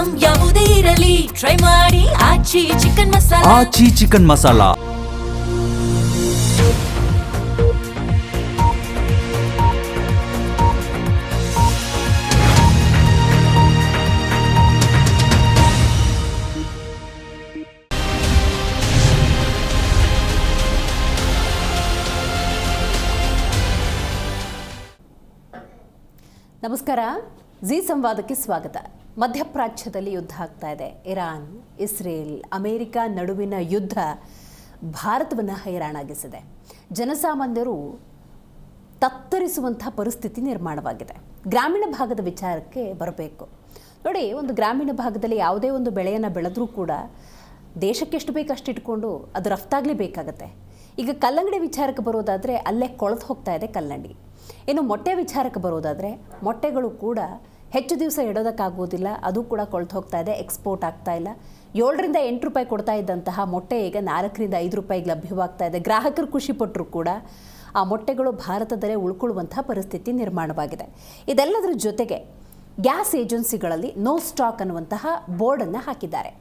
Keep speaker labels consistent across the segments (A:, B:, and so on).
A: Item ಯಾವುದೇ ಇರಲಿ try ಮಾಡಿ ಆಚಿ ಚಿಕನ್ ಮಸಾಲಾ.
B: ಆಚಿ ಚಿಕನ್ ಮಸಾಲಾ.
C: ನಮಸ್ಕಾರ. ಜಿ ಸಂವಾದಕ್ಕೆ ಸ್ವಾಗತ. ಮಧ್ಯಪ್ರಾಚ್ಯದಲ್ಲಿ ಯುದ್ಧ ಆಗ್ತಾ ಇದೆ. ಇರಾನ್, ಇಸ್ರೇಲ್, ಅಮೆರಿಕ ನಡುವಿನ ಯುದ್ಧ ಭಾರತವನ್ನು ಹೈರಾಣಾಗಿಸಿದೆ. ಜನಸಾಮಾನ್ಯರು ತತ್ತರಿಸುವಂಥ ಪರಿಸ್ಥಿತಿ ನಿರ್ಮಾಣವಾಗಿದೆ. ಗ್ರಾಮೀಣ ಭಾಗದ ವಿಚಾರಕ್ಕೆ ಬರಬೇಕು. ನೋಡಿ, ಒಂದು ಗ್ರಾಮೀಣ ಭಾಗದಲ್ಲಿ ಯಾವುದೇ ಒಂದು ಬೆಳೆಯನ್ನು ಬೆಳೆದ್ರೂ ಕೂಡ ದೇಶಕ್ಕೆ ಎಷ್ಟು ಬೇಕು ಅಷ್ಟು ಇಟ್ಕೊಂಡು ಅದು ರಫ್ತಾಗಲೇಬೇಕಾಗತ್ತೆ. ಈಗ ಕಲ್ಲಂಗಡಿ ವಿಚಾರಕ್ಕೆ ಬರೋದಾದರೆ ಅಲ್ಲೇ ಕೊಳೆತು ಹೋಗ್ತಾ ಇದೆ ಕಲ್ಲಂಗಡಿ. ಇನ್ನು ಮೊಟ್ಟೆ ವಿಚಾರಕ್ಕೆ ಬರೋದಾದರೆ ಮೊಟ್ಟೆಗಳು ಕೂಡ ಹೆಚ್ಚು ದಿವಸ ಇಡೋದಕ್ಕಾಗೋದಿಲ್ಲ, ಅದು ಕೂಡ ಕೊಳ್ತು ಹೋಗ್ತಾ ಇದೆ, ಎಕ್ಸ್ಪೋರ್ಟ್ ಆಗ್ತಾ ಇಲ್ಲ. 7ರಿಂದ 8 ರೂಪಾಯಿ ಕೊಡ್ತಾ ಇದ್ದಂತಹ ಮೊಟ್ಟೆ ಈಗ 4ರಿಂದ 5 ರೂಪಾಯಿಗೆ ಲಭ್ಯವಾಗ್ತಾ ಇದೆ. ಗ್ರಾಹಕರು ಖುಷಿಪಟ್ಟರು ಕೂಡ ಆ ಮೊಟ್ಟೆಗಳು ಭಾರತದಲ್ಲೇ ಉಳ್ಕೊಳ್ಳುವಂಥ ಪರಿಸ್ಥಿತಿ ನಿರ್ಮಾಣವಾಗಿದೆ. ಇದೆಲ್ಲದರ ಜೊತೆಗೆ ಗ್ಯಾಸ್ ಏಜೆನ್ಸಿಗಳಲ್ಲಿ ನೋ ಸ್ಟಾಕ್ ಅನ್ನುವಂತಹ ಬೋರ್ಡನ್ನು ಹಾಕಿದ್ದಾರೆ.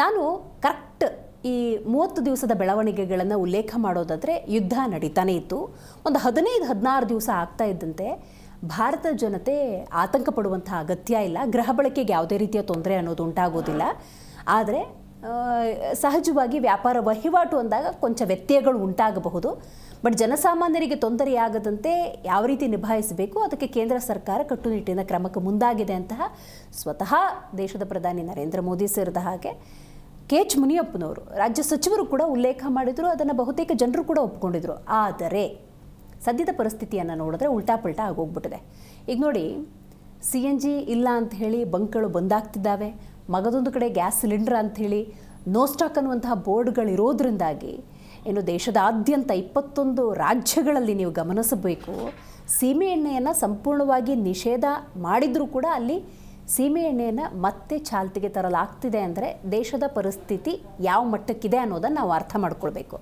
C: ನಾನು ಕರೆಕ್ಟ್ ಈ 30 ದಿವಸದ ಬೆಳವಣಿಗೆಗಳನ್ನು ಉಲ್ಲೇಖ ಮಾಡೋದಾದರೆ ಯುದ್ಧ ನಡೀತಾನೆ ಇತ್ತು. ಒಂದು 15-16 ದಿವಸ ಆಗ್ತಾ ಇದ್ದಂತೆ ಭಾರತ ಜನತೆ ಆತಂಕ ಪಡುವಂಥ ಅಗತ್ಯ ಇಲ್ಲ. ಗೃಹ ಬಳಕೆಗೆ ಯಾವುದೇ ರೀತಿಯ ತೊಂದರೆ ಅನ್ನೋದು ಉಂಟಾಗೋದಿಲ್ಲ. ಆದರೆ ಸಹಜವಾಗಿ ವ್ಯಾಪಾರ ವಹಿವಾಟು ಅಂದಾಗ ಕೊಂಚ ವ್ಯತ್ಯಯಗಳು ಉಂಟಾಗಬಹುದು. ಬಟ್ ಜನಸಾಮಾನ್ಯರಿಗೆ ತೊಂದರೆಯಾಗದಂತೆ ಯಾವ ರೀತಿ ನಿಭಾಯಿಸಬೇಕು ಅದಕ್ಕೆ ಕೇಂದ್ರ ಸರ್ಕಾರ ಕಟ್ಟುನಿಟ್ಟಿನ ಕ್ರಮಕ್ಕೆ ಮುಂದಾಗಿದೆ ಅಂತಹ ಸ್ವತಃ ದೇಶದ ಪ್ರಧಾನಿ ನರೇಂದ್ರ ಮೋದಿ ಸೇರಿದ ಹಾಗೆ ಕೆ.ಎಚ್. ಮುನಿಯಪ್ಪನವರು ರಾಜ್ಯ ಸಚಿವರು ಕೂಡ ಉಲ್ಲೇಖ ಮಾಡಿದರು. ಅದನ್ನು ಬಹುತೇಕ ಜನರು ಕೂಡ ಒಪ್ಕೊಂಡಿದ್ರು. ಆದರೆ ಸದ್ಯದ ಪರಿಸ್ಥಿತಿಯನ್ನು ನೋಡಿದ್ರೆ ಉಲ್ಟಾಪಲ್ಟಾ ಆಗೋಗ್ಬಿಟ್ಟಿದೆ. ಈಗ ನೋಡಿ, CNG ಇಲ್ಲ ಅಂತ ಹೇಳಿ ಬಂಕ್ಗಳು ಬಂದಾಗ್ತಿದ್ದಾವೆ. ಮಗದೊಂದು ಕಡೆ ಗ್ಯಾಸ್ ಸಿಲಿಂಡರ್ ಅಂಥೇಳಿ ನೋ ಸ್ಟಾಕ್ ಅನ್ನುವಂತಹ ಬೋರ್ಡ್ಗಳಿರೋದ್ರಿಂದಾಗಿ ಇನ್ನು ದೇಶದಾದ್ಯಂತ 21 ರಾಜ್ಯಗಳಲ್ಲಿ ನೀವು ಗಮನಿಸಬೇಕು, ಸೀಮೆ ಎಣ್ಣೆಯನ್ನು ಸಂಪೂರ್ಣವಾಗಿ ನಿಷೇಧ ಮಾಡಿದರೂ ಕೂಡ ಅಲ್ಲಿ ಸೀಮೆ ಎಣ್ಣೆಯನ್ನು ಮತ್ತೆ ಚಾಲ್ತಿಗೆ ತರಲಾಗ್ತಿದೆ. ಅಂದರೆ ದೇಶದ ಪರಿಸ್ಥಿತಿ ಯಾವ ಮಟ್ಟಕ್ಕಿದೆ ಅನ್ನೋದನ್ನು ನಾವು ಅರ್ಥ ಮಾಡ್ಕೊಳ್ಬೇಕು.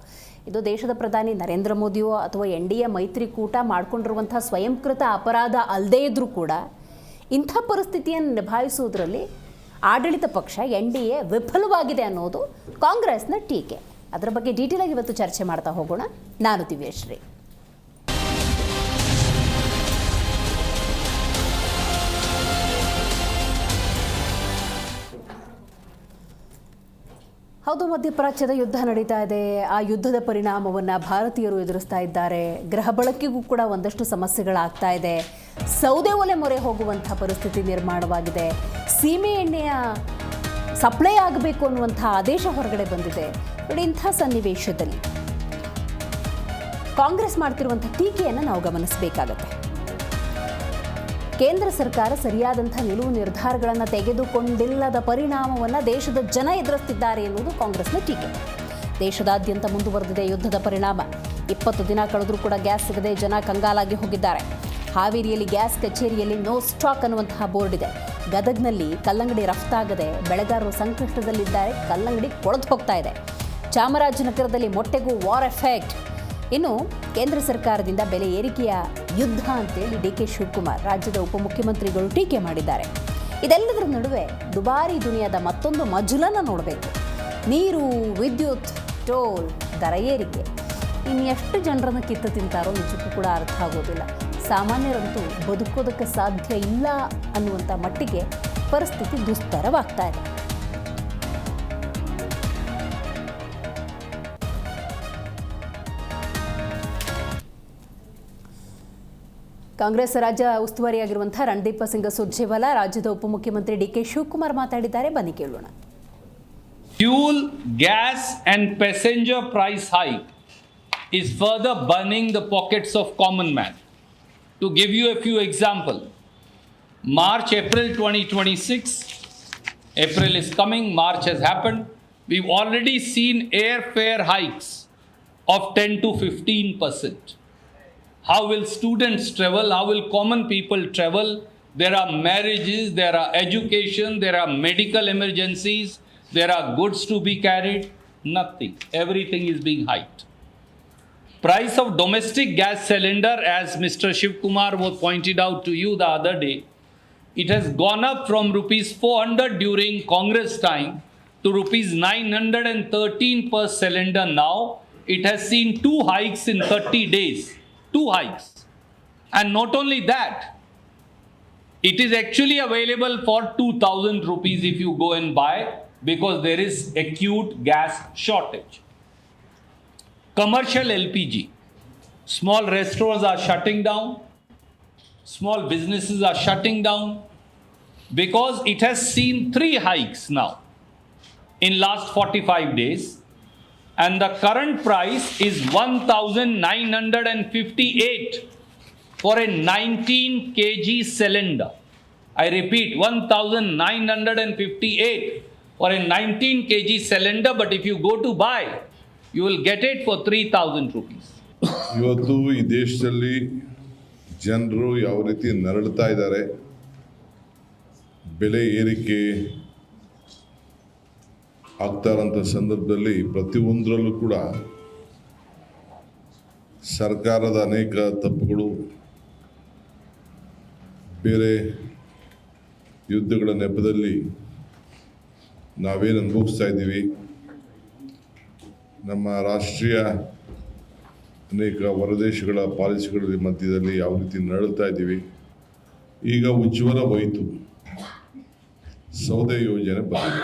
C: ಇದು ದೇಶದ ಪ್ರಧಾನಿ ನರೇಂದ್ರ ಮೋದಿಯೋ ಅಥವಾ NDA ಮೈತ್ರಿಕೂಟ ಮಾಡಿಕೊಂಡಿರುವಂಥ ಸ್ವಯಂಕೃತ ಅಪರಾಧ ಅಲ್ಲದೇ ಇದ್ದರೂ ಕೂಡ ಇಂಥ ಪರಿಸ್ಥಿತಿಯನ್ನು ನಿಭಾಯಿಸುವುದರಲ್ಲಿ ಆಡಳಿತ ಪಕ್ಷ NDA ವಿಫಲವಾಗಿದೆ ಅನ್ನೋದು ಕಾಂಗ್ರೆಸ್ನ ಟೀಕೆ. ಅದರ ಬಗ್ಗೆ ಡೀಟೇಲ್ ಆಗಿ ಇವತ್ತು ಚರ್ಚೆ ಮಾಡ್ತಾ ಹೋಗೋಣ. ನಾನು ದಿವ್ಯಶ್ರೀ. ಹೌದು, ಮಧ್ಯಪ್ರಾಚ್ಯದ ಯುದ್ಧ ನಡೀತಾ ಇದೆ. ಆ ಯುದ್ಧದ ಪರಿಣಾಮವನ್ನು ಭಾರತೀಯರು ಎದುರಿಸ್ತಾ ಇದ್ದಾರೆ. ಗೃಹ ಬಳಕೆಗೂ ಕೂಡ ಒಂದಷ್ಟು ಸಮಸ್ಯೆಗಳಾಗ್ತಾ ಇದೆ. ಸೌದೆ ಒಲೆ ಮೊರೆ ಹೋಗುವಂಥ ಪರಿಸ್ಥಿತಿ ನಿರ್ಮಾಣವಾಗಿದೆ. ಸೀಮೆ ಎಣ್ಣೆಯ ಸಪ್ಲೈ ಆಗಬೇಕು ಅನ್ನುವಂಥ ಆದೇಶ ಹೊರಗಡೆ ಬಂದಿದೆ. ನೋಡಿ, ಇಂಥ ಸನ್ನಿವೇಶದಲ್ಲಿ ಕಾಂಗ್ರೆಸ್ ಮಾಡ್ತಿರುವಂಥ ಟೀಕೆಯನ್ನು ನಾವು ಗಮನಿಸಬೇಕಾಗತ್ತೆ. ಕೇಂದ್ರ ಸರ್ಕಾರ ಸರಿಯಾದಂಥ ನಿಲುವು ನಿರ್ಧಾರಗಳನ್ನು ತೆಗೆದುಕೊಂಡಿಲ್ಲದ ಪರಿಣಾಮವನ್ನು ದೇಶದ ಜನ ಎದುರಿಸುತ್ತಿದ್ದಾರೆ ಎನ್ನುವುದು ಕಾಂಗ್ರೆಸ್ನ ಟೀಕೆ. ದೇಶದಾದ್ಯಂತ ಮುಂದುವರೆದಿದೆ ಯುದ್ಧದ ಪರಿಣಾಮ. 20 ದಿನ ಕಳೆದರೂ ಕೂಡ ಗ್ಯಾಸ್ ಸಿಗದೆ ಜನ ಕಂಗಾಲಾಗಿ ಹೋಗಿದ್ದಾರೆ. ಹಾವೇರಿಯಲ್ಲಿ ಗ್ಯಾಸ್ ಕಚೇರಿಯಲ್ಲಿ ನೋ ಸ್ಟಾಕ್ ಅನ್ನುವಂತಹ ಬೋರ್ಡ್ ಇದೆ. ಗದಗ್ನಲ್ಲಿ ಕಲ್ಲಂಗಡಿ ರಫ್ತಾಗದೆ ಬೆಳೆಗಾರರು ಸಂಕಷ್ಟದಲ್ಲಿದ್ದಾರೆ. ಕಲ್ಲಂಗಡಿ ಕೊಳೆತು ಹೋಗ್ತಾ ಇದೆ. ಚಾಮರಾಜನಗರದಲ್ಲಿ ಮೊಟ್ಟೆಗೂ ವಾರ್ ಎಫೆಕ್ಟ್. ಇನ್ನು ಕೇಂದ್ರ ಸರ್ಕಾರದಿಂದ ಬೆಲೆ ಏರಿಕೆಯ ಯುದ್ಧ ಅಂತೇಳಿ DK ಶಿವಕುಮಾರ್ ರಾಜ್ಯದ ಉಪಮುಖ್ಯಮಂತ್ರಿಗಳು ಟೀಕೆ ಮಾಡಿದ್ದಾರೆ. ಇದೆಲ್ಲದರ ನಡುವೆ ದುಬಾರಿ ದುನಿಯಾದ ಮತ್ತೊಂದು ಮಜಲನ್ನು ನೋಡಬೇಕು. ನೀರು, ವಿದ್ಯುತ್, ಟೋಲ್ ದರ ಏರಿಕೆ ಇನ್ನೆಷ್ಟು ಜನರನ್ನು ಕಿತ್ತು ತಿಂತಾರೋ ನಿಜಕ್ಕೂ ಕೂಡ ಅರ್ಥ ಆಗೋದಿಲ್ಲ. ಸಾಮಾನ್ಯರಂತೂ ಬದುಕೋದಕ್ಕೆ ಸಾಧ್ಯ ಇಲ್ಲ ಅನ್ನುವಂಥ ಮಟ್ಟಿಗೆ ಪರಿಸ್ಥಿತಿ ದುಸ್ತರವಾಗ್ತಾ ಇದೆ. ಕಾಂಗ್ರೆಸ್ ರಾಜ್ಯ ಉಸ್ತುವಾರಿಯಾಗಿರುವಂತಹ ರಣದೀಪ್ ಸಿಂಗ್ ಸುರ್ಜೇವಾಲಾ, ರಾಜ್ಯದ ಉಪಮುಖ್ಯಮಂತ್ರಿ DK ಶಿವಕುಮಾರ್ ಮಾತಾಡಿದ್ದಾರೆ. ಬನ್ನಿ ಕೇಳೋಣ.
D: Fuel, gas and passenger price hike is further burning the pockets of common man. To give you a few examples, March, April 2026, April is coming, March has happened. We've already seen airfare hikes of 10 to 15%. How will students travel? How will common people travel? There are marriages, there are education, there are medical emergencies, there are goods to be carried. Nothing. Everything is being hiked. Price of domestic gas cylinder, as Mr. Shiv Kumar was pointed out to you the other day, it has gone up from rupees 400 during Congress time to rupees 913 per cylinder now. It has seen 2 hikes in 30 days. 2 hikes. And not only that, it is actually available for 2,000 rupees if you go and buy, because there is acute gas shortage. Commercial LPG. Small restaurants are shutting down. Small businesses are shutting down because it has seen 3 hikes now in last 45 days, and the current price is 1,958 for a 19 kg cylinder. I repeat, 1,958 for a 19 kg cylinder, but if you go to buy, you will get it for 3,000 rupees.
B: ಇವತ್ತು ಈ ದೇಶದಲ್ಲಿ ಜನರು ಯಾವ ರೀತಿ ನರಳ್ತಾ ಇದ್ದಾರೆ, ಬೆಲೆ ಏರಿಕೆ ಆಗ್ತಾ ಇರೋಂಥ ಸಂದರ್ಭದಲ್ಲಿ ಪ್ರತಿಯೊಂದರಲ್ಲೂ ಕೂಡ ಸರ್ಕಾರದ ಅನೇಕ ತಪ್ಪುಗಳು, ಬೇರೆ ಯುದ್ಧಗಳ ನೆಪದಲ್ಲಿ ನಾವೇನು ಅನುಭವಿಸ್ತಾ ಇದ್ದೀವಿ, ನಮ್ಮ ರಾಷ್ಟ್ರೀಯ ಅನೇಕ ಹೊರದೇಶಗಳ ಪಾಲಿಸಿಗಳ ಮಧ್ಯದಲ್ಲಿ ಯಾವ ರೀತಿ ನರಳ್ತಾ ಇದ್ದೀವಿ. ಈಗ ಉಜ್ವಲ ಹೋಯಿತು, ಸೌದೆ ಯೋಜನೆ ಬಂದಿದೆ.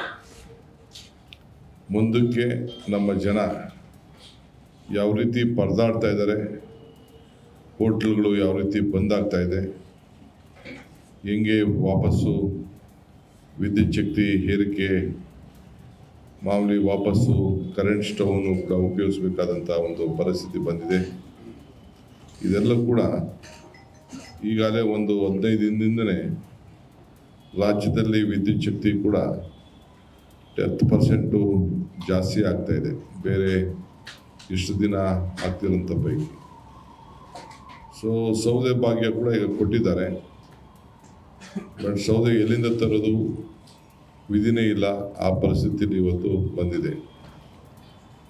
B: ಮುಂದಕ್ಕೆ ನಮ್ಮ ಜನ ಯಾವ ರೀತಿ ಪರದಾಡ್ತಾ ಇದ್ದಾರೆ, ಹೋಟ್ಲ್ಗಳು ಯಾವ ರೀತಿ ಬಂದಾಗ್ತಾ ಇದೆ, ಹೆಂಗೆ ವಾಪಸ್ಸು ವಿದ್ಯುತ್ ಶಕ್ತಿ ಏರಿಕೆ, ಮಾಮೂಲಿ ವಾಪಸ್ಸು ಕರೆಂಟ್ ಸ್ಟವನ್ನು ಕೂಡ ಉಪಯೋಗಿಸಬೇಕಾದಂಥ ಒಂದು ಪರಿಸ್ಥಿತಿ ಬಂದಿದೆ. ಇದೆಲ್ಲ ಕೂಡ ಈಗಾಗಲೇ ಒಂದು 15 ದಿನದಿಂದಲೇ ರಾಜ್ಯದಲ್ಲಿ ವಿದ್ಯುತ್ ಶಕ್ತಿ ಕೂಡ 10% ಜಾಸ್ತಿ ಆಗ್ತಾ ಇದೆ, ಬೇರೆ ಇಷ್ಟು ದಿನ ಆಗ್ತಿರೋಂಥ ಪೈಕಿ. ಸೊ ಸೌದೆ ಭಾಗ್ಯ ಕೂಡ ಈಗ ಕೊಟ್ಟಿದ್ದಾರೆ, ಬಟ್ ಸೌದೆ ಎಲ್ಲಿಂದ ತರೋದು ವಿಧಿನೇ ಇಲ್ಲ. ಆ ಪರಿಸ್ಥಿತಿಯಲ್ಲಿ ಇವತ್ತು ಬಂದಿದೆ.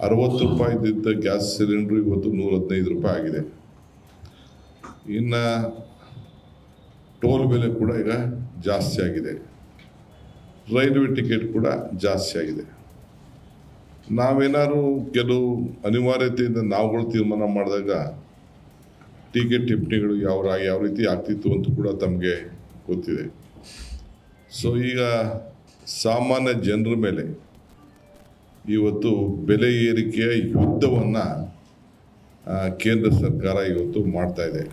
B: 60 ರೂಪಾಯಿ ಇದ್ದ ಗ್ಯಾಸ್ ಸಿಲಿಂಡ್ರು ಇವತ್ತು 115 ರೂಪಾಯಿ ಆಗಿದೆ. ಇನ್ನು ಟೋಲ್ ಬೆಲೆ ಕೂಡ ಈಗ ಜಾಸ್ತಿ ಆಗಿದೆ, ರೈಲ್ವೆ ಟಿಕೆಟ್ ಕೂಡ ಜಾಸ್ತಿ ಆಗಿದೆ. ನಾವೇನಾದ್ರು ಕೆಲವು ಅನಿವಾರ್ಯತೆಯಿಂದ ನಾವುಗಳು ತೀರ್ಮಾನ ಮಾಡಿದಾಗ ಟಿಕೆಟ್ ಟಿಪ್ಪಣಿಗಳು ಯಾವ ರೀತಿ ಆಗ್ತಿತ್ತು ಅಂತ ಕೂಡ ತಮಗೆ ಗೊತ್ತಿದೆ. ಸೊ ಈಗ ಸಾಮಾನ್ಯ ಜನರ ಮೇಲೆ ಇವತ್ತು ಬೆಲೆ ಏರಿಕೆಯ ಯುದ್ಧವನ್ನು ಕೇಂದ್ರ ಸರ್ಕಾರ ಇವತ್ತು ಮಾಡ್ತಾ ಇದೆ.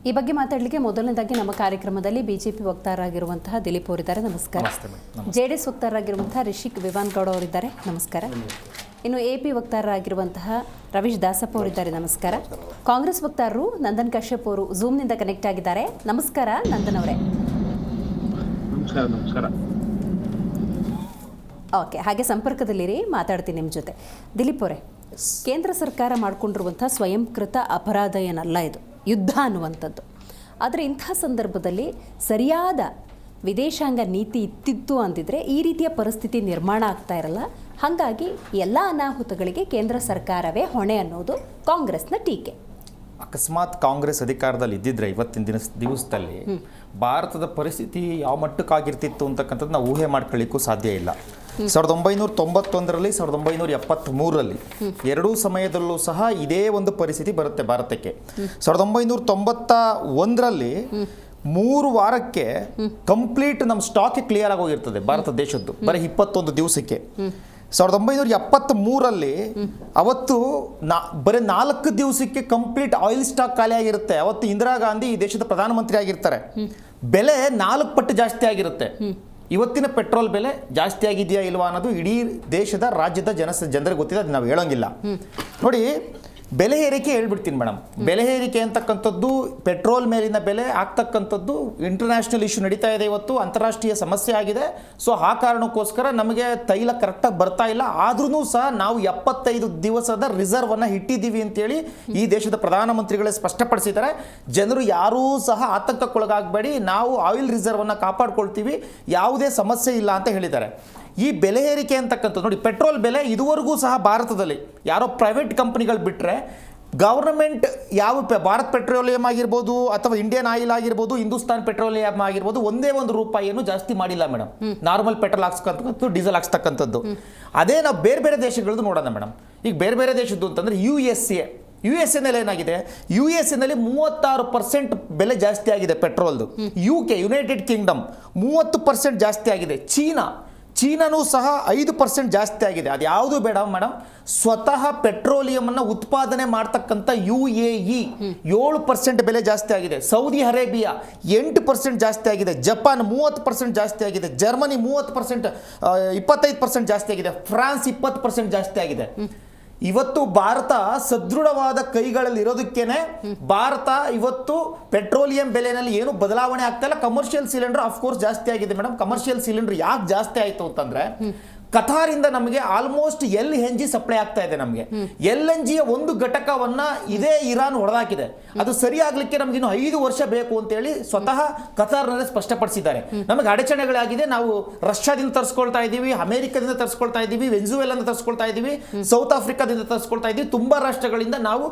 C: ಈ ಬಗ್ಗೆ ಮಾತಾಡಲಿಕ್ಕೆ ಮೊದಲನೇದಾಗಿ ನಮ್ಮ ಕಾರ್ಯಕ್ರಮದಲ್ಲಿ ಬಿಜೆಪಿ ವಕ್ತಾರರಾಗಿರುವಂತಹ ದಿಲೀಪ್ ಅವರಿದ್ದಾರೆ, ನಮಸ್ಕಾರ. ಜೆಡಿಎಸ್ ವಕ್ತಾರರಾಗಿರುವಂತಹ ರಿಷಿಕ್ ವಿವಾನ್ಗೌಡ ಅವರಿದ್ದಾರೆ, ನಮಸ್ಕಾರ. ಇನ್ನು ಎಪಿ ವಕ್ತಾರರಾಗಿರುವಂತಹ ರವೀಶ್ ದಾಸಪ್ಪ ಅವರಿದ್ದಾರೆ, ನಮಸ್ಕಾರ. ಕಾಂಗ್ರೆಸ್ ವಕ್ತಾರರು ನಂದನ್ ಕಶ್ಯಪ್ ಅವರು ಝೂಮ್ನಿಂದ ಕನೆಕ್ಟ್ ಆಗಿದ್ದಾರೆ, ನಮಸ್ಕಾರ ನಂದನ್ ಅವರೇ.
E: ನಮಸ್ಕಾರ.
C: ಓಕೆ, ಹಾಗೆ ಸಂಪರ್ಕದಲ್ಲಿರಿ, ಮಾತಾಡ್ತೀನಿ ನಿಮ್ಮ ಜೊತೆ. ದಿಲೀಪ್ ಅವರೇ, ಕೇಂದ್ರ ಸರ್ಕಾರ ಮಾಡಿಕೊಂಡಿರುವಂಥ ಸ್ವಯಂಕೃತ ಅಪರಾಧ ಏನಲ್ಲ ಇದು, ಯುದ್ಧ ಅನ್ನುವಂಥದ್ದು. ಆದರೆ ಇಂಥ ಸಂದರ್ಭದಲ್ಲಿ ಸರಿಯಾದ ವಿದೇಶಾಂಗ ನೀತಿ ಇತ್ತಿತ್ತು ಅಂದಿದ್ರೆ ಈ ರೀತಿಯ ಪರಿಸ್ಥಿತಿ ನಿರ್ಮಾಣ ಆಗ್ತಾ ಇರಲ್ಲ. ಹಾಗಾಗಿ ಎಲ್ಲ ಅನಾಹುತಗಳಿಗೆ ಕೇಂದ್ರ ಸರ್ಕಾರವೇ ಹೊಣೆ ಅನ್ನೋದು ಕಾಂಗ್ರೆಸ್ನ ಟೀಕೆ.
E: ಅಕಸ್ಮಾತ್ ಕಾಂಗ್ರೆಸ್ ಅಧಿಕಾರದಲ್ಲಿ ಇದ್ದಿದ್ರೆ ಇವತ್ತಿನ ದಿವಸದಲ್ಲಿ ಭಾರತದ ಪರಿಸ್ಥಿತಿ ಯಾವ ಮಟ್ಟಕ್ಕಾಗಿರ್ತಿತ್ತು ಅಂತಕ್ಕಂಥದ್ದು ನಾವು ಊಹೆ ಮಾಡ್ಕೊಳ್ಳಿಕ್ಕೂ ಸಾಧ್ಯ ಇಲ್ಲ. 1991ರಲ್ಲಿ 1973ರಲ್ಲಿ ಎರಡೂ ಸಮಯದಲ್ಲೂ ಸಹ ಇದೇ ಒಂದು ಪರಿಸ್ಥಿತಿ ಬರುತ್ತೆ ಭಾರತಕ್ಕೆ. 1991ರಲ್ಲಿ 3 ವಾರಕ್ಕೆ ಕಂಪ್ಲೀಟ್ ನಮ್ಮ ಸ್ಟಾಕ್ ಕ್ಲಿಯರ್ ಆಗೋಗಿರ್ತದೆ ಭಾರತ ದೇಶದ್ದು, ಬರೀ 21 ದಿವಸಕ್ಕೆ. 1973ರಲ್ಲಿ ಅವತ್ತು ಬರೀ 4 ದಿವಸಕ್ಕೆ ಕಂಪ್ಲೀಟ್ ಆಯಿಲ್ ಸ್ಟಾಕ್ ಖಾಲಿ ಆಗಿರುತ್ತೆ. ಅವತ್ತು ಇಂದಿರಾ ಗಾಂಧಿ ಈ ದೇಶದ ಪ್ರಧಾನಮಂತ್ರಿ ಆಗಿರ್ತಾರೆ. ಬೆಲೆ 4 ಪಟ್ಟು ಜಾಸ್ತಿ ಆಗಿರುತ್ತೆ. ಇವತ್ತಿನ ಪೆಟ್ರೋಲ್ ಬೆಲೆ ಜಾಸ್ತಿ ಆಗಿದೆಯಾ ಇಲ್ವಾ ಅನ್ನೋದು ಇಡೀ ದೇಶದ ರಾಜ್ಯದ ಜನರಿಗೆ ಗೊತ್ತಿದೆ, ಅದು ನಾವು ಹೇಳೋಂಗಿಲ್ಲ. ನೋಡಿ, ಬೆಲೆ ಏರಿಕೆ ಹೇಳ್ಬಿಡ್ತೀನಿ ಮೇಡಮ್. ಬೆಲೆ ಏರಿಕೆ ಅಂತಕ್ಕಂಥದ್ದು ಪೆಟ್ರೋಲ್ ಮೇಲಿನ ಬೆಲೆ ಆಗ್ತಕ್ಕಂಥದ್ದು ಇಂಟರ್ನ್ಯಾಷನಲ್ ಇಶ್ಯೂ ನಡೀತಾ ಇದೆ, ಇವತ್ತು ಅಂತಾರಾಷ್ಟ್ರೀಯ ಸಮಸ್ಯೆ ಆಗಿದೆ. ಸೊ ಆ ಕಾರಣಕ್ಕೋಸ್ಕರ ನಮಗೆ ತೈಲ ಕರೆಕ್ಟಾಗಿ ಬರ್ತಾ ಇಲ್ಲ. ಆದ್ರೂ ಸಹ ನಾವು 75 ದಿವಸದ ರಿಸರ್ವನ್ನು ಇಟ್ಟಿದ್ದೀವಿ ಅಂತೇಳಿ ಈ ದೇಶದ ಪ್ರಧಾನಮಂತ್ರಿಗಳೇ ಸ್ಪಷ್ಟಪಡಿಸಿದ್ದಾರೆ. ಜನರು ಯಾರೂ ಸಹ ಆತಂಕಕ್ಕೊಳಗಾಗಬೇಡಿ, ನಾವು ಆಯಿಲ್ ರಿಸರ್ವನ್ನು ಕಾಪಾಡ್ಕೊಳ್ತೀವಿ, ಯಾವುದೇ ಸಮಸ್ಯೆ ಇಲ್ಲ ಅಂತ ಹೇಳಿದ್ದಾರೆ. ಈ ಬೆಲೆ ಏರಿಕೆ ಅಂತಕ್ಕಂಥದ್ದು ನೋಡಿ, ಪೆಟ್ರೋಲ್ ಬೆಲೆ ಇದುವರೆಗೂ ಸಹ ಭಾರತದಲ್ಲಿ ಯಾರೋ ಪ್ರೈವೇಟ್ ಕಂಪನಿಗಳು ಬಿಟ್ಟರೆ ಗವರ್ನಮೆಂಟ್ ಭಾರತ್ ಪೆಟ್ರೋಲಿಯಂ ಆಗಿರ್ಬೋದು ಅಥವಾ ಇಂಡಿಯನ್ ಆಯಿಲ್ ಆಗಿರ್ಬೋದು, ಹಿಂದೂಸ್ತಾನ್ ಪೆಟ್ರೋಲಿಯಂ ಆಗಿರ್ಬೋದು, ಒಂದೇ ಒಂದು ರೂಪಾಯಿಯನ್ನು ಜಾಸ್ತಿ ಮಾಡಿಲ್ಲ ಮೇಡಮ್. ನಾರ್ಮಲ್ ಪೆಟ್ರೋಲ್ ಹಾಕ್ಸ್ತಕ್ಕಂಥದ್ದು, ಡೀಸೆಲ್ ಹಾಕ್ಸ್ತಕ್ಕಂಥದ್ದು. ಅದೇ ನಾವು ಬೇರೆ ಬೇರೆ ದೇಶಗಳದ್ದು ನೋಡೋಣ ಮೇಡಮ್. ಈಗ ಬೇರೆ ಬೇರೆ ದೇಶದ್ದು ಅಂತಂದ್ರೆ ಯು ಎಸ್ ಎನಲ್ಲಿ ಏನಾಗಿದೆ, ಯು ಎಸ್ ಎನಲ್ಲಿ 36% ಬೆಲೆ ಜಾಸ್ತಿ ಆಗಿದೆ ಪೆಟ್ರೋಲ್ದು. UK ಯುನೈಟೆಡ್ ಕಿಂಗ್ಡಮ್ 30% ಜಾಸ್ತಿ ಆಗಿದೆ. ಚೀನಾನೂ ಸಹ 5% ಜಾಸ್ತಿ ಆಗಿದೆ. ಅದು ಯಾವುದು ಬೇಡ ಮೇಡಮ್, ಸ್ವತಃ ಪೆಟ್ರೋಲಿಯಂ ಉತ್ಪಾದನೆ ಮಾಡ್ತಕ್ಕಂಥ UAE 7% ಬೆಲೆ ಜಾಸ್ತಿ ಆಗಿದೆ. ಸೌದಿ ಅರೇಬಿಯಾ 8% ಜಾಸ್ತಿ ಆಗಿದೆ. ಜಪಾನ್ 30% ಜಾಸ್ತಿ ಆಗಿದೆ. ಜರ್ಮನಿ 30%, 25% ಜಾಸ್ತಿ ಆಗಿದೆ. ಫ್ರಾನ್ಸ್ 20% ಜಾಸ್ತಿ ಆಗಿದೆ. ಇವತ್ತು ಭಾರತ ಸದೃಢವಾದ ಕೈಗಳಲ್ಲಿ ಇರೋದಕ್ಕೇನೆ ಭಾರತ ಇವತ್ತು ಪೆಟ್ರೋಲಿಯಂ ಬೆಲೆನಲ್ಲಿ ಏನು ಬದಲಾವಣೆ ಆಗ್ತಾ ಇಲ್ಲ. ಕಮರ್ಷಿಯಲ್ ಸಿಲಿಂಡರ್ ಅಫ್ಕೋರ್ಸ್ ಜಾಸ್ತಿ ಆಗಿದೆ ಮೇಡಮ್. ಕಮರ್ಷಿಯಲ್ ಸಿಲಿಂಡರ್ ಯಾಕೆ ಜಾಸ್ತಿ ಆಯಿತು ಅಂತಂದ್ರೆ, ಕತಾರಿಂದ ನಮಗೆ ಆಲ್ಮೋಸ್ಟ್ LNG ಸಪ್ಲೈ ಆಗ್ತಾ ಇದೆ. ನಮಗೆ LNG ಒಂದು ಘಟಕವನ್ನ ಇದೇ ಇರಾನ್ ಹೊಡೆದಾಕಿದೆ. ಅದು ಸರಿಯಾಗಲಿಕ್ಕೆ ನಮ್ಗೆ ಇನ್ನು 5 ವರ್ಷ ಬೇಕು ಅಂತೇಳಿ ಸ್ವತಃ ಕತಾರ್ನಲ್ಲೇ ಸ್ಪಷ್ಟಪಡಿಸಿದ್ದಾರೆ. ನಮಗೆ ಅಡಚಣೆಗಳಾಗಿದೆ. ನಾವು ರಷ್ಯಾದಿಂದ ತರಿಸ್ಕೊಳ್ತಾ ಇದ್ದೀವಿ, ಅಮೆರಿಕದಿಂದ ತರಿಸ್ಕೊಳ್ತಾ ಇದ್ದೀವಿ, ವೆನ್ಜುವೆಲಾದಿಂದ ತರಿಸ್ಕೊಳ್ತಾ ಇದ್ದೀವಿ, ಸೌತ್ ಆಫ್ರಿಕಾದಿಂದ ತರಿಸ್ಕೊಳ್ತಾ ಇದ್ದೀವಿ. ತುಂಬಾ ರಾಷ್ಟ್ರಗಳಿಂದ ನಾವು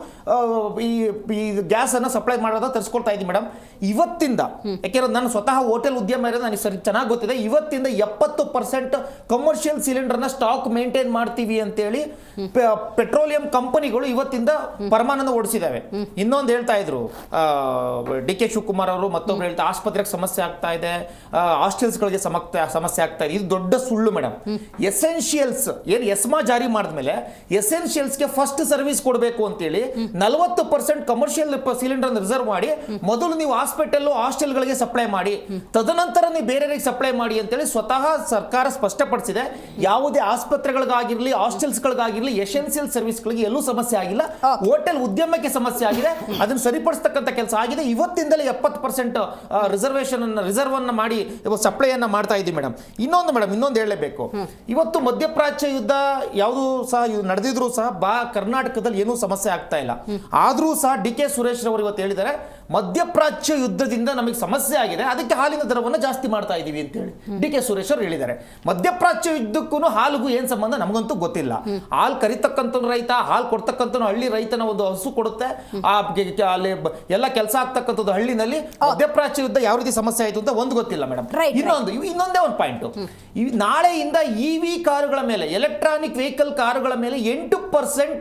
E: ಈ ಗ್ಯಾಸ್ ಅನ್ನ ಸಪ್ಲೈ ಮಾಡೋದ ತರಿಸ್ಕೊಳ್ತಾ ಇದ್ದೀವಿ ಮೇಡಮ್. ಇವತ್ತಿಂದ, ಯಾಕೆಂದ್ರೆ ನಾನು ಸ್ವತಃ ಹೋಟೆಲ್ ಉದ್ಯಮ ಇರೋದು ನನಗೆ ಸರಿ ಚೆನ್ನಾಗಿ ಗೊತ್ತಿದೆ. ಇವತ್ತಿಂದ 70% ಕಮರ್ಷಿಯಲ್ ಸಿಲಿಂಡರ್ನ ಸ್ಟಾಕ್ ಮೇಂಟೈನ್ ಮಾಡ್ತೀವಿ ಅಂತೇಳಿ ಪೆಟ್ರೋಲಿಯಂ ಕಂಪನಿಗಳು ಇವತ್ತಿಂದ ಪರಮಾನಂದ ಓಡಿಸಿದಾವೆ. ಇನ್ನೊಂದು ಹೇಳ್ತಾ ಇದ್ರು DK ಶಿವಕುಮಾರ್ ಅವರು, ಮತ್ತೊಬ್ರು ಹೇಳ್ತಾ ಆಸ್ಪತ್ರೆಗೆ ಸಮಸ್ಯೆ ಆಗ್ತಾ ಇದೆ, ಹಾಸ್ಟೆಲ್ಸ್ಗಳಿಗೆ ಸಮಸ್ಯೆ ಆಗ್ತಾ ಇದೆ. ಇದು ದೊಡ್ಡ ಸುಳ್ಳು ಮೇಡಮ್. ಎಸೆನ್ಷಿಯಲ್ಸ್ ಏನು ಎಸ್ಮಾ ಜಾರಿ ಮಾಡಿದ್ಮೇಲೆ ಎಸೆನ್ಷಿಯಲ್ಸ್ಗೆ ಫಸ್ಟ್ ಸರ್ವಿಸ್ ಕೊಡಬೇಕು ಅಂತೇಳಿ 40% ಕಮರ್ಷಿಯಲ್ ಸಿಲಿಂಡರ್ ರಿಸರ್ವ್ ಮಾಡಿ, ಮೊದಲು ನೀವು ಹಾಸ್ಪಿಟಲ್ ಹಾಸ್ಟೆಲ್ಗಳಿಗೆ ಸಪ್ಲೈ ಮಾಡಿ, ತದನಂತರ ನೀವು ಬೇರೆಯವರಿಗೆ ಸಪ್ಲೈ ಮಾಡಿ ಅಂತೇಳಿ ಸ್ವತಃ ಸರ್ಕಾರ ಸ್ಪಷ್ಟಪಡಿಸಿದೆ. ಯಾವುದೇ ಆಸ್ಪತ್ರೆಗಳಿಗಾಗಿರ್ಲಿ, ಹಾಸ್ಟೆಲ್ಸ್ಗಳಿಗಾಗಿರ್ಲಿ, ಎಸೆನ್ಷಿಯಲ್ ಸರ್ವಿಸ್ಗಳಿಗೆ ಎಲ್ಲೂ ಸಮಸ್ಯೆ ಆಗಿಲ್ಲ. ಹೋಟೆಲ್ ಉದ್ಯಮಕ್ಕೆ ಸಮಸ್ಯೆ ಆಗಿದೆ, ಅದನ್ನು ಸರಿಪಡಿಸ್ತಕ್ಕಂಥ ಕೆಲಸ ಆಗಿದೆ. ಇವತ್ತಿಂದಲೇ 70% ರಿಸರ್ವ್ ಅನ್ನ ಮಾಡಿ ಸಪ್ಲೈ ಅನ್ನ ಮಾಡ್ತಾ ಇದ್ದೀವಿ ಮೇಡಮ್. ಇನ್ನೊಂದು ಹೇಳಲೇಬೇಕು. ಇವತ್ತು ಮಧ್ಯಪ್ರಾಚ್ಯ ಯುದ್ಧ ಯಾವುದು ಸಹ ನಡೆದಿದ್ರು ಸಹ ಕರ್ನಾಟಕದಲ್ಲಿ ಏನೂ ಸಮಸ್ಯೆ ಆಗ್ತಾ ಇಲ್ಲ. ಆದ್ರೂ ಸಹ DK ಸುರೇಶ್ ಅವರು ಇವತ್ತು ಹೇಳಿದ್ದಾರೆ, ಮಧ್ಯಪ್ರಾಚ್ಯ ಯುದ್ಧದಿಂದ ನಮಗೆ ಸಮಸ್ಯೆ ಆಗಿದೆ, ಅದಕ್ಕೆ ಹಾಲಿನ ದರವನ್ನು ಜಾಸ್ತಿ ಮಾಡ್ತಾ ಇದೀವಿ ಅಂತ ಹೇಳಿ DK ಸುರೇಶ್ ಅವರು ಹೇಳಿದ್ದಾರೆ. ಮಧ್ಯಪ್ರಾಚ್ಯ ಯುದ್ಧಕ್ಕೂ ಹಾಲಿಗೂ ಏನ್ ಸಂಬಂಧ ನಮಗಂತೂ ಗೊತ್ತಿಲ್ಲ. ಹಾಲು ಕರಿತಕ್ಕಂಥ ರೈತ, ಹಾಲು ಕೊಡ್ತಕ್ಕಂಥ ಹಳ್ಳಿ ರೈತನ ಒಂದು ಹಸು ಕೊಡುತ್ತೆ, ಅಲ್ಲಿ ಎಲ್ಲ ಕೆಲಸ ಆಗ್ತಕ್ಕಂಥದ್ದು ಹಳ್ಳಿನಲ್ಲಿ. ಮಧ್ಯಪ್ರಾಚ್ಯ ಯುದ್ಧ ಯಾವ ರೀತಿ ಸಮಸ್ಯೆ ಆಯಿತು ಅಂತ ಒಂದು ಗೊತ್ತಿಲ್ಲ ಮೇಡಮ್. ಇನ್ನೊಂದೇ ಒಂದು ಪಾಯಿಂಟ್, ನಾಳೆಯಿಂದ EV ಕಾರುಗಳ ಮೇಲೆ, ಎಲೆಕ್ಟ್ರಾನಿಕ್ ವೆಹಿಕಲ್ ಕಾರುಗಳ ಮೇಲೆ 8%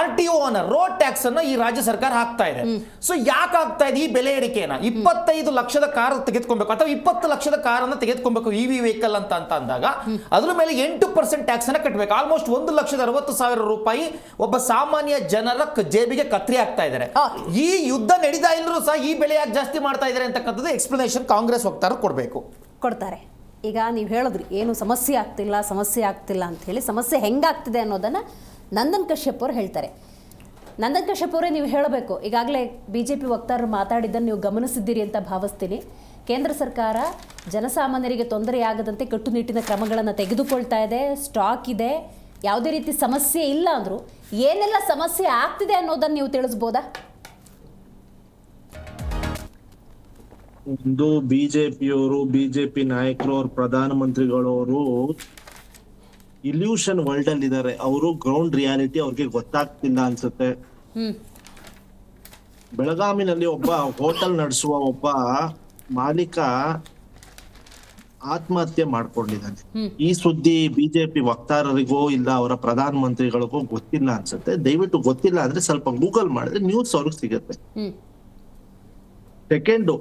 E: RTO ರೋಡ್ ಟ್ಯಾಕ್ಸ್ ಅನ್ನ ಈ ರಾಜ್ಯ ಸರ್ಕಾರ ಹಾಕ್ತಾ ಇದೆ. ಸೊ ಯಾಕೆ ಆಗ್ತಾ ಇದೆ ಈ ಬೆಲೆ ಏರಿಕೆನ? 25 ಲಕ್ಷದ ಕಾರ್ ತೆಗೆದುಕೊಬೇಕು ಅಥವಾ 20 ಲಕ್ಷದ ಕಾರನ್ನ ತೆಗೆದುಕೊಬೇಕು EV ವೆಹಿಕಲ್ ಅಂತ ಅಂದಾಗ ಅದ್ರ ಮೇಲೆ 8% ಟ್ಯಾಕ್ಸ್ ಅನ್ನ ಕಟ್ಟಬೇಕು. ಆಲ್ಮೋಸ್ಟ್ 1,60,000 ರೂಪಾಯಿ ಒಬ್ಬ ಸಾಮಾನ್ಯ ಜನರ ಜೇಬಿಗೆ ಕತ್ರಿ ಆಗ್ತಾ ಇದ್ದಾರೆ. ಈ ಯುದ್ಧ ನಡೀತಾ ಇಲ್ಲರೂ ಸಹ ಈ ಬೆಲೆ ಯಾಕೆ ಜಾಸ್ತಿ ಮಾಡ್ತಾ ಇದ್ದಾರೆ ಅಂತಕ್ಕಂಥದ್ದು ಎಕ್ಸ್ಪ್ಲನೇಷನ್ ಕಾಂಗ್ರೆಸ್ ವಕ್ತಾರರು ಕೊಡ್ತಾರೆ.
C: ಈಗ ನೀವು ಹೇಳಿದ್ರಿ ಏನು ಸಮಸ್ಯೆ ಆಗ್ತಿಲ್ಲ ಅಂತ ಹೇಳಿ. ಸಮಸ್ಯೆ ಹೆಂಗಾಗ್ತಿದೆ ಅನ್ನೋದನ್ನ ನಂದನ್ ಕಶ್ಯಪ್ ಅವರು ಹೇಳ್ತಾರೆ. ನಂದನ್ ಕಶ್ಯಪ್ ಅವರೇ ನೀವು ಹೇಳಬೇಕು. ಈಗಾಗಲೇ BJP ವಕ್ತಾರರು ಮಾತಾಡಿದ್ದನ್ನು ನೀವು ಗಮನಿಸಿದ್ದೀರಿ ಅಂತ ಭಾವಿಸ್ತೀನಿ. ಕೇಂದ್ರ ಸರ್ಕಾರ ಜನಸಾಮಾನ್ಯರಿಗೆ ತೊಂದರೆಯಾಗದಂತೆ ಕಟ್ಟುನಿಟ್ಟಿನ ಕ್ರಮಗಳನ್ನು ತೆಗೆದುಕೊಳ್ತಾ ಇದೆ, ಸ್ಟಾಕ್ ಇದೆ, ಯಾವುದೇ ರೀತಿ ಸಮಸ್ಯೆ ಇಲ್ಲ ಅಂದರೂ ಏನೆಲ್ಲ ಸಮಸ್ಯೆ ಆಗ್ತಿದೆ ಅನ್ನೋದನ್ನು ನೀವು ತಿಳಿಸ್ಬೋದಾ?
F: ಒಂದು ಬಿಜೆಪಿ ನಾಯಕರು, ಅವ್ರ ಪ್ರಧಾನಮಂತ್ರಿಗಳವರು ಇಲ್ಯೂಷನ್ ವರ್ಲ್ಡ್ ಅಲ್ಲಿ ಇದ್ದಾರೆ. ಅವರು ಗ್ರೌಂಡ್ ರಿಯಾಲಿಟಿ ಅವ್ರಿಗೆ ಗೊತ್ತಾಗ್ತಿಲ್ಲ ಅನ್ಸುತ್ತೆ. ಬೆಳಗಾವಿನಲ್ಲಿ ಒಬ್ಬ ಹೋಟೆಲ್ ನಡೆಸುವ ಒಬ್ಬ ಮಾಲೀಕ ಆತ್ಮಹತ್ಯೆ ಮಾಡ್ಕೊಂಡಿದ್ದಾನೆ. ಈ ಸುದ್ದಿ ಬಿಜೆಪಿ ವಕ್ತಾರರಿಗೂ ಇಲ್ಲ ಅವರ ಪ್ರಧಾನ ಮಂತ್ರಿಗಳಿಗೂ ಗೊತ್ತಿಲ್ಲ ಅನ್ಸುತ್ತೆ. ದಯವಿಟ್ಟು ಗೊತ್ತಿಲ್ಲ ಅಂದ್ರೆ ಸ್ವಲ್ಪ ಗೂಗಲ್ ಮಾಡಿದ್ರೆ ನ್ಯೂಸ್ ಅವ್ರಿಗೆ ಸಿಗತ್ತೆ. ಸೆಕೆಂಡು,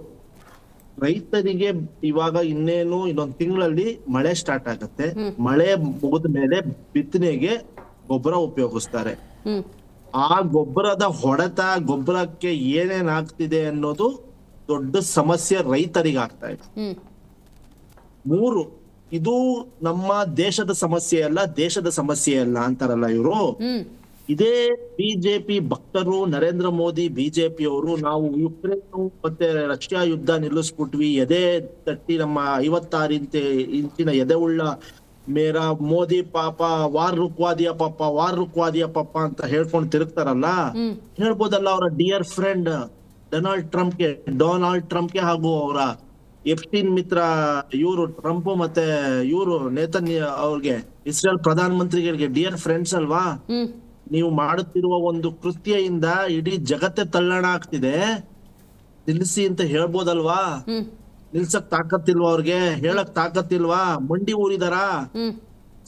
F: ರೈತರಿಗೆ ಇವಾಗ ಇನ್ನೊಂದು ತಿಂಗಳಲ್ಲಿ ಮಳೆ ಸ್ಟಾರ್ಟ್ ಆಗತ್ತೆ. ಮಳೆ ಮುಗಿದ ಮೇಲೆ ಬಿತ್ತನೆಗೆ ಗೊಬ್ಬರ ಉಪಯೋಗಿಸ್ತಾರೆ. ಆ ಗೊಬ್ಬರದ ಹೊಡೆತ, ಗೊಬ್ಬರಕ್ಕೆ ಏನೇನ್ ಆಗ್ತಿದೆ ಅನ್ನೋದು ದೊಡ್ಡ ಸಮಸ್ಯೆ ರೈತರಿಗೆ ಆಗ್ತಾ ಇದೆ. 3, ಇದು ನಮ್ಮ ದೇಶದ ಸಮಸ್ಯೆ ಅಲ್ಲ ಅಂತಾರಲ್ಲ ಇವರು. ಇದೇ ಬಿಜೆಪಿ ಭಕ್ತರು, ನರೇಂದ್ರ ಮೋದಿ ಬಿಜೆಪಿ ಅವರು, ನಾವು ಯುಕ್ರೇನ್ ಮತ್ತೆ ರಷ್ಯಾ ಯುದ್ಧ ನಿಲ್ಲಿಸ್ಬಿಟ್ವಿ, ಎದೆ ತಟ್ಟಿ ನಮ್ಮ 56 ಇಂಚಿನ ಎದೆ ಉಳ್ಳ ಮೇರಾ ಮೋದಿ ಪಾಪ ವಾರ್ ರುಕ್ವಾದಿಯ ಪಾಪ ಅಂತ ಹೇಳ್ಕೊಂಡು ತಿರುಗ್ತಾರಲ್ಲ, ಹೇಳ್ಬೋದಲ್ಲ ಅವರ ಡಿಯರ್ ಫ್ರೆಂಡ್ ಡೊನಾಲ್ಡ್ ಟ್ರಂಪ್ಗೆ ಹಾಗೂ ಅವರ ಎಫ್ಟೀನ್ ಮಿತ್ರ ಇವರು ಟ್ರಂಪ್ ಮತ್ತೆ ಇವರು ನೇತನ್ಯ ಅವ್ರಿಗೆ, ಇಸ್ರೇಲ್ ಪ್ರಧಾನ ಮಂತ್ರಿಗಳಿಗೆ ಡಿಯರ್ ಫ್ರೆಂಡ್ಸ್ ಅಲ್ವಾ? ನೀವು ಮಾಡುತ್ತಿರುವ ಒಂದು ಕೃತ್ಯದಿಂದ ಇಡೀ ಜಗತ್ತೇ ತಲ್ಲಣ ಆಗ್ತಿದೆ, ನಿಲ್ಲಿಸಿ ಅಂತ ಹೇಳ್ಬೋದಲ್ವಾ? ನಿಲ್ಸಕ್ ತಾಕತ್ತಿಲ್ವಾ ಅವ್ರಿಗೆ? ಹೇಳಕ್ ತಾಕತ್ತಿಲ್ವಾ? ಮಂಡಿ ಊರಿದಾರ?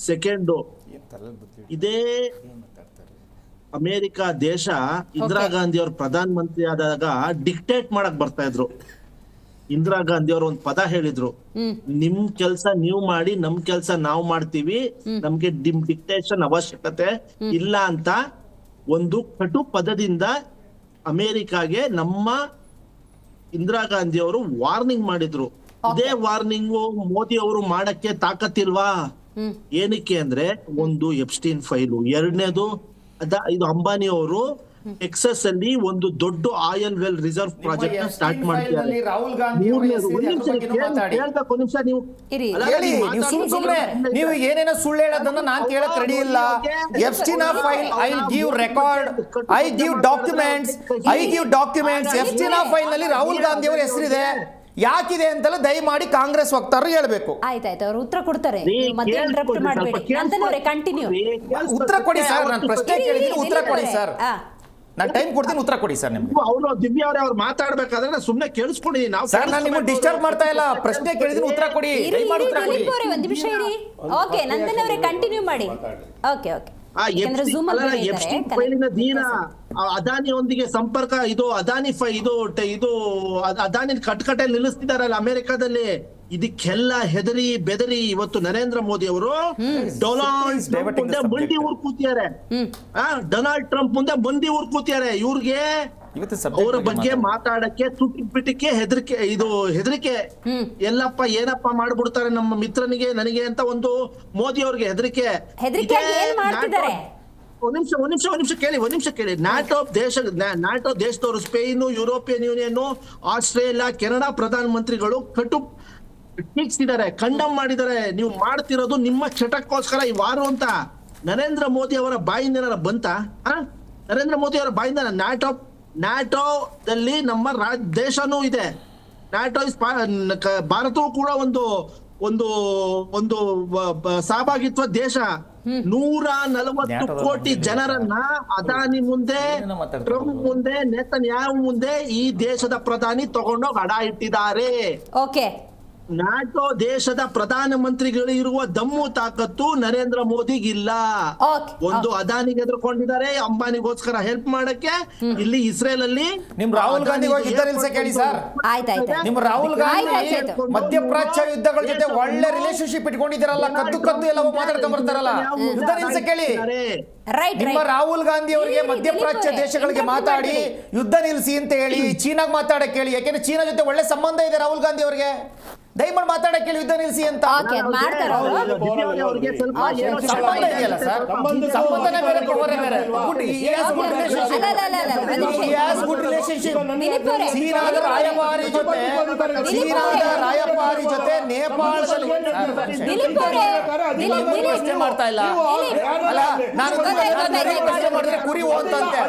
F: ಸೆಕೆಂಡು, ಇದೇ ಅಮೇರಿಕ ದೇಶ ಇಂದಿರಾ ಗಾಂಧಿ ಅವ್ರ ಪ್ರಧಾನ ಮಂತ್ರಿ ಆದಾಗ ಡಿಕ್ಟೇಟ್ ಮಾಡಕ್ ಬರ್ತಾ ಇದ್ರು. ಇಂದಿರಾ ಗಾಂಧಿ ಅವರು ಒಂದ್ ಪದ ಹೇಳಿದ್ರು, ನಿಮ್ ಕೆಲ್ಸ ನೀವು ಮಾಡಿ, ನಮ್ ಕೆಲ್ಸ ನಾವು ಮಾಡ್ತೀವಿ, ನಮ್ಗೆ ಡಿಕ್ಟೇಷನ್ ಅವಶ್ಯಕತೆ ಇಲ್ಲ ಅಂತ ಒಂದು ಕಟು ಪದದಿಂದ ಅಮೇರಿಕಾಗೆ ನಮ್ಮ ಇಂದಿರಾ ಗಾಂಧಿ ಅವರು ವಾರ್ನಿಂಗ್ ಮಾಡಿದ್ರು. ಇದೇ ವಾರ್ನಿಂಗು ಮೋದಿ ಅವರು ಮಾಡಕ್ಕೆ ತಾಕತ್ತಿಲ್ವಾ? ಏನಕ್ಕೆ ಅಂದ್ರೆ, ಒಂದು ಎಪ್ಸ್ಟೀನ್ ಫೈಲು, ಎರಡನೇದು ಇದು ಅಂಬಾನಿ ಅವರು ಟೆಕ್ಸಸ್ ಅಲ್ಲಿ ಒಂದು ದೊಡ್ಡ oil well reserve project start ಮಾಡ್ತಿದ್ದಾರೆ.
E: ರಾಹುಲ್ ಗಾಂಧಿ ನೀವು ಏನೇನೋ ಸುಳ್ಳು ಹೇಳೋದನ್ನ ನಾನ್ ಕೇಳಕ್ ರೆಡಿ ಇಲ್ಲ. Epstein file, I give record, I give documents, Epstein file ನಲ್ಲಿ ರಾಹುಲ್ ಗಾಂಧಿ ಅವರ ಹೆಸರಿದೆ. ಯಾಕಿದೆ ಅಂತಲೂ ದಯಮಾಡಿ ಕಾಂಗ್ರೆಸ್ ವಕ್ತಾರರು ಹೇಳ್ಬೇಕು.
C: ಆಯ್ತಾಯ್ತು, ಅವ್ರು ಉತ್ತರ ಕೊಡ್ತಾರೆ, ಮತ್ತೆ ಇಂಟರಪ್ಟ್ ಮಾಡಬೇಡಿ. ನಂತನವರೇ ಕಂಟಿನ್ಯೂ.
E: ಉತ್ತರ ಕೊಡಿ ಸರ್, ನಾನು ಪ್ರಶ್ನೆ ಕೇಳಿದ್ದೀನಿ, ಉತ್ತರ ಕೊಡಿ ಸರ್. ನಾನು ಟೈಮ್ ಕೊಡ್ತೀನಿ, ಉತ್ತರ ಕೊಡಿ ಸರ್. ನಿಮ್ಗೆ
F: ಅವರು ದಿವ್ಯ ಅವರೇ ಅವ್ರು ಮಾತಾಡ್ಬೇಕಾದ್ರೆ ನಾನು ಸುಮ್ಮನೆ ಕೇಳಿಸ್ಕೊಂಡಿದ್ದೀನಿ. ನಾವು
E: ಸರ್, ನಾನು ನಿಮ್ಮನ್ನು ಡಿಸ್ಟರ್ಬ್ ಮಾಡ್ತಾ ಇಲ್ಲ, ಪ್ರಶ್ನೆ ಕೇಳಿದ್ದೀನಿ, ಉತ್ತರ ಕೊಡಿ.
C: ಒಂದು ನಿಮಿಷ ಇರಿ. ಓಕೆ, ನಂತನವರೇ ಕಂಟಿನ್ಯೂ ಮಾಡಿ. Okay okay.
F: ಅದಾನಿಯೊಂದಿಗೆ ಸಂಪರ್ಕ, ಇದು ಅದಾನಿ ಇದು ಅದಾನಿ ಕಟ್ಕಟೆಯಲ್ಲಿ ನಿಲ್ಲಿಸ್ತಿದಾರಲ್ಲ ಅಮೆರಿಕಾದಲ್ಲಿ. ಇದಕ್ಕೆಲ್ಲ ಹೆದರಿ ಬೆದರಿ ಇವತ್ತು ನರೇಂದ್ರ ಮೋದಿ ಅವರು ಡೊನಾಲ್ಡ್ ಟ್ರಂಪ್ ಮುಂದೆ ಮಂಡಿ ಊರ್ ಕೂತಿದ್ದಾರೆ. ಡೊನಾಲ್ಡ್ ಟ್ರಂಪ್ ಮುಂದೆ ಮಂಡಿ ಊರ್ ಕೂತಿದ್ದಾರೆ. ಇವ್ರಿಗೆ ಅವರ ಬಗ್ಗೆ ಮಾತಾಡಕ್ಕೆ ತುಟಿಪಿಟಿಕೆ ಹೆದರಿಕೆ. ಎಲ್ಲಪ್ಪ ಏನಪ್ಪ ಮಾಡ್ಬಿಡ್ತಾರೆ ನಮ್ಮ ಮಿತ್ರನಿಗೆ, ನನಗೆ ಅಂತ ಒಂದು ಮೋದಿ ಅವ್ರಿಗೆ ಹೆದರಿಕೆ. ಒಂದ್ ನಿಮಿಷ ಕೇಳಿ. ನಾಟೋ ದೇಶದವರು, Spain, European union, Australia, Canada ಪ್ರಧಾನ ಮಂತ್ರಿಗಳು ಕಟು ಟೀಕಿಸಿದ್ದಾರೆ, ಕಂಡಮ್ ಮಾಡಿದ್ದಾರೆ. ನೀವು ಮಾಡ್ತಿರೋದು ನಿಮ್ಮ ಚಟಕ್ಕೋಸ್ಕರ ಈ ವಾರ ಅಂತ. ನರೇಂದ್ರ ಮೋದಿ ಅವರ ಬಾಯಿಂದ ಬಂತ? ನರೇಂದ್ರ ಮೋದಿ ಅವರ ಬಾಯಿಂದ ನ್ಯಾಟೋದಲ್ಲಿ ನಮ್ಮ ದೇಶನೂ ಇದೆ. ನ್ಯಾಟೋ ಭಾರತವೂ ಕೂಡ ಒಂದು ಸಹಭಾಗಿತ್ವ ದೇಶ. 140 ಕೋಟಿ ಜನರನ್ನ ಅದಾನಿ ಮುಂದೆ, ಟ್ರಂಪ್ ಮುಂದೆ, ನೇತನ್ಯಾಹು ಮುಂದೆ ಈ ದೇಶದ ಪ್ರಧಾನಿ ತಗೊಂಡೋಗಿ ಅಡ ಇಟ್ಟಿದ್ದಾರೆ.
C: ಓಕೆ,
F: ನಾಟೋ ದೇಶದ ಪ್ರಧಾನ ಮಂತ್ರಿಗಳು ಇರುವ ದಮ್ಮು ತಾಕತ್ತು ನರೇಂದ್ರ ಮೋದಿಗಿಲ್ಲ. ಒಂದು ಅದಾನಿಗೆ ಎದುರ್ಕೊಂಡಿದ್ದಾರೆ, ಅಂಬಾನಿಗೋಸ್ಕರ ಹೆಲ್ಪ್ ಮಾಡಕ್ಕೆ. ಇಲ್ಲಿ ಇಸ್ರೇಲ್ ಅಲ್ಲಿ
E: ನಿಮ್ ರಾಹುಲ್ ಗಾಂಧಿ ಯುದ್ಧ ನಿಲ್ಸಕ್ಕೆ ಹೇಳಿ ಸರ್. ನಿಮ್ ರಾಹುಲ್ ಗಾಂಧಿ ಮಧ್ಯಪ್ರಾಚ್ಯ ಯುದ್ಧಗಳ ಜೊತೆ ಒಳ್ಳೆ ರಿಲೇಶನ್ಶಿಪ್ ಇಟ್ಕೊಂಡಿದ್ದಾರಲ್ಲ, ಕದ್ದು ಎಲ್ಲ ಮಾತಾಡ್ಕೊಂಡ್ ಬರ್ತಾರಲ್ಲ, ಯುದ್ಧ ನಿಲ್ಸಕ್ಕೆ ಹೇಳಿ. ನಿಮ್ಮ ರಾಹುಲ್ ಗಾಂಧಿ ಅವರಿಗೆ ಮಧ್ಯಪ್ರಾಚ್ಯ ದೇಶಗಳಿಗೆ ಮಾತಾಡಿ ಯುದ್ಧ ನಿಲ್ಸಿ ಅಂತ ಹೇಳಿ, ಚೀನಾಗ್ ಮಾತಾಡಕ್ಕೆ ಹೇಳಿ. ಯಾಕೆಂದ್ರೆ ಚೀನಾ ಜೊತೆ ಒಳ್ಳೆ ಸಂಬಂಧ ಇದೆ ರಾಹುಲ್ ಗಾಂಧಿ ಅವರಿಗೆ. ದಯಮಾಡಿ ಮಾತಾಡಕ್ಕೆ ಹೇಳಿ, ಯುದ್ಧ ನಿಲ್ಸಿ ಅಂತ. ಸಂಬಂಧ ಇದೆಯಲ್ಲ ಸರ್, ಸಂಬಂಧನೇ ಬೇರೆ, ಪವರೇ ಬೇರೆ. Good relationship. ಚೀನಾದ ರಾಯಭಾರಿ ಜೊತೆ ನೇಪಾಳದಲ್ಲಿ ಪ್ರಶ್ನೆ ಮಾಡ್ತಾ ಇಲ್ಲ. ಅಲ್ಲ, ನಾನು ಪ್ರಶ್ನೆ ಮಾಡಿದ್ರೆ ಕುರಿ ಹೋದಂತೆ.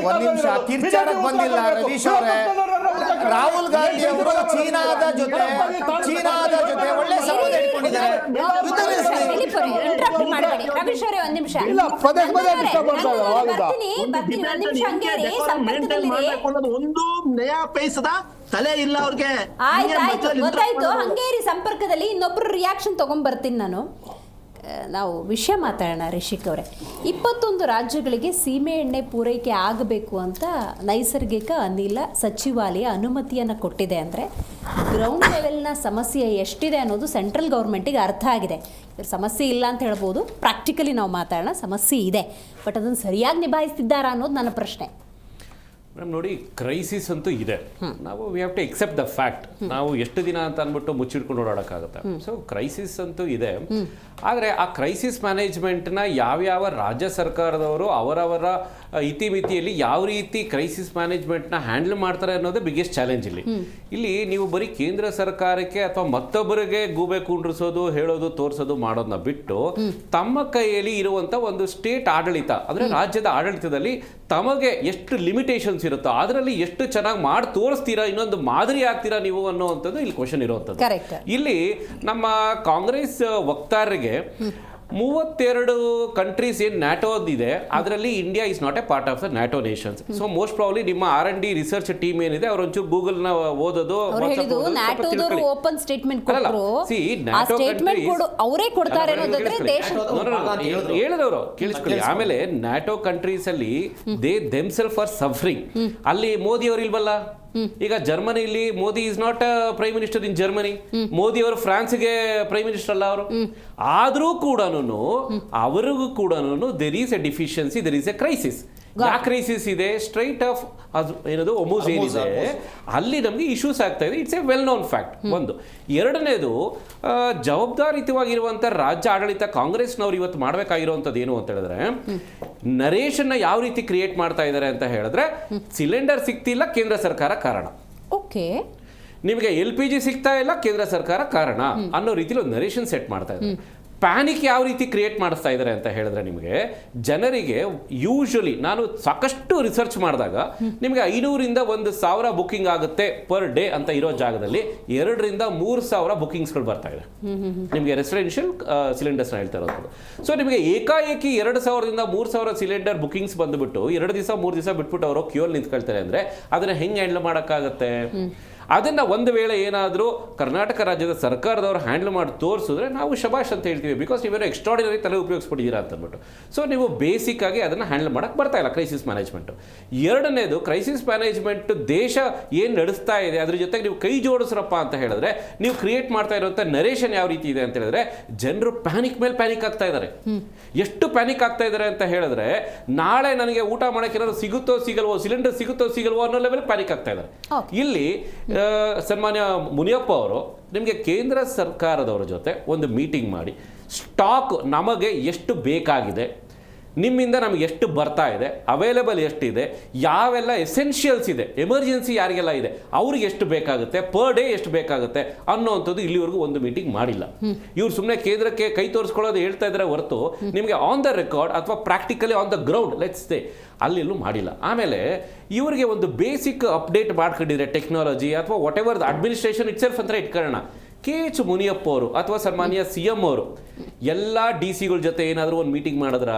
E: ಒಂದ್ ನಿಮಿಷ, ಕಿರ್ಚಾಡಕ್ ಬಂದಿಲ್ಲ ರವೀಶ್ ಅವರೇ. ರಾಹುಲ್ ಗಾಂಧಿ ಅವರು ಚೀನಾದ ಜೊತೆ ಒಳ್ಳೆ ಸಂಬಂಧ ಇಟ್ಕೊಂಡಿದ್ದಾರೆ.
F: ಒಂದು ನಯಾ ಪೈಸದ ತಲೆ ಇಲ್ಲ ಅವ್ರಿಗೆ.
C: ಗೊತ್ತಾಯ್ತು, ಹಂಗೇರಿ ಸಂಪರ್ಕದಲ್ಲಿ ಇನ್ನೊಬ್ರು ರಿಯಾಕ್ಷನ್ ತಗೊಂಡ್ ಬರ್ತೀನಿ ನಾನು. ನಾವು ವಿಷಯ ಮಾತಾಡೋಣ ರಿಷಿಕ್ ಅವರೇ. 21 ರಾಜ್ಯಗಳಿಗೆ ಸೀಮೆ ಎಣ್ಣೆ ಪೂರೈಕೆ ಆಗಬೇಕು ಅಂತ ನೈಸರ್ಗಿಕ ಅನಿಲ ಸಚಿವಾಲಯ ಅನುಮತಿಯನ್ನು ಕೊಟ್ಟಿದೆ. ಅಂದರೆ ಗ್ರೌಂಡ್ ಲೆವೆಲ್ನ ಸಮಸ್ಯೆ ಎಷ್ಟಿದೆ ಅನ್ನೋದು ಸೆಂಟ್ರಲ್ ಗೌರ್ಮೆಂಟಿಗೆ ಅರ್ಥ ಆಗಿದೆ. ಇದ್ರ ಸಮಸ್ಯೆ ಇಲ್ಲ ಅಂತ ಹೇಳ್ಬೋದು, ಪ್ರಾಕ್ಟಿಕಲಿ ನಾವು ಮಾತಾಡೋಣ, ಸಮಸ್ಯೆ ಇದೆ. ಬಟ್ ಅದನ್ನು ಸರಿಯಾಗಿ ನಿಭಾಯಿಸ್ತಿದ್ದಾರಾ ಅನ್ನೋದು ನನ್ನ ಪ್ರಶ್ನೆ.
G: ಮೇಡಮ್ ನೋಡಿ, ಕ್ರೈಸಿಸ್ ಅಂತೂ ಇದೆ. ನಾವು we have to accept the fact. ನಾವು ಎಷ್ಟು ದಿನ ಅಂತ ಅಂದ್ಬಿಟ್ಟು ಮುಚ್ಚಿಟ್ಕೊಂಡು ಓಡಾಡೋಕ್ಕಾಗುತ್ತೆ. ಸೊ ಕ್ರೈಸಿಸ್ ಅಂತೂ ಇದೆ. ಆದರೆ ಆ ಕ್ರೈಸಿಸ್ ಮ್ಯಾನೇಜ್ಮೆಂಟ್ನ ಯಾವ್ಯಾವ ರಾಜ್ಯ ಸರ್ಕಾರದವರು ಅವರವರ ಇತಿಮಿತಿಯಲ್ಲಿ ಯಾವ ರೀತಿ ಕ್ರೈಸಿಸ್ ಮ್ಯಾನೇಜ್ಮೆಂಟ್ನ ಹ್ಯಾಂಡಲ್ ಮಾಡ್ತಾರೆ ಅನ್ನೋದೇ ಬಿಗ್ಗೆಸ್ಟ್ ಚಾಲೆಂಜ್ ಇಲ್ಲಿ ನೀವು ಬರೀ ಕೇಂದ್ರ ಸರ್ಕಾರಕ್ಕೆ ಅಥವಾ ಮತ್ತೊಬ್ಬರಿಗೆ ಗೂಬೆ ಕುಂಡ್ರಿಸೋದು, ಹೇಳೋದು, ತೋರಿಸೋದು ಮಾಡೋದನ್ನ ಬಿಟ್ಟು ತಮ್ಮ ಕೈಯಲ್ಲಿ ಇರುವಂಥ ಒಂದು ಸ್ಟೇಟ್ ಆಡಳಿತ, ಅಂದರೆ ರಾಜ್ಯದ ಆಡಳಿತದಲ್ಲಿ ತಮಗೆ ಎಷ್ಟು ಲಿಮಿಟೇಷನ್ಸ್ ಇರುತ್ತೋ ಅದರಲ್ಲಿ ಎಷ್ಟು ಚೆನ್ನಾಗಿ ಮಾಡಿ ತೋರಿಸ್ತೀರಾ, ಇನ್ನೊಂದು ಮಾದರಿ ಆಗ್ತೀರಾ ನೀವು ಅನ್ನೋವಂಥದ್ದು ಇಲ್ಲಿ ಕ್ವಶನ್ ಇರುವಂಥದ್ದು. ಇಲ್ಲಿ ನಮ್ಮ ಕಾಂಗ್ರೆಸ್ ವಕ್ತಾರರಿಗೆ 32 ಕಂಟ್ರೀಸ್ ಏನು ನ್ಯಾಟೋದಿದೆ ಅದರಲ್ಲಿ India is not A part of the NATO Nations. So most probably ನಿಮ್ಮ R&D ರಿಸರ್ಚ್ ಟೀಮ್ ಏನಿದೆ ಅವ್ರು ಒಂಚೂರು ಗೂಗಲ್ ನ ಓದೋದು
C: ಅವ್ರು ಹೇಳಿದ್ದು ನ್ಯಾಟೋದವರು ಓಪನ್ ಸ್ಟೇಟ್ಮೆಂಟ್ ಕೊಟ್ಟರು, ಆ ಸ್ಟೇಟ್ಮೆಂಟ್ ಅವರೇ ಕೊಡ್ತಾರೆ ಅನ್ನೋದಾದ್ರೆ ದೇಶ
G: ಹೇಳಿದವರು ಕೇಳಿಸ್ಕೊಳ್ಳಿ. ಆಮೇಲೆ ನ್ಯಾಟೋ ಕಂಟ್ರೀಸ್ ಅಲ್ಲಿ ದೇ ದೆಮ್ಸೆಲ್ಫ್ ಆರ್ ಸಫರಿಂಗ್. ಅಲ್ಲಿ ಮೋದಿ ಅವರು ಇಲ್ವಲ್ಲ, ಈಗ ಜರ್ಮನಿಲಿ Modi is not prime minister in Germany, Modi ಅವರು ಫ್ರಾನ್ಸ್ಗೆ ಪ್ರೈಮ್ ಮಿನಿಸ್ಟರ್ ಅಲ್ಲ ಅವರು. ಆದ್ರೂ ಕೂಡ ಅವರಿಗೂ ಕೂಡ there is a deficiency, there is a crisis. ಯಾವ ಕ್ರೈಸಿಸ್ ಇದೆ? ಸ್ಟ್ರೈಟ್ ಆಫ್ ಏನದು ಒಮೋಸ್ ಏನಿದೆ ಅಲ್ಲಿ ನಮಗೆ ಇಶ್ಯೂಸ್ ಆಗ್ತಾ ಇದೆ. It's a well known fact. ಒಂದು. ಎರಡನೇದು, ಜವಾಬ್ದಾರಿಯುತವಾಗಿರುವಂಥ ರಾಜ್ಯ ಆಡಳಿತ ಕಾಂಗ್ರೆಸ್ನವ್ರು ಇವತ್ತು ಮಾಡಬೇಕಾಗಿರುವಂಥದ್ದು ಏನು ಅಂತ ಹೇಳಿದ್ರೆ, ನರೇಶನ್ನ ಯಾವ ರೀತಿ ಕ್ರಿಯೇಟ್ ಮಾಡ್ತಾ ಇದ್ದಾರೆ ಅಂತ ಹೇಳಿದ್ರೆ, ಸಿಲಿಂಡರ್ ಸಿಗ್ತಿಲ್ಲ ಕೇಂದ್ರ ಸರ್ಕಾರ ಕಾರಣ,
C: ಓಕೆ,
G: ನಿಮಗೆ LPG ಸಿಗ್ತಾ ಇಲ್ಲ ಕೇಂದ್ರ ಸರ್ಕಾರ ಕಾರಣ ಅನ್ನೋ ರೀತಿಲಿ ಒಂದು ನರೇಶನ್ ಸೆಟ್ ಮಾಡ್ತಾ ಇದ್ದಾರೆ. ಪ್ಯಾನಿಕ್ ಯಾವ ರೀತಿ ಕ್ರಿಯೇಟ್ ಮಾಡಿಸ್ತಾ ಇದ್ದಾರೆ ಅಂತ ಹೇಳಿದ್ರೆ, ನಿಮಗೆ ಜನರಿಗೆ ಯೂಶಲಿ ನಾನು ಸಾಕಷ್ಟು ರಿಸರ್ಚ್ ಮಾಡಿದಾಗ ನಿಮಗೆ 500ರಿಂದ 1,000 ಬುಕ್ಕಿಂಗ್ ಆಗುತ್ತೆ ಪರ್ ಡೇ ಅಂತ ಇರೋ ಜಾಗದಲ್ಲಿ 2ರಿಂದ 3,000 ಬುಕ್ಕಿಂಗ್ಸ್ಗಳು ಬರ್ತಾ ಇದೆ ನಿಮಗೆ ರೆಸಿಡೆನ್ಷಿಯಲ್ ಸಿಲಿಂಡರ್ಸ್ನ ಹೇಳ್ತಾ ಇರೋದು. ಸೊ ನಿಮಗೆ ಏಕಾಏಕಿ 2,000ರಿಂದ 3,000 ಸಿಲಿಂಡರ್ ಬುಕ್ಕಿಂಗ್ಸ್ ಬಂದುಬಿಟ್ಟು 2 ದಿವಸ 3 ದಿವಸ ಬಿಟ್ಬಿಟ್ಟು ಅವರು ಕ್ಯೂಲ್ ನಿಂತ್ಕೊಳ್ತಾರೆ ಅಂದರೆ ಅದನ್ನು ಹೆಂಗೆ ಹ್ಯಾಂಡಲ್ ಮಾಡೋಕ್ಕಾಗತ್ತೆ? ಅದನ್ನು ಒಂದು ವೇಳೆ ಏನಾದರೂ ಕರ್ನಾಟಕ ರಾಜ್ಯದ ಸರ್ಕಾರದವರು ಹ್ಯಾಂಡಲ್ ಮಾಡಿ ತೋರಿಸಿದ್ರೆ ನಾವು ಶಬಾಷ್ ಅಂತ ಹೇಳ್ತೀವಿ, ಬಿಕಾಸ್ ನೀವೇನೋ ಎಕ್ಸ್ಟ್ರಾಡಿನರಿ ತಲೆ ಉಪಯೋಗಿಸ್ಬಿಟ್ಟಿದ್ದೀರಾ ಅಂತ ಅಂದ್ಬಿಟ್ಟು. ಸೊ ನೀವು ಬೇಸಿಕ್ ಆಗಿ ಅದನ್ನು ಹ್ಯಾಂಡಲ್ ಮಾಡೋಕ್ಕೆ ಬರ್ತಾ ಇಲ್ಲ ಕ್ರೈಸಿಸ್ ಮ್ಯಾನೇಜ್ಮೆಂಟು. ಎರಡನೇದು, ಕ್ರೈಸಿಸ್ ಮ್ಯಾನೇಜ್ಮೆಂಟ್ ದೇಶ ಏನು ನಡೆಸ್ತಾ ಇದೆ ಅದ್ರ ಜೊತೆಗೆ ನೀವು ಕೈ ಜೋಡಿಸ್ರಪ್ಪ ಅಂತ ಹೇಳಿದ್ರೆ, ನೀವು ಕ್ರಿಯೇಟ್ ಮಾಡ್ತಾ ಇರುವಂಥ ನರೇಷನ್ ಯಾವ ರೀತಿ ಇದೆ ಅಂತ ಹೇಳಿದ್ರೆ, ಜನರು ಪ್ಯಾನಿಕ್ ಮೇಲೆ ಪ್ಯಾನಿಕ್ ಆಗ್ತಾ ಇದ್ದಾರೆ. ಎಷ್ಟು ಪ್ಯಾನಿಕ್ ಆಗ್ತಾ ಇದ್ದಾರೆ ಅಂತ ಹೇಳಿದ್ರೆ, ನಾಳೆ ನನಗೆ ಊಟ ಮಾಡೋಕ್ಕೆ ಏನಾದ್ರು ಸಿಗುತ್ತೋ ಸಿಗಲ್ವೋ, ಸಿಲಿಂಡರ್ ಸಿಗುತ್ತೋ ಸಿಗಲ್ವೋ ಅನ್ನೋ ಲೆವೆಲ್ ಪ್ಯಾನಿಕ್ ಆಗ್ತಾ ಇದ್ದಾರೆ. ಇಲ್ಲಿ ಸನ್ಮಾನ್ಯ ಮುನಿಯಪ್ಪ ಅವರು ನಿಮಗೆ ಕೇಂದ್ರ ಸರ್ಕಾರದವರ ಜೊತೆ ಒಂದು ಮೀಟಿಂಗ್ ಮಾಡಿ, ಸ್ಟಾಕ್ ನಮಗೆ ಎಷ್ಟು ಬೇಕಾಗಿದೆ, ನಿಮ್ಮಿಂದ ನಮಗೆ ಎಷ್ಟು ಬರ್ತಾ ಇದೆ, ಅವೈಲೇಬಲ್ ಎಷ್ಟಿದೆ, ಯಾವೆಲ್ಲ ಎಸೆನ್ಷಿಯಲ್ಸ್ ಇದೆ, ಎಮರ್ಜೆನ್ಸಿ ಯಾರಿಗೆಲ್ಲ ಇದೆ ಅವ್ರಿಗೆ ಎಷ್ಟು ಬೇಕಾಗುತ್ತೆ, ಪರ್ ಡೇ ಎಷ್ಟು ಬೇಕಾಗುತ್ತೆ ಅನ್ನೋವಂಥದ್ದು ಇಲ್ಲಿವರೆಗೂ ಒಂದು ಮೀಟಿಂಗ್ ಮಾಡಿಲ್ಲ. ಇವ್ರು ಸುಮ್ಮನೆ ಕೇಂದ್ರಕ್ಕೆ ಕೈ ತೋರಿಸ್ಕೊಳ್ಳೋದು ಹೇಳ್ತಾ ಇದ್ದಾರೆ ಹೊರತು ನಿಮಗೆ ಆನ್ ದ ರೆಕಾರ್ಡ್ ಅಥವಾ practically on the ground let's say ಅಲ್ಲೆಲ್ಲೂ ಮಾಡಿಲ್ಲ. ಆಮೇಲೆ ಇವರಿಗೆ ಒಂದು ಬೇಸಿಕ್ ಅಪ್ಡೇಟ್ ಮಾಡ್ಕೊಂಡಿದ್ರೆ ಟೆಕ್ನಾಲಜಿ ಅಥವಾ ವಾಟ್ ಎವರ್ ಅಡ್ಮಿನಿಸ್ಟ್ರೇಷನ್ ಇಟ್ಸೆಲ್ಫ್ ಅಂತ ಇಟ್ಕೊಳ್ಳೋಣ. KH ಮುನಿಯಪ್ಪ ಅವರು ಅಥವಾ ಸನ್ಮಾನ್ಯ CM ಅವರು ಎಲ್ಲ DC ಗಳ ಜೊತೆ ಏನಾದರೂ ಒಂದು ಮೀಟಿಂಗ್ ಮಾಡಿದ್ರ?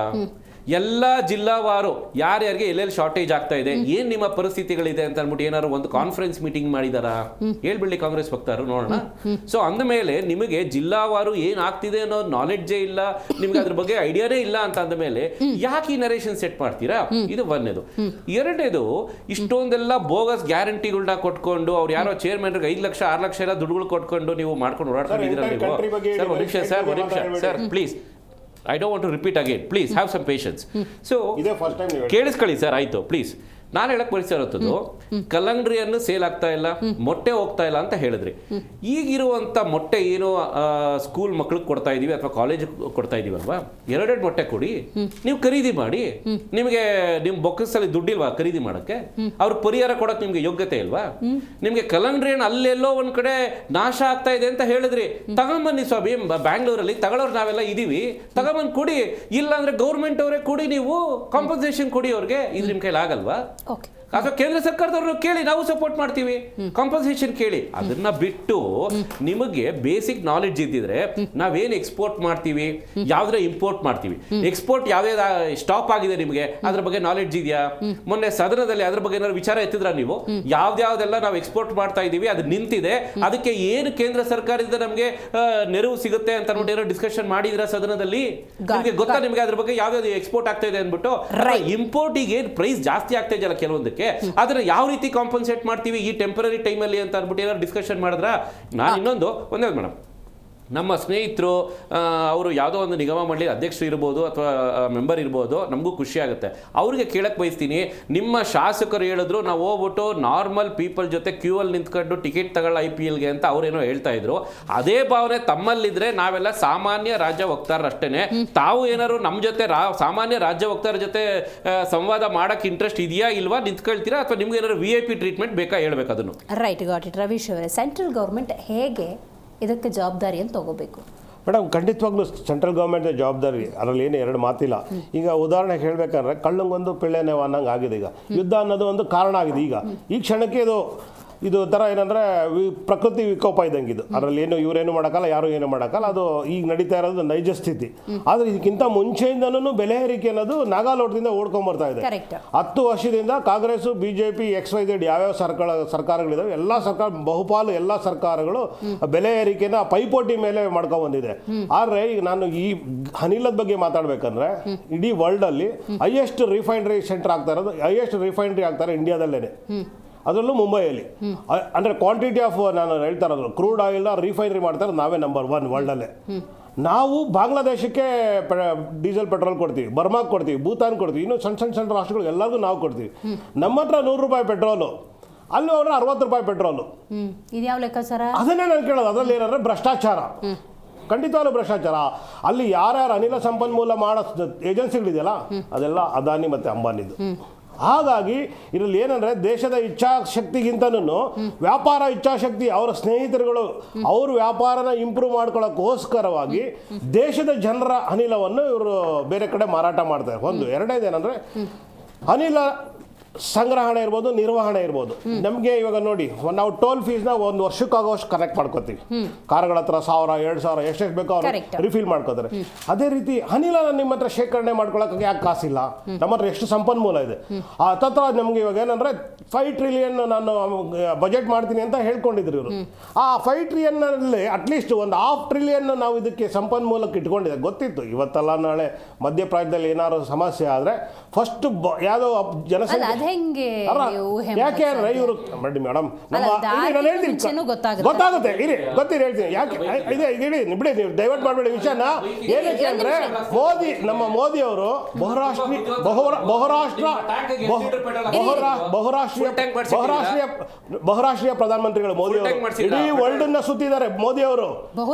G: ಎಲ್ಲ ಜಿಲ್ಲಾವಾರು ಯಾರ್ಯಾರಿಗೆ ಎಲ್ಲೆಲ್ಲಿ ಶಾರ್ಟೇಜ್ ಆಗ್ತಾ ಇದೆ, ಏನ್ ನಿಮ್ಮ ಪರಿಸ್ಥಿತಿಗಳಿದೆ ಅಂತ ಅಂದ್ಬಿಟ್ಟು ಏನಾದ್ರು ಒಂದು ಕಾನ್ಫರೆನ್ಸ್ ಮೀಟಿಂಗ್ ಮಾಡಿದಾರಾ? ಹೇಳ್ಬಿಡ್ಲಿ ಕಾಂಗ್ರೆಸ್ ವಕ್ತಾರರು ನೋಡೋಣ. ಸೊ ಅಂದ ಮೇಲೆ ನಿಮಗೆ ಜಿಲ್ಲಾವಾರು ಏನ್ ಆಗ್ತಿದೆ ಅನ್ನೋ ನಾಲೆಡ್ಜೇ ಇಲ್ಲ, ನಿಮ್ಗೆ ಅದ್ರ ಬಗ್ಗೆ ಐಡಿಯಾನೇ ಇಲ್ಲ ಅಂತ ಅಂದ ಮೇಲೆ ಯಾಕೆ ಈ ನರೇಷನ್ ಸೆಟ್ ಮಾಡ್ತೀರಾ? ಇದು ಒಂದೇದು. ಎರಡನೇದು, ಇಷ್ಟೊಂದೆಲ್ಲ ಬೋಗಸ್ ಗ್ಯಾರಂಟಿಗಳನ್ನ ಕೊಟ್ಕೊಂಡು ಅವ್ರು ಯಾರೋ ಚೇರ್ಮನ್ರಿಗೆ 5 ಲಕ್ಷ 6 ಲಕ್ಷ ಎಲ್ಲ ದುಡ್ಡುಗಳು ಕೊಟ್ಕೊಂಡು ನೀವು ಮಾಡ್ಕೊಂಡು ಓಡಾಡ್ಕೊಂಡಿದ್ದೀರಾ ನೀವು. ಸರ್ ಒಂದು ನಿಮಿಷ sir please, I don't want to repeat again. Please have some patience. So, ಕೇಳಿಸ್ಕೊಳ್ಳಿ ಸರ್, ಆಯಿತು ಪ್ಲೀಸ್. ನಾನು ಹೇಳಕ್ ಬಯಸ್ತಾ ಇರೋದು, ಕಲ್ಲಂಗಡಿಯನ್ನು ಸೇಲ್ ಆಗ್ತಾ ಇಲ್ಲ, ಮೊಟ್ಟೆ ಹೋಗ್ತಾ ಇಲ್ಲ ಅಂತ ಹೇಳಿದ್ರಿ. ಈಗಿರುವಂಥ ಮೊಟ್ಟೆ ಏನು ಸ್ಕೂಲ್ ಮಕ್ಳಿಗೆ ಕೊಡ್ತಾ ಇದೀವಿ ಅಥವಾ ಕಾಲೇಜ್ ಕೊಡ್ತಾ ಇದೀವಲ್ವಾ, 2 ಮೊಟ್ಟೆ ಕೊಡಿ, ನೀವು ಖರೀದಿ ಮಾಡಿ. ನಿಮಗೆ ನಿಮ್ಮ ಬೊಕ್ಕಸಲ್ಲಿ ದುಡ್ಡಿಲ್ವಾ ಖರೀದಿ ಮಾಡೋಕ್ಕೆ? ಅವ್ರಿಗೆ ಪರಿಹಾರ ಕೊಡೋಕೆ ನಿಮ್ಗೆ ಯೋಗ್ಯತೆ ಇಲ್ವಾ? ನಿಮಗೆ ಕಲ್ಲಂಗಡಿ ಹಣ್ಣು ಅಲ್ಲೆಲ್ಲೋ ಒಂದ್ ಕಡೆ ನಾಶ ಆಗ್ತಾ ಇದೆ ಅಂತ ಹೇಳಿದ್ರಿ, ತಗೊಂಬನ್ನಿ ಸ್ವಾಮಿ, ಬ್ಯಾಂಗ್ಳೂರಲ್ಲಿ ತಗೊಳ್ಳೋರು ನಾವೆಲ್ಲ ಇದೀವಿ, ತಗೊಂಬಂದು ಕೊಡಿ. ಇಲ್ಲ ಅಂದ್ರೆ ಗೌರ್ಮೆಂಟ್ ಅವರೇ ಕೊಡಿ, ನೀವು ಕಾಂಪನ್ಸೇಷನ್ ಕೊಡಿ ಅವ್ರಿಗೆ. ಇದು ನಿಮ್ಮ ಕೈಲಿ ಆಗಲ್ವಾ? ಅಥವಾ ಕೇಂದ್ರ ಸರ್ಕಾರದವ್ರನ್ನ ಕೇಳಿ, ನಾವು ಸಪೋರ್ಟ್ ಮಾಡ್ತೀವಿ, ಕಾಂಪನ್ಸೇಷನ್ ಕೇಳಿ. ಅದನ್ನ ಬಿಟ್ಟು ನಿಮಗೆ ಬೇಸಿಕ್ ನಾಲೆಡ್ಜ್ ಇದ್ದಿದ್ರೆ ನಾವೇನು ಎಕ್ಸ್ಪೋರ್ಟ್ ಮಾಡ್ತೀವಿ, ಯಾವ್ದ್ರ ಇಂಪೋರ್ಟ್ ಮಾಡ್ತೀವಿ, ಎಕ್ಸ್ಪೋರ್ಟ್ ಯಾವ್ಯಾವ ಸ್ಟಾಪ್ ಆಗಿದೆ ನಿಮಗೆ ಅದ್ರ ಬಗ್ಗೆ ನಾಲೆಡ್ಜ್ ಇದೆಯಾ? ಮೊನ್ನೆ ಸದನದಲ್ಲಿ ಅದ್ರ ಬಗ್ಗೆ ಏನಾದ್ರು ವಿಚಾರ ಎತ್ತಿದ್ರ ನೀವು? ಯಾವ್ದ್ಯಾವ್ದೆಲ್ಲ ನಾವು ಎಕ್ಸ್ಪೋರ್ಟ್ ಮಾಡ್ತಾ ಇದೀವಿ ಅದು ನಿಂತಿದೆ, ಅದಕ್ಕೆ ಏನು ಕೇಂದ್ರ ಸರ್ಕಾರದಿಂದ ನಮಗೆ ನೆರವು ಸಿಗುತ್ತೆ ಅಂತ ಅಂದ್ಬಿಟ್ಟು ಏನೋ ಡಿಸ್ಕಷನ್ ಮಾಡಿದ್ರ ಸದನದಲ್ಲಿ? ನಿಮಗೆ ಗೊತ್ತಾ ನಿಮಗೆ ಅದ್ರ ಬಗ್ಗೆ ಯಾವ್ಯಾವ್ದು ಎಕ್ಸ್ಪೋರ್ಟ್ ಆಗ್ತಾ ಇದೆ ಅಂದ್ಬಿಟ್ಟು? ಇಂಪೋರ್ಟಿಗೆ ಏನು ಪ್ರೈಸ್ ಜಾಸ್ತಿ ಆಗ್ತಾ ಇದೆಯಲ್ಲ ಕೆಲವೊಂದಕ್ಕೆ, ಅದನ್ನ ಯಾವ ರೀತಿ ಕಾಂಪನ್ಸೇಟ್ ಮಾಡ್ತೀವಿ ಈ ಟೆಂಪರರಿ ಟೈಮಲ್ಲಿ ಅಂತ ಅಂದ್ಬಿಟ್ಟು ಏನಾದ್ರು ಡಿಸ್ಕಷನ್ ಮಾಡಿದ್ರ? ನಾನು ಇನ್ನೊಂದು ಒಂದೇ ಮೇಡಮ್, ನಮ್ಮ ಸ್ನೇಹಿತರು ಅವರು ಯಾವುದೋ ಒಂದು ನಿಗಮ ಮಂಡಳಿ ಅಧ್ಯಕ್ಷರು ಇರ್ಬೋದು ಅಥವಾ ಮೆಂಬರ್ ಇರ್ಬೋದು, ನಮಗೂ ಖುಷಿ ಆಗುತ್ತೆ. ಅವ್ರಿಗೆ ಕೇಳಕ್ಕೆ ಬಯಸ್ತೀನಿ, ನಿಮ್ಮ ಶಾಸಕರು ಹೇಳಿದ್ರು ನಾವು ಹೋಗ್ಬಿಟ್ಟು ನಾರ್ಮಲ್ ಪೀಪಲ್ ಜೊತೆ ಕ್ಯೂ ಅಲ್ಲಿ ನಿಂತ್ಕೊಂಡು ಟಿಕೆಟ್ ತಗೊಳ್ಳ IPLಗೆ ಅಂತ ಅವ್ರೇನೋ ಹೇಳ್ತಾ ಇದ್ರು. ಅದೇ ಭಾವನೆ ತಮ್ಮಲ್ಲಿದ್ರೆ ನಾವೆಲ್ಲ ಸಾಮಾನ್ಯ ರಾಜ್ಯ ವಕ್ತಾರರು ಅಷ್ಟೇನೆ. ತಾವು ಏನಾದ್ರು ನಮ್ಮ ಜೊತೆ ಸಾಮಾನ್ಯ ರಾಜ್ಯ ವಕ್ತಾರ ಜೊತೆ ಸಂವಾದ ಮಾಡಕ್ಕೆ ಇಂಟ್ರೆಸ್ಟ್ ಇದೆಯಾ ಇಲ್ವಾ, ನಿಂತ್ಕೊಳ್ತೀರಾ ಅಥವಾ ನಿಮ್ಗೆ ಏನಾದ್ರು VIP ಟ್ರೀಟ್ಮೆಂಟ್ ಬೇಕಾ ಹೇಳ್ಬೇಕು ಅದನ್ನು?
C: Right, got it. ರವೀಶ್ ಅವರೇ, ಸೆಂಟ್ರಲ್ ಗೌರ್ಮೆಂಟ್ ಹೇಗೆ ಇದಕ್ಕೆ ಜವಾಬ್ದಾರಿಯನ್ನು ತಗೋಬೇಕು?
H: ಮೇಡಮ್, ಖಂಡಿತವಾಗ್ಲೂ ಸೆಂಟ್ರಲ್ ಗೌರ್ಮೆಂಟ್ ಜವಾಬ್ದಾರಿ, ಅದರಲ್ಲಿ ಏನು 2 ಮಾತಿಲ್ಲ. ಈಗ ಉದಾಹರಣೆಗೆ ಹೇಳಬೇಕಂದ್ರೆ ಕಳ್ಳಂಗೊಂದು ಪಿಳ್ಳೆನೇವ ಅನ್ನಂಗೆ ಆಗಿದೆ. ಈಗ ಯುದ್ಧ ಅನ್ನೋದು ಒಂದು ಕಾರಣ ಆಗಿದೆ. ಈಗ ಈ ಕ್ಷಣಕ್ಕೆ ಇದು ಇದು ಥರ ಏನಂದರೆ ಪ್ರಕೃತಿ ವಿಕೋಪ ಇದ್ದಂಗೆ ಇದು. ಅದರಲ್ಲಿ ಏನು ಇವರೇನು ಮಾಡೋಕ್ಕಲ್ಲ, ಯಾರು ಏನು ಮಾಡೋಕ್ಕಲ್ಲ. ಅದು ಈಗ ನಡೀತಾ ಇರೋದು ನೈಜ ಸ್ಥಿತಿ. ಆದರೆ ಇದಕ್ಕಿಂತ ಮುಂಚೆಯಿಂದನೂ ಬೆಲೆ ಏರಿಕೆ ಅನ್ನೋದು ನಾಗಾಲೋಟದಿಂದ ಓಡ್ಕೊಂಬರ್ತಾ ಇದೆ. 10 ವರ್ಷದಿಂದ ಕಾಂಗ್ರೆಸ್ಸು, BJP, XYZ ಯಾವ್ಯಾವ ಸರ್ಕಾರಗಳಿದಾವೆ ಎಲ್ಲ ಬಹುಪಾಲು ಎಲ್ಲ ಸರ್ಕಾರಗಳು ಬೆಲೆ ಏರಿಕೆನ ಪೈಪೋಟಿ ಮೇಲೆ ಮಾಡ್ಕೊಂಡ್ಬಂದಿದೆ. ಆದರೆ ಈಗ ನಾನು ಈ ಅನಿಲದ ಬಗ್ಗೆ ಮಾತಾಡ್ಬೇಕಂದ್ರೆ ಇಡೀ ವರ್ಲ್ಡಲ್ಲಿ ಹೈಯೆಸ್ಟ್ ರಿಫೈನರಿ ಸೆಂಟರ್ ಆಗ್ತಾ ಇರೋದು, ಹೈಯೆಸ್ಟ್ ರಿಫೈನರಿ ಆಗ್ತಾರೆ ಇಂಡಿಯಾದಲ್ಲೇ, ಅದರಲ್ಲೂ ಮುಂಬೈಯಲ್ಲಿ. ಅಂದರೆ ಕ್ವಾಂಟಿಟಿ ಆಫ್ ನಾನು ಹೇಳ್ತಾ ಇರೋದು ಕ್ರೂಡ್ ಆಯಿಲ್ನ ರಿಫೈನರಿ ಮಾಡ್ತಾರೆ ನಾವೇ ನಂಬರ್ 1 ವರ್ಲ್ಡಲ್ಲೇ. ನಾವು ಬಾಂಗ್ಲಾದೇಶಕ್ಕೆ ಡೀಸೆಲ್ ಪೆಟ್ರೋಲ್ ಕೊಡ್ತೀವಿ, ಬರ್ಮಾಗೆ ಕೊಡ್ತೀವಿ, ಭೂತಾನ್ ಕೊಡ್ತೀವಿ, ಇನ್ನು ಸಣ್ಣ ರಾಷ್ಟ್ರಗಳು ಎಲ್ಲರಿಗೂ ನಾವು ಕೊಡ್ತೀವಿ. ನಮ್ಮ ಹತ್ರ 100 ರೂಪಾಯಿ ಪೆಟ್ರೋಲು, ಅಲ್ಲಿ ಹೋದ್ರೆ 60 ರೂಪಾಯಿ ಪೆಟ್ರೋಲು.
C: ಇದ್ಯಾವ ಲೆಕ್ಕಾಚಾರ?
H: ಅದನ್ನೇ ನಾನು ಕೇಳೋದು. ಅದರಲ್ಲಿ ಏನಾದ್ರೆ ಭ್ರಷ್ಟಾಚಾರ, ಖಂಡಿತವಾಗ್ಲೂ ಭ್ರಷ್ಟಾಚಾರ. ಅಲ್ಲಿ ಯಾರ್ಯಾರು ಅನಿಲ ಸಂಪನ್ಮೂಲ ಮಾಡೋ ಏಜೆನ್ಸಿಗಳಿದೆಯಲ್ಲ ಅದೆಲ್ಲ ಅದಾನಿ ಮತ್ತು ಅಂಬಾನಿದು. ಹಾಗಾಗಿ ಇದರಲ್ಲಿ ಏನಂದರೆ ದೇಶದ ಇಚ್ಛಾಶಕ್ತಿಗಿಂತನೂ ವ್ಯಾಪಾರ ಇಚ್ಛಾಶಕ್ತಿ, ಅವರ ಸ್ನೇಹಿತರುಗಳು ಅವ್ರ ವ್ಯಾಪಾರನ ಇಂಪ್ರೂವ್ ಮಾಡ್ಕೊಳ್ಳೋಕ್ಕೋಸ್ಕರವಾಗಿ ದೇಶದ ಜನರ ಅನಿಲವನ್ನು ಇವರು ಬೇರೆ ಕಡೆ ಮಾರಾಟ ಮಾಡ್ತಾರೆ. ಒಂದು. ಎರಡನೇದೇನೆಂದರೆ ಅನಿಲ ಸಂಗ್ರಹಣೆ ಇರ್ಬೋದು, ನಿರ್ವಹಣೆ ಇರ್ಬೋದು. ನಮಗೆ ಇವಾಗ ನೋಡಿ, ನಾವು ಟೋಲ್ ಫೀಸ್ನ 1 ವರ್ಷಕ್ಕಾಗೋಷ್ಟು ಕಲೆಕ್ಟ್ ಮಾಡ್ಕೋತೀವಿ. ಕಾರ್ಗಳ ಹತ್ರ 1000, 2000 ಎಷ್ಟೆಷ್ಟು ಬೇಕೋ ಅವ್ರು ರಿಫಿಲ್ ಮಾಡ್ಕೋತಾರೆ. ಅದೇ ರೀತಿ ಅನಿಲನ ನಿಮ್ಮ ಹತ್ರ ಶೇಖರಣೆ ಮಾಡ್ಕೊಳಕ್ಕೆ ಯಾಕೆ ಕಾಸಿಲ್ಲ? ನಮ್ಮ ಹತ್ರ ಎಷ್ಟು ಸಂಪನ್ಮೂಲ ಇದೆ. ಹತ್ತತ್ರ ನಮ್ಗೆ ಇವಾಗ ಏನಂದ್ರೆ 5 ಟ್ರಿಲಿಯನ್ ನಾನು ಬಜೆಟ್ ಮಾಡ್ತೀನಿ ಅಂತ ಹೇಳ್ಕೊಂಡಿದ್ರು ಇವರು. ಆ 5 ಟ್ರಿಲಿಯನ್ನಲ್ಲಿ ಅಟ್ಲೀಸ್ಟ್ ಒಂದು 1/2 ಟ್ರಿಲಿಯನ್ ನಾವು ಇದಕ್ಕೆ ಸಂಪನ್ಮೂಲಕ್ಕೆ ಇಟ್ಕೊಂಡಿದ್ದೆ. ಗೊತ್ತಿತ್ತು ಇವತ್ತಲ್ಲ ನಾಳೆ ಮಧ್ಯಪ್ರಾಚ್ಯದಲ್ಲಿ ಏನಾದ್ರು ಸಮಸ್ಯೆ ಆದರೆ ಫಸ್ಟ್ ಯಾವುದೋ ಜನಸಂಖ್ಯೆ ಯಾಕೆ ಅಂದ್ರೆ ಇವರು ನೋಡಿ ಮೇಡಮ್, ಗೊತ್ತಾಗುತ್ತೆ ಗೊತ್ತಿರಿ ಹೇಳ್ತೀನಿ ಯಾಕೆ ಇದೆ ಇಡಿ ಬಿಡಿ, ನೀವು ಡೈವರ್ಟ್ ಮಾಡಬೇಡಿ ವಿಷಯನ. ಏನಕ್ಕೆ ಅಂದ್ರೆ ಮೋದಿ ಅವರು ಬಹುರಾಷ್ಟ್ರೀಯ ಪ್ರಧಾನಮಂತ್ರಿಗಳು. ಮೋದಿ ಅವರು ಇಡೀ ವರ್ಲ್ಡ್ ಅನ್ನ ಸುತ್ತಿದ್ದಾರೆ. ಮೋದಿ ಅವರು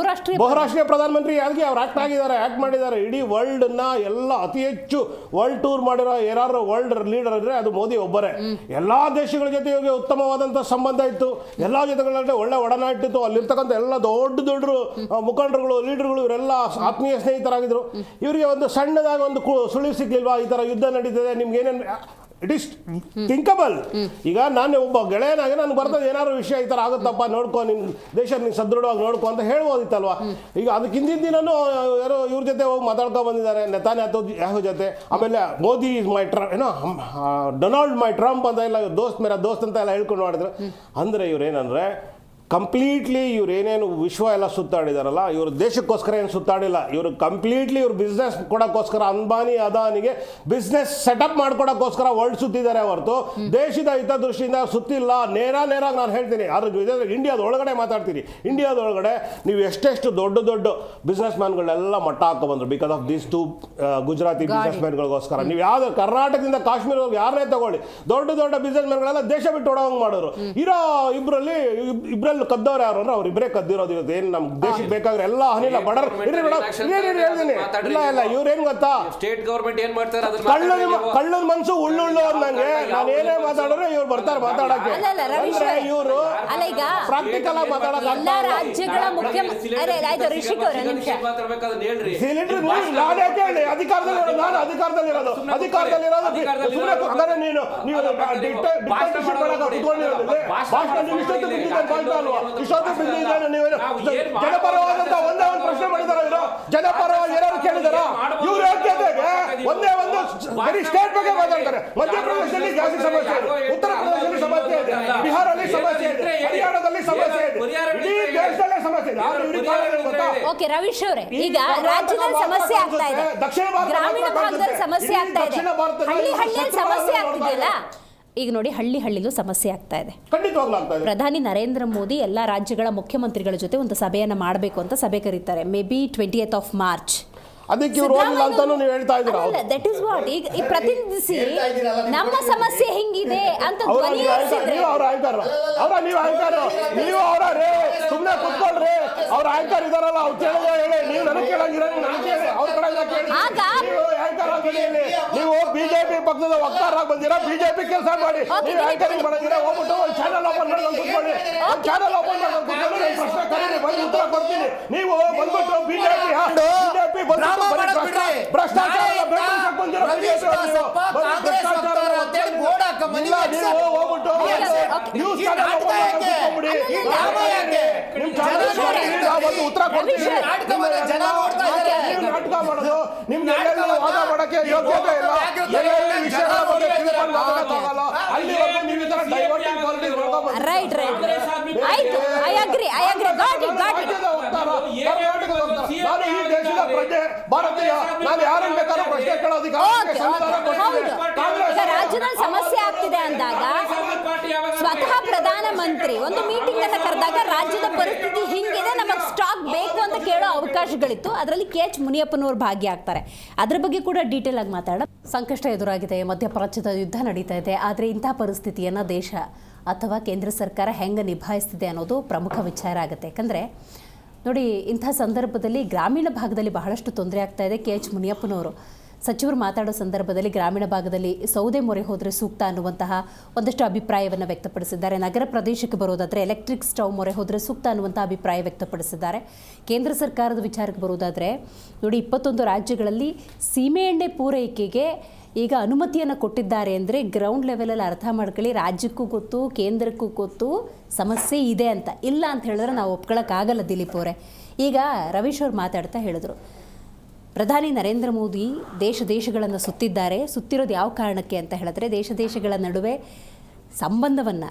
H: ಬಹುರಾಷ್ಟ್ರೀಯ ಪ್ರಧಾನಮಂತ್ರಿ ಆಗಿ ಅವ್ರು ಆಕ್ಟ್ ಮಾಡಿದ್ದಾರೆ. ಇಡೀ ವರ್ಲ್ಡ್ ನ ಎಲ್ಲ ಅತಿ ಹೆಚ್ಚು ವರ್ಲ್ಡ್ ಟೂರ್ ಮಾಡಿರೋ ಯಾರು ವರ್ಲ್ಡ್ ಲೀಡರ್ ಇದ್ರೆ ಅದು ಮೋದಿ ಒಬ್ಬರೇ. ಎಲ್ಲಾ ದೇಶಗಳ ಜೊತೆ ಇವ್ರಿಗೆ ಉತ್ತಮವಾದಂತಹ ಸಂಬಂಧ ಇತ್ತು, ಎಲ್ಲಾ ಜೊತೆಗಳಲ್ಲಿ ಒಳ್ಳೆ ಒಡನಾಟ ಇತ್ತು. ಅಲ್ಲಿರ್ತಕ್ಕಂಥ ಎಲ್ಲ ದೊಡ್ಡ ಮುಖಂಡರುಗಳು, ಲೀಡರ್ಗಳು ಇವರೆಲ್ಲ ಆತ್ಮೀಯ ಸ್ನೇಹಿತರಾಗಿದ್ರು. ಇವರಿಗೆ ಒಂದು ಸಣ್ಣದಾಗಿ ಒಂದು ಸುಳಿವು ಸಿಗ್ಲಿಲ್ವಾ, ಈ ತರ ಯುದ್ಧ ನಡೀತದೆ, ನಿಮ್ಗೆ ಏನೇನು ಇಟ್ ಇಸ್ ಥಿಂಕಬಲ್. ಈಗ ನಾನು ಒಬ್ಬ ಗೆಳೆಯನಾಗಿ ನಾನು ಬರ್ತದೆ ಏನಾದ್ರು ವಿಷಯ ಈ ಥರ ಆಗುತ್ತಪ್ಪ ನೋಡ್ಕೊ, ನಿನ್ನ ದೇಶ ನೀನು ಸದೃಢವಾಗಿ ನೋಡ್ಕೊ ಅಂತ ಹೇಳ್ಬೋದಿತ್ತಲ್ವಾ. ಈಗ ಅದಕ್ಕೆ ಹಿಂದಿನ ದಿನನೂ ಯಾರೋ ಇವ್ರ ಜೊತೆ ಹೋಗಿ ಮಾತಾಡ್ಕೊಂಡು ಬಂದಿದ್ದಾರೆ, ನೆತಾನ್ಯಾಹು ಜೊತೆ. ಆಮೇಲೆ ಮೋದಿ ಮೈ ಡೊನಾಲ್ಡ್ ಮೈ ಟ್ರಂಪ್ ಅಂತ ಎಲ್ಲ ಮೇರಾ ದೋಸ್ತ್ ಅಂತ ಎಲ್ಲ ಹೇಳ್ಕೊಂಡು ಮಾಡಿದ್ರು. ಅಂದರೆ ಇವ್ರೇನಂದ್ರೆ ಕಂಪ್ಲೀಟ್ಲಿ ಇವ್ರು ಏನೇನು ವಿಶ್ವ ಎಲ್ಲ ಸುತ್ತಾಡಿದಾರಲ್ಲ, ಇವರು ದೇಶಕ್ಕೋಸ್ಕರ ಏನು ಸುತ್ತಾಡಿಲ್ಲ. ಇವರು ಕಂಪ್ಲೀಟ್ಲಿ ಇವ್ರು ಬಿಸ್ನೆಸ್ ಕೊಡೋಕ್ಕೋಸ್ಕರ ಅಂಬಾನಿ ಅದಾನಿಗೆ ಬಿಸ್ನೆಸ್ ಸೆಟಪ್ ಮಾಡ್ಕೊಡೋಕ್ಕೋಸ್ಕರ ವರ್ಲ್ಡ್ ಸುತ್ತಿದ್ದಾರೆ ಹೊರತು ದೇಶದ ಹಿತದೃಷ್ಟಿಯಿಂದ ಸುತ್ತಿಲ್ಲ. ನೇರಾಗಿ ನಾನು ಹೇಳ್ತೀನಿ, ಅದ್ರ ಇಂಡಿಯಾದೊಳಗಡೆ ಮಾತಾಡ್ತೀನಿ. ಇಂಡಿಯಾದೊಳಗಡೆ ನೀವು ಎಷ್ಟೆಷ್ಟು ದೊಡ್ಡ ಬಿಸ್ನೆಸ್ ಮ್ಯಾನ್ಗಳನ್ನೆಲ್ಲ ಮಟ್ಟ ಹಾಕೊಂಡ್ಬಂದ್ರು because of these 2 Gujarati business ಮ್ಯಾನ್ಗಳಿಗೋಸ್ಕರ. ನೀವು ಯಾವ್ದು ಕರ್ನಾಟಕದಿಂದ ಕಾಶ್ಮೀರವಾಗಿ ಯಾರನ್ನೇ ತಗೊಳ್ಳಿ, ದೊಡ್ಡ ಬಿಸ್ನೆಸ್ ಮ್ಯಾನ್ಗಳೆಲ್ಲ ದೇಶ ಬಿಟ್ಟು ಹೊಡೋಂಗ್ ಮಾಡೋರು. ಇರೋ ಇಬ್ಬರಲ್ಲಿ ಕದ್ದವ್ರು ಯಾರು ಅಂದ್ರೆ ಅವ್ರಿಬ್ಬರೇ ಕದ್ದಿರೋದು. ಇವತ್ತು ಏನು ನಮ್ಮ ದೇಶಕ್ಕೆ ಬೇಕಾದ್ರೆ ಎಲ್ಲ ಅನಿಲ ಬಡರ್ ಹೇಳ್ತೀನಿ. ಇಲ್ಲ ಇವ್ರೇನ್ ಗೊತ್ತಾ,
G: ಸ್ಟೇಟ್ ಗವರ್ಮೆಂಟ್ ಏನ್ ಮಾಡ್ತಾರೆ,
H: ಕಳ್ಳನ ಮನ್ಸು ಉಳ್ಳುಳ್ಳು ಅಂದಂಗೆ ನಾನು ಏನೇ ಮಾತಾಡಿದ್ರೆ ಇವ್ರು ಬರ್ತಾರೆ ಮಾತಾಡಕ್ಕೆ. ಇವರು ಪ್ರಾಕ್ಟಿಕಲ್ ಆಗಿ ಮಾತಾಡಕ್ಕೆ ಅಧಿಕಾರದಲ್ಲಿರೋದು ಜನಪರವಾದಂತ ಒಂದೇ ಒಂದು ಪ್ರಶ್ನೆ ಮಾಡಿದಾರ ಇವರು, ಜನಪರವಾಗಿ ಏನಾದ್ರು ಕೇಳಿದಾರ ಇವ್ರು? ಒಂದೇ ಒಂದು ಬರೀ ಸ್ಟೇಟ್ ಬಗ್ಗೆ ಮಾತಾಡ್ತಾರೆ. ಮಧ್ಯಪ್ರದೇಶದಲ್ಲಿ ಜಾಸ್ತಿ ಸಮಸ್ಯೆ ಇದೆ, ಉತ್ತರ ಪ್ರದೇಶದಲ್ಲಿ ಸಮಸ್ಯೆ ಇದೆ, ಬಿಹಾರಲ್ಲಿ ಸಮಸ್ಯೆ ಇದೆ, ಹರಿಯಾಣದಲ್ಲಿ ಸಮಸ್ಯೆ ಇದೆ, ಇಡೀ ದೇಶದಲ್ಲೇ ಸಮಸ್ಯೆ ಇದೆ.
C: ಓಕೆ ರವೀಶ್ ಅವರೇ, ಈಗ ರಾಜ್ಯದಲ್ಲಿ ಸಮಸ್ಯೆ ಆಗ್ತಾ ಇದೆ,
H: ದಕ್ಷಿಣ
C: ಗ್ರಾಮೀಣ ಭಾಗದಲ್ಲಿ ಸಮಸ್ಯೆ ಆಗ್ತಾ ಇದೆ, ಹಳ್ಳಿಯಲ್ಲಿ ಸಮಸ್ಯೆ ಆಗ್ತಿದೆಯಲ್ಲ. ಈಗ ನೋಡಿ ಹಳ್ಳಿಲೂ ಸಮಸ್ಯೆ ಆಗ್ತಾ ಇದೆ. ಪ್ರಧಾನಿ ನರೇಂದ್ರ ಮೋದಿ ಎಲ್ಲ ರಾಜ್ಯಗಳ ಮುಖ್ಯಮಂತ್ರಿಗಳ ಜೊತೆ ಒಂದು ಸಭೆಯನ್ನು ಮಾಡಬೇಕು ಅಂತ ಸಭೆ ಕರೀತಾರೆ, ಮೇ ಬಿ 20th ಮಾರ್ಚ್.
H: ಅದಕ್ಕೆ ಇವರು ಹೋಗಿಲ್ಲ ಅಂತಾನು ನೀವು ಹೇಳ್ತಾ ಇದ್ದೀರಾ.
C: ದಟ್ ಇಸ್ ವಾಟ್ ಈಗ ಪ್ರತಿನಿಧಿಸಿ ನಮ್ಮ ಸಮಸ್ಯೆ ಹಿಂಗಿದೆ ಅಂತ ಧ್ವನಿ ಎತ್ತಿದ್ರೆ
H: ನೀವು ಅವರ ಆಯ್ತಾರ ನೀವು ಆಯ್ತಾರ ನೀವು ಅವರ ರೇ ಸುಮ್ಮನೆ ಕುತ್ಕೊಳ್ರಿ. ಅವ್ರ ಆಯ್ತಾರ ಇದಾರಲ್ಲ ಅವ್ರು ಕೇಳಿದ್ರೆ ಹೇಳಿ, ನೀವು ನನಗೆ ಕೇಳಂಗಿರ ನನಗೆ ಕೇಳಿ, ಅವ್ರ ಕಡೆ ಕೇಳಿ. ನೀವು ಬಿಜೆಪಿ ಪಕ್ಷದ ವಕ್ತಾರಾಗಿ ಬಂದಿರಾ, ಬಿಜೆಪಿ ಕೆಲಸ ಮಾಡಿ, ನೀವು ಆಯ್ತಾರಿಂಗ್ ಮಾಡಂಗಿರ ಹೋಗ್ಬಿಟ್ಟು ಒಂದು ಚಾನಲ್ ಓಪನ್ ಮಾಡ್ಕೊಂಡು ಕುತ್ಕೊಳ್ಳಿ, ಒಂದು ಚಾನಲ್ ಓಪನ್ ಮಾಡ್ಕೊಂಡು ಕುತ್ಕೊಳ್ಳಿ, ಪ್ರಶ್ನೆ ಕರೀರಿ, ಬಂದು ಉತ್ತರ ಕೊಡ್ತೀನಿ. ನೀವು ಬಂದ್ಬಿಟ್ಟು ಬಿಜೆಪಿ ಭ್ರಷ್ಟಾಚಾರ
E: ಮಾಡ್ಕೊಂಬಂದು
H: ಇಲ್ಲ, ನೀವು ಹೋಗ್ಬಿಟ್ಟು ನ್ಯೂಸ್ ಚಾನೆಲ್ ಕೂತ್ಕೊಂಡ್ಬಿಡಿ. ನಿಮ್ ಚಾನೆಲ್ ಒಂದು ಉತ್ತರ ಕೊಡ್ತೀವಿ.
E: ಜನ ನೋಡ್ತಾ ಇದ್ದಾರೆ.
H: ನೀವು ನಾಟಕ ಮಾಡೋದು ನಿಮ್ಗೆ ಎಲ್ಲೆಲ್ಲಿ ವಾದ ಮಾಡಕ್ಕೆ ಯೋಗ್ಯತೆ ಇಲ್ಲ, ಎಲ್ಲೆಲ್ಲಿ ವಿಷಯಗಳ ಬಗ್ಗೆ ತಿಳ್ಕೊಂಡು ಮಾತಾಡಕ್ಕಾಗಲ್ಲ, ಅಲ್ಲಿವರೆಗೂ ನೀವು ಈ ತರ ಡೈವರ್ಟಿಂಗ್ ಪಾಲಿಟಿಕ್ಸ್
C: ರೈಟ್ ಆಯ್ತು. ಐ ಅಗ್ರಿ ಗಾಟ್ ಇಟ್
H: ನಾನು ಈ ದೇಶದ ಪ್ರಜೆ, ಭಾರತೀಯ, ನಾನು ಯಾರನ್ನು ಬೇಕಾದ್ರೂ ಪ್ರಶ್ನೆ ಕೇಳೋದಕ್ಕೆ ಸಂವಿಧಾನ ಕೊಟ್ಟಿದೆ.
C: ಈಗ ರಾಜ್ಯದಲ್ಲಿ ಸಮಸ್ಯೆ ಆಗ್ತಿದೆ ಅಂದಾಗ ಸ್ವತಃ ಪ್ರಧಾನಮಂತ್ರಿ ಒಂದು ಮೀಟಿಂಗ್ ಅನ್ನ ಕರೆದಾಗ ರಾಜ್ಯದ ಪರಿಸ್ಥಿತಿ ಹಿಂಗಿದೆ, ನಮಗೆ ಸ್ಟಾಕ್ ಬೇಕು ಅಂತ ಕೇಳೋ ಅವಕಾಶಗಳಿತ್ತು. ಅದರಲ್ಲಿ KH ಮುನಿಯಪ್ಪನವರು ಭಾಗಿಯಾಗ್ತಾರೆ. ಅದ್ರ ಬಗ್ಗೆ ಕೂಡ ಡೀಟೇಲ್ ಆಗಿ ಮಾತಾಡೋಣ. ಸಂಕಷ್ಟ ಎದುರಾಗಿದೆ, ಮಧ್ಯಪ್ರಾಚ್ಯದ ಯುದ್ಧ ನಡೀತಾ ಇದೆ. ಆದರೆ ಇಂತಹ ಪರಿಸ್ಥಿತಿಯನ್ನು ದೇಶ ಅಥವಾ ಕೇಂದ್ರ ಸರ್ಕಾರ ಹೆಂಗೆ ನಿಭಾಯಿಸ್ತಿದೆ ಅನ್ನೋದು ಪ್ರಮುಖ ವಿಚಾರ ಆಗುತ್ತೆ. ಯಾಕಂದರೆ ನೋಡಿ, ಇಂಥ ಸಂದರ್ಭದಲ್ಲಿ ಗ್ರಾಮೀಣ ಭಾಗದಲ್ಲಿ ಬಹಳಷ್ಟು ತೊಂದರೆ ಆಗ್ತಾ ಇದೆ. KH ಮುನಿಯಪ್ಪನವರು ಸಚಿವರು ಮಾತಾಡೋ ಸಂದರ್ಭದಲ್ಲಿ ಗ್ರಾಮೀಣ ಭಾಗದಲ್ಲಿ ಸೌದೆ ಮೊರೆ ಹೋದರೆ ಸೂಕ್ತ ಅನ್ನುವಂತಹ ಒಂದಷ್ಟು ಅಭಿಪ್ರಾಯವನ್ನು ವ್ಯಕ್ತಪಡಿಸಿದ್ದಾರೆ. ನಗರ ಪ್ರದೇಶಕ್ಕೆ ಬರೋದಾದರೆ ಎಲೆಕ್ಟ್ರಿಕ್ ಸ್ಟವ್ ಮೊರೆ ಹೋದರೆ ಸೂಕ್ತ ಅನ್ನುವಂಥ ಅಭಿಪ್ರಾಯ ವ್ಯಕ್ತಪಡಿಸಿದ್ದಾರೆ. ಕೇಂದ್ರ ಸರ್ಕಾರದ ವಿಚಾರಕ್ಕೆ ಬರೋದಾದರೆ ನೋಡಿ, 21 ರಾಜ್ಯಗಳಲ್ಲಿ ಸೀಮೆಎಣ್ಣೆ ಪೂರೈಕೆಗೆ ಈಗ ಅನುಮತಿಯನ್ನು ಕೊಟ್ಟಿದ್ದಾರೆ ಅಂದರೆ ಗ್ರೌಂಡ್ ಲೆವೆಲಲ್ಲಿ ಅರ್ಥ ಮಾಡ್ಕೊಳ್ಳಿ. ರಾಜ್ಯಕ್ಕೂ ಗೊತ್ತು, ಕೇಂದ್ರಕ್ಕೂ ಗೊತ್ತು ಸಮಸ್ಯೆ ಇದೆ ಅಂತ. ಇಲ್ಲ ಅಂತ ಹೇಳಿದ್ರೆ ನಾವು ಒಪ್ಕೊಳ್ಳೋಕ್ಕಾಗಲ್ಲ ದಿಲೀಪ್ ಅವರೇ. ಈಗ ರವೀಶ್ ಅವ್ರು ಮಾತಾಡ್ತಾ ಹೇಳಿದ್ರು, ಪ್ರಧಾನಿ ನರೇಂದ್ರ ಮೋದಿ ದೇಶಗಳನ್ನು ಸುತ್ತಿದ್ದಾರೆ. ಸುತ್ತಿರೋದು ಯಾವ ಕಾರಣಕ್ಕೆ ಅಂತ ಹೇಳಿದ್ರೆ ದೇಶಗಳ ನಡುವೆ ಸಂಬಂಧವನ್ನು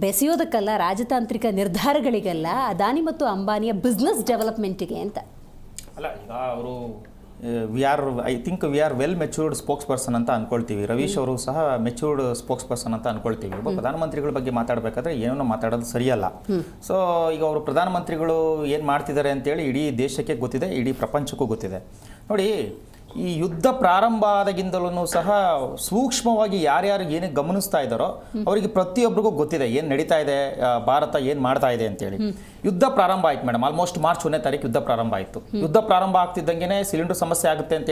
C: ಬೆಸೆಯೋದಕ್ಕಲ್ಲ, ರಾಜತಾಂತ್ರಿಕ ನಿರ್ಧಾರಗಳಿಗೆಲ್ಲ, ಅದಾನಿ ಮತ್ತು ಅಂಬಾನಿಯ ಬಿಸ್ನೆಸ್ ಡೆವಲಪ್ಮೆಂಟಿಗೆ ಅಂತ.
E: ಅಲ್ಲ, ಈಗ ಅವರು I think we are well matured spokes person ಅಂತ ಅನ್ಕೊಳ್ತೀವಿ. ರವೀಶ್ ಅವರು ಸಹ ಮೆಚೂರ್ಡ್ ಸ್ಪೋಕ್ಸ್ ಪರ್ಸನ್ ಅಂತ ಅನ್ಕೊಳ್ತೀವಿ. ಒಬ್ಬ ಪ್ರಧಾನಮಂತ್ರಿಗಳ ಬಗ್ಗೆ ಮಾತಾಡಬೇಕಾದ್ರೆ ಏನೋ ಮಾತಾಡೋದು ಸರಿಯಲ್ಲ. ಸೊ ಈಗ ಅವರು ಪ್ರಧಾನಮಂತ್ರಿಗಳು ಏನು ಮಾಡ್ತಿದ್ದಾರೆ ಅಂತೇಳಿ ಇಡೀ ದೇಶಕ್ಕೆ ಗೊತ್ತಿದೆ, ಇಡೀ ಪ್ರಪಂಚಕ್ಕೂ ಗೊತ್ತಿದೆ. ನೋಡಿ, ಈ ಯುದ್ಧ ಪ್ರಾರಂಭ ಆದಾಗಿಂದಲೂ ಸಹ ಸೂಕ್ಷ್ಮವಾಗಿ ಯಾರ್ಯಾರು ಏನೇ ಗಮನಿಸ್ತಾ ಇದ್ದಾರೋ ಅವರಿಗೆ ಪ್ರತಿಯೊಬ್ಬರಿಗೂ ಗೊತ್ತಿದೆ ಏನು ನಡೀತಾ ಇದೆ, ಭಾರತ ಏನು ಮಾಡ್ತಾ ಇದೆ ಅಂತೇಳಿ. ಯುದ್ಧ ಪ್ರಾರಂಭ ಆಯ್ತು ಮೇಡಮ್, ಆಲ್ಮೋಸ್ಟ್ ಮಾರ್ಚ್ 1ನೇ ತಾರೀಕು ಯುದ್ಧ ಪ್ರಾರಂಭ ಆಯಿತು. ಯುದ್ಧ ಪ್ರಾರಂಭ ಆಗ್ತಿದ್ದಂಗೆ ಸಿಲಿಂಡರ್ ಸಮಸ್ಯೆ ಆಗುತ್ತೆ ಅಂತ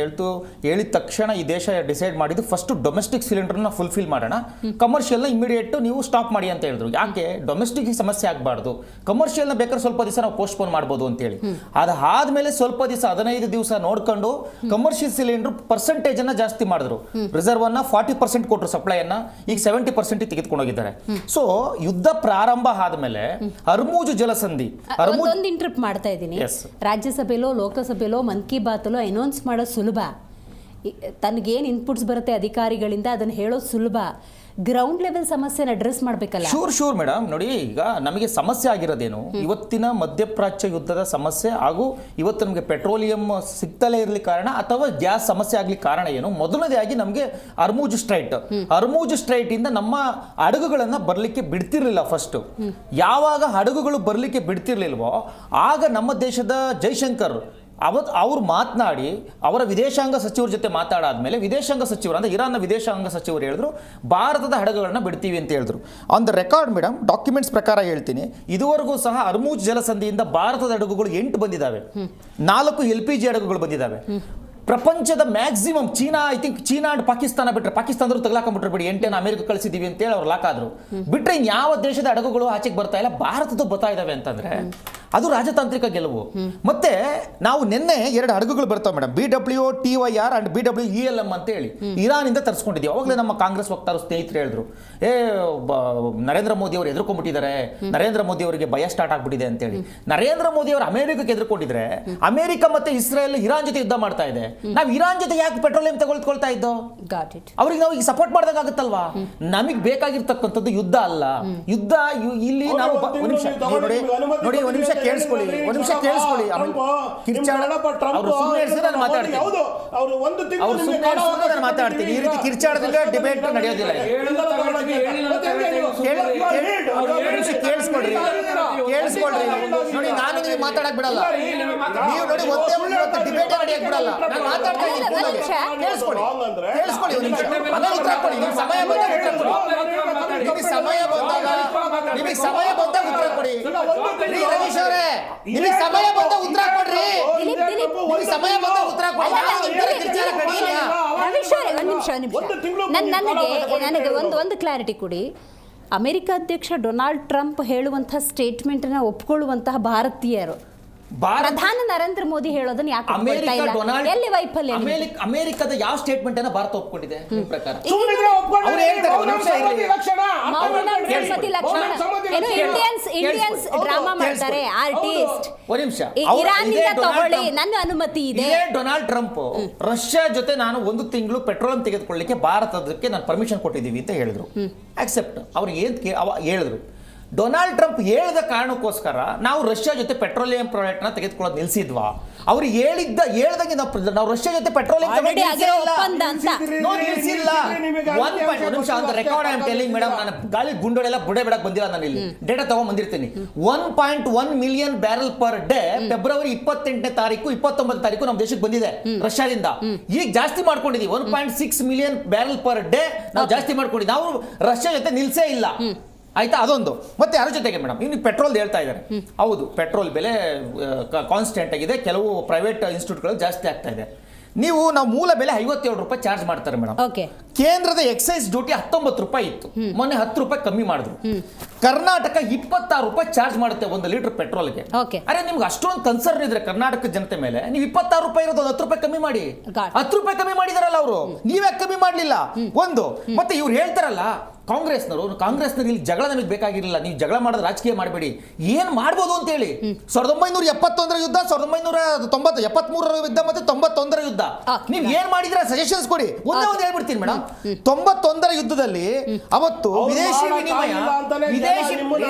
E: ಹೇಳಿದ ತಕ್ಷಣ ಈ ದೇಶ ಡಿಸೈಡ್ ಮಾಡಿದ್ದು ಫಸ್ಟ್ ಡೊಮೆಸ್ಟಿಕ್ ಸಿಲಿಂಡರ್ನ ಫುಲ್ಫಿಲ್ ಮಾಡೋಣ, ಕಮರ್ಷಿಯಲ್ನ ಇಮಿಡಿಯೇಟ್ ನೀವು ಸ್ಟಾಪ್ ಮಾಡಿ ಅಂತ ಹೇಳಿದ್ರು. ಯಾಕೆ? ಡೊಮೆಸ್ಟಿಕ್ ಸಮಸ್ಯೆ ಆಗಬಾರ್ದು, ಕಮರ್ಷಿಯಲ್ನ ಬೇಕಾದ್ರೆ ಸ್ವಲ್ಪ ದಿವಸ ನಾವು ಪೋಸ್ಟ್ಪೋನ್ ಮಾಡ್ಬೋದು ಅಂತೇಳಿ. ಅದಾದ್ಮೇಲೆ ಸ್ವಲ್ಪ ದಿವಸ 15 ದಿವಸ ನೋಡ್ಕೊಂಡು ಕಮರ್ಷಿಯಲ್ ಸಿಲಿಂಡರ್ ಪರ್ಸೆಂಟೇಜ್ ಅನ್ನ ಜಾಸ್ತಿ ಮಾಡಿದ್ರು. ರಿಸರ್ವ್ ಅನ್ನ 40% ಕೊಟ್ಟರು, ಸಪ್ಲೈ ಅನ್ನ ಈಗ 70% ತೆಗೆದುಕೊಂಡು ಹೋಗಿದ್ದಾರೆ. ಸೊ ಯುದ್ಧ ಪ್ರಾರಂಭ ಆದ್ಮೇಲೆ ಹರ್ಮೂಜ್ ಜಲಸಂಧಿ
C: ಒಂದು ಇಂಟರಪ್ಟ್ ಮಾಡ್ತಾ ಇದ್ದೀನಿ. ರಾಜ್ಯಸಭೆಲೋ ಲೋಕಸಭೆಲೋ ಮನ್ ಕಿ ಬಾತಲ್ಲೋ ಅನೌನ್ಸ್ ಮಾಡೋದು ಸುಲಭ, ತನಗೇನು ಇನ್ಪುಟ್ಸ್ ಬರುತ್ತೆ ಅಧಿಕಾರಿಗಳಿಂದ ಅದನ್ನು ಹೇಳೋದು ಸುಲಭ. ಗ್ರೌಂಡ್ ಲೆವೆಲ್ ಸಮಸ್ಯೆನ ಅಡ್ರೆಸ್ ಮಾಡಬೇಕಲ್ಲ.
E: Sure madam. ನೋಡಿ, ಈಗ ನಮಗೆ ಸಮಸ್ಯೆ ಆಗಿರೋದೇನು, ಇವತ್ತಿನ ಮಧ್ಯಪ್ರಾಚ್ಯ ಯುದ್ಧದ ಸಮಸ್ಯೆ ಹಾಗೂ ಇವತ್ತು ನಮಗೆ ಪೆಟ್ರೋಲಿಯಂ ಸಿಗ್ತಲೇ ಇರಲಿ ಕಾರಣ ಅಥವಾ ಗ್ಯಾಸ್ ಸಮಸ್ಯೆ ಆಗ್ಲಿಕ್ಕೆ ಕಾರಣ ಏನು? ಮೊದಲನೇದಾಗಿ ನಮಗೆ ಹರ್ಮೂಜ್ ಸ್ಟ್ರೈಟ್ ಇಂದ ನಮ್ಮ ಹಡಗುಗಳನ್ನ ಬರ್ಲಿಕ್ಕೆ ಬಿಡ್ತಿರ್ಲಿಲ್ಲ. ಫಸ್ಟ್ ಯಾವಾಗ ಹಡಗುಗಳು ಬರ್ಲಿಕ್ಕೆ ಬಿಡ್ತಿರ್ಲಿಲ್ವೋ ಆಗ ನಮ್ಮ ದೇಶದ ಜೈಶಂಕರ್ ಅವ್ರು ಮಾತನಾಡಿ ಅವರ ವಿದೇಶಾಂಗ ಸಚಿವರ ಜೊತೆ ಮಾತಾಡಾದ್ಮೇಲೆ ವಿದೇಶಾಂಗ ಸಚಿವರು ಅಂದ್ರೆ ಇರಾನ್ನ ವಿದೇಶಾಂಗ ಸಚಿವರು ಹೇಳಿದ್ರು ಭಾರತದ ಹಡಗುಗಳನ್ನ ಬಿಡ್ತೀವಿ ಅಂತ ಹೇಳಿದ್ರು. On the record madam, documents ಪ್ರಕಾರ ಹೇಳ್ತೀನಿ, ಇದುವರೆಗೂ ಸಹ ಹರ್ಮೂಜ್ ಜಲಸಂಧಿಯಿಂದ ಭಾರತದ ಹಡಗುಗಳು 8 ಬಂದಿದ್ದಾವೆ, 4 LPG ಹಡಗುಗಳು ಬಂದಿದ್ದಾವೆ. ಪ್ರಪಂಚದ maximum I think China and Pakistan ಬಿಟ್ಟರೆ, ಪಾಕಿಸ್ತಾನದವರು ತಗಲಾಕೊಂಡ್ಬಿಟ್ರೆ ಬಿಡಿ, 8 ಅಮೆರಿಕ ಕಳಿಸಿದೀವಿ ಅಂತೇಳಿ ಅವ್ರು ಲಾಕ್ ಆದ್ರು. ಬಿಟ್ರೆ ಯಾವ ದೇಶದ ಹಡಗುಗಳು ಆಚೆಗೆ ಬರ್ತಾ ಇಲ್ಲ, ಭಾರತದ ಬರ್ತಾ ಇದಾವೆ ಅಂತಂದ್ರೆ ಅದು ರಾಜತಾಂತ್ರಿಕ ಗೆಲುವು. ಮತ್ತೆ ನಾವು ನಿನ್ನೆ 2 ಹಡಗುಗಳು ಬರ್ತಾವೆ madam, BW TYR and BW ELM ಅಂತ ಹೇಳಿ ಇರಾನ್ ಇಂದ ತರಿಸ್ಕೊಂಡಿದ್ದೀವಿ. ಅವಾಗಲೇ ನಮ್ಮ ಕಾಂಗ್ರೆಸ್ ವಕ್ತಾರು ಸ್ನೇಹಿತರು ಹೇಳಿದ್ರು, ನರೇಂದ್ರ ಮೋದಿ ಅವರು ಎದುರ್ಕೊಂಡ್ಬಿಟ್ಟಿದ್ದಾರೆ, ನರೇಂದ್ರ ಮೋದಿ ಅವರಿಗೆ ಭಯ ಸ್ಟಾರ್ಟ್ ಆಗ್ಬಿಟ್ಟಿದೆ ಅಂತೇಳಿ. ನರೇಂದ್ರ ಮೋದಿ ಅವರು ಅಮೆರಿಕಕ್ಕೆ ಎದುರ್ಕೊಂಡಿದ್ರೆ ಅಮೆರಿಕ ಮತ್ತೆ ಇಸ್ರೇಲ್ ಇರಾನ್ ಜೊತೆ ಯುದ್ಧ ಮಾಡ್ತಾ ಇದೆ, ನಾವು ಇರಾನ್ ಜೊತೆ ಯಾಕೆ ಪೆಟ್ರೋಲಿಯಂ ತಗೊಳ್ತಾ ಇದ್ದೋ? ಅವ್ರಿಗೆ ನಾವು ಈಗ ಸಪೋರ್ಟ್ ಮಾಡ್ದಂಗಾಗುತ್ತಲ್ವಾ? ನಮಗೆ ಬೇಕಾಗಿರ್ತಕ್ಕಂಥದ್ದು ಯುದ್ಧ ಅಲ್ಲ. ಯುದ್ಧ ಇಲ್ಲಿ ನಾವು ನೋಡಿ ಒಂದು ನಿಮಿಷ ಕೇಳಿಸ್ಕೊಳ್ಳಿ. ಮಾತಾಡ್ತೀನಿ, ಈ ರೀತಿ ಕಿರ್ಚಾಡೋದಿಲ್ಲ, ಡಿಬೇಟ್ ನಡೆಯೋದಿಲ್ಲ. ಕೇಳಿಸ್ಕೊಳ್ರಿ ನೋಡಿ, ನಾನು ನೀವು ಮಾತಾಡಕ್ ಬಿಡಲ್ಲ. ನೀವು ನೋಡಿ ಒಂದೇ ಡಿಬೇಟ್ ನಡೆಯಕ್ ಬಿಡಲ್ಲ. ನಾನು ಮಾತಾಡ್ತಾ ಇದ್ದೀನಿ, ಕೇಳಿಸ್ಕೊಳ್ಳಿ. ಉತ್ತರ ಕೊಡಿ, ನಿಮ್ಗೆ ಸಮಯ ಬಂದಾಗ ಉತ್ತರ ಕೊಡಿ. ರವೀಶ್ ಅವರೇ, ನಿಮಗೆ ಸಮಯ ಬಂದ ಉತ್ತರ ಕೊಡ್ರಿ. ಸಮಯ ಬಂದ ಉತ್ತರ ಕೊಡಿ.
C: ನನಗೆ ಒಂದು ಕ್ಲಾರಿಟಿ ಕೊಡಿ. ಅಮೆರಿಕ ಅಧ್ಯಕ್ಷ ಡೊನಾಲ್ಡ್ ಟ್ರಂಪ್ ಹೇಳುವಂಥ ಸ್ಟೇಟ್ಮೆಂಟನ್ನು ಒಪ್ಕೊಳ್ಳುವಂತಹ ಭಾರತೀಯರು ಪ್ರಧಾನ ನರೇಂದ್ರ ಮೋದಿ ಹೇಳೋದನ್ನ ಯಾಕೆ ಒಪ್ಕೊಳ್ತಾ
E: ಅಮೆರಿಕ
C: ಇಲ್ಲ?
E: ಡೊನಾಲ್ಡ್
C: ಎಲ್ಲಿ ವೈಫಲ್ಯ ನಿಮ್ದು?
E: ಅಮೆರಿಕದ ಯಾವ ಸ್ಟೇಟ್ಮೆಂಟ್ ಅನ್ನ ಭಾರತ ಒಪ್ಕೊಂಡಿದೆ ನಿಮ್ಮ ಪ್ರಕಾರ?
H: ಸುಮ್ನಿದ್ರೆ ಒಪ್ಕೊಳ್ಳಿ.
E: ಅವ್ರು ಹೇಳ್ತಾರೆ, ಒಂದು ನಿಮಿಷ ಇರ್ಲಿ.
H: ಸಮ್ಮತಿ ಲಕ್ಷಣ.
C: ಮೌನ ಸಮ್ಮತಿ ಲಕ್ಷಣ. ಏನು ಇಂಡಿಯನ್ಸ್
E: ಕೇಳಿಸ್ಕೊಳ್ಳಿ.
C: ಡ್ರಾಮಾ ಮಾಡ್ತಾರೆ, ಆರ್ಟಿಸ್ಟ್.
E: ಒಂದು ನಿಮಿಷ.
C: ಇರಾನ್ನಿಂದ ತಗೊಳ್ಳಿ, ನನ್ನ ಅನುಮತಿ ಇದೆ.
E: ಇದೇ ಡೊನಾಲ್ಡ್ ಟ್ರಂಪ್ ರಷ್ಯಾ ಜೊತೆ ನಾನು 1 ತಿಂಗಳು ಪೆಟ್ರೋಲ್ ತೆಗೆದುಕೊಳ್ಳಿಕ್ಕೆ ಭಾರತದಕ್ಕೆ ನಾನು ಪರ್ಮಿಷನ್ ಕೊಟ್ಟಿದ್ದೀವಿ ಅಂತ ಹೇಳಿದ್ರು. ಅಕ್ಸೆಪ್ಟ್. ಅವ್ರು ಏನ್ ಹೇಳಿದ್ರು? ಡೊನಾಲ್ಡ್ ಟ್ರಂಪ್ ಹೇಳಿದ ಕಾರಣಕ್ಕೋಸ್ಕರ ನಾವು ರಷ್ಯಾ ಜೊತೆ ಪೆಟ್ರೋಲಿಯಂ ಪ್ರಾಡಕ್ಟ್ ನ ತೆಗೆದುಕೊಳ್ಳೋದು ನಿಲ್ಸಿದ್ವಾ? ಅವ್ರು ಹೇಳ್ದಂಗೆ ನಾವು ರಷ್ಯಾ ಜೊತೆ ಪೆಟ್ರೋಲಿಯಂ
C: Already ಆಗಿರೋ ಒಪ್ಪಂದ ಅಂತ.
E: ನಿಲ್ಸಿಲ್ಲ. Record I am telling madam, ನಾನು ಗಾಳಿ ಗುಂಡೋಳೆಲ್ಲ ಬುಡೆ ಬಿಡಕ್ ಬಂದಿಲ್ಲ. ನಾನು ಇಲ್ಲಿ ಡೇಟಾ ತಗೊಂಡ್ ಬಂದಿರ್ತೀನಿ. 1.1 million barrel per day February 28ನೇ ತಾರೀಕು 29ನೇ ತಾರೀಕು ನಮ್ಮ ದೇಶಕ್ಕೆ ಬಂದಿದೆ ರಷ್ಯಾದಿಂದ. ಈಗ ಜಾಸ್ತಿ ಮಾಡ್ಕೊಂಡಿದೀವಿ. 1.6 ಮಿಲಿಯನ್ ಬ್ಯಾರಲ್ ಪರ್ ಡೇ ನಾವು ಜಾಸ್ತಿ ಮಾಡ್ಕೊಂಡಿದ್ದೀವಿ. ನಾವು ರಷ್ಯಾ ಜೊತೆ ನಿಲ್ಸೇ ಇಲ್ಲ. ಆಯ್ತಾ? ಅದೊಂದು. ಮತ್ತೆ ಯಾರ ಜೊತೆಗೆ ಮೇಡಮ್ ಇನ್ನು ಪೆಟ್ರೋಲ್ ಹೇಳ್ತಾ ಇದ್ದಾರೆ. ಹೌದು, ಪೆಟ್ರೋಲ್ ಬೆಲೆ ಕಾನ್ಸ್ಟೆಂಟ್ ಆಗಿದೆ. ಕೆಲವು ಪ್ರೈವೇಟ್ ಇನ್ಸ್ಟಿಟ್ಯೂಟ್ಗಳು ಜಾಸ್ತಿ ಆಗ್ತಾ ಇದೆ. ನಾವು ಮೂಲ ಬೆಲೆ 57 ರೂಪಾಯಿ ಚಾರ್ಜ್ ಮಾಡ್ತಾರೆ ಮೇಡಮ್. ಕೇಂದ್ರದ ಎಕ್ಸೈಸ್ ಡ್ಯೂಟಿ 19 ರೂಪಾಯಿ ಇತ್ತು, ಮೊನ್ನೆ 10 ರೂಪಾಯಿ ಕಮ್ಮಿ ಮಾಡಿದ್ರು. ಕರ್ನಾಟಕ 26 ರೂಪಾಯಿ ಚಾರ್ಜ್ ಮಾಡುತ್ತೆ 1 ಲೀಟರ್ ಪೆಟ್ರೋಲ್ಗೆ. ಅರೆ ನಿಮ್ಗೆ ಅಷ್ಟೊಂದು ಕನ್ಸರ್ನ್ ಇದ್ರೆ ಕರ್ನಾಟಕ ಜನತೆ ಮೇಲೆ, ನೀವು 26 ರೂಪಾಯಿ ಇರೋದು 10 ರೂಪಾಯಿ ಕಮ್ಮಿ ಮಾಡಿ. 10 ರೂಪಾಯಿ ಕಮ್ಮಿ ಮಾಡಿದಾರಲ್ಲ ಅವರು, ನೀವೇ ಕಮ್ಮಿ ಮಾಡ್ಲಿಲ್ಲ. ಒಂದು ಮತ್ತೆ ಇವ್ರು ಹೇಳ್ತಾರಲ್ಲ ಕಾಂಗ್ರೆಸ್ನವರು ಇಲ್ಲಿ ಜಗಳ ನಮಗೆ ಬೇಕಾಗಿರಲಿಲ್ಲ, ನೀವು ಜಗಳ ಮಾಡೋದು ರಾಜಕೀಯ ಮಾಡಬೇಡಿ, ಏನ್ ಮಾಡ್ಬೋದು ಅಂತ ಹೇಳಿ. 1971ರ ಯುದ್ಧ, 1973ರ ಯುದ್ಧ ಮತ್ತೆ 91ರ ಯುದ್ಧ ನೀವ್ ಏನ್ ಮಾಡಿದ್ರೆ ಸಜೆಷನ್ಸ್ ಕೊಡಿ. ಒಂದೇ ಒಂದು ಹೇಳ್ಬಿಡ್ತೀನಿ ಮೇಡಮ್. 91ರ ಯುದ್ಧದಲ್ಲಿ ಅವತ್ತು ವಿದೇಶಿ ವಿನಿಮಯ,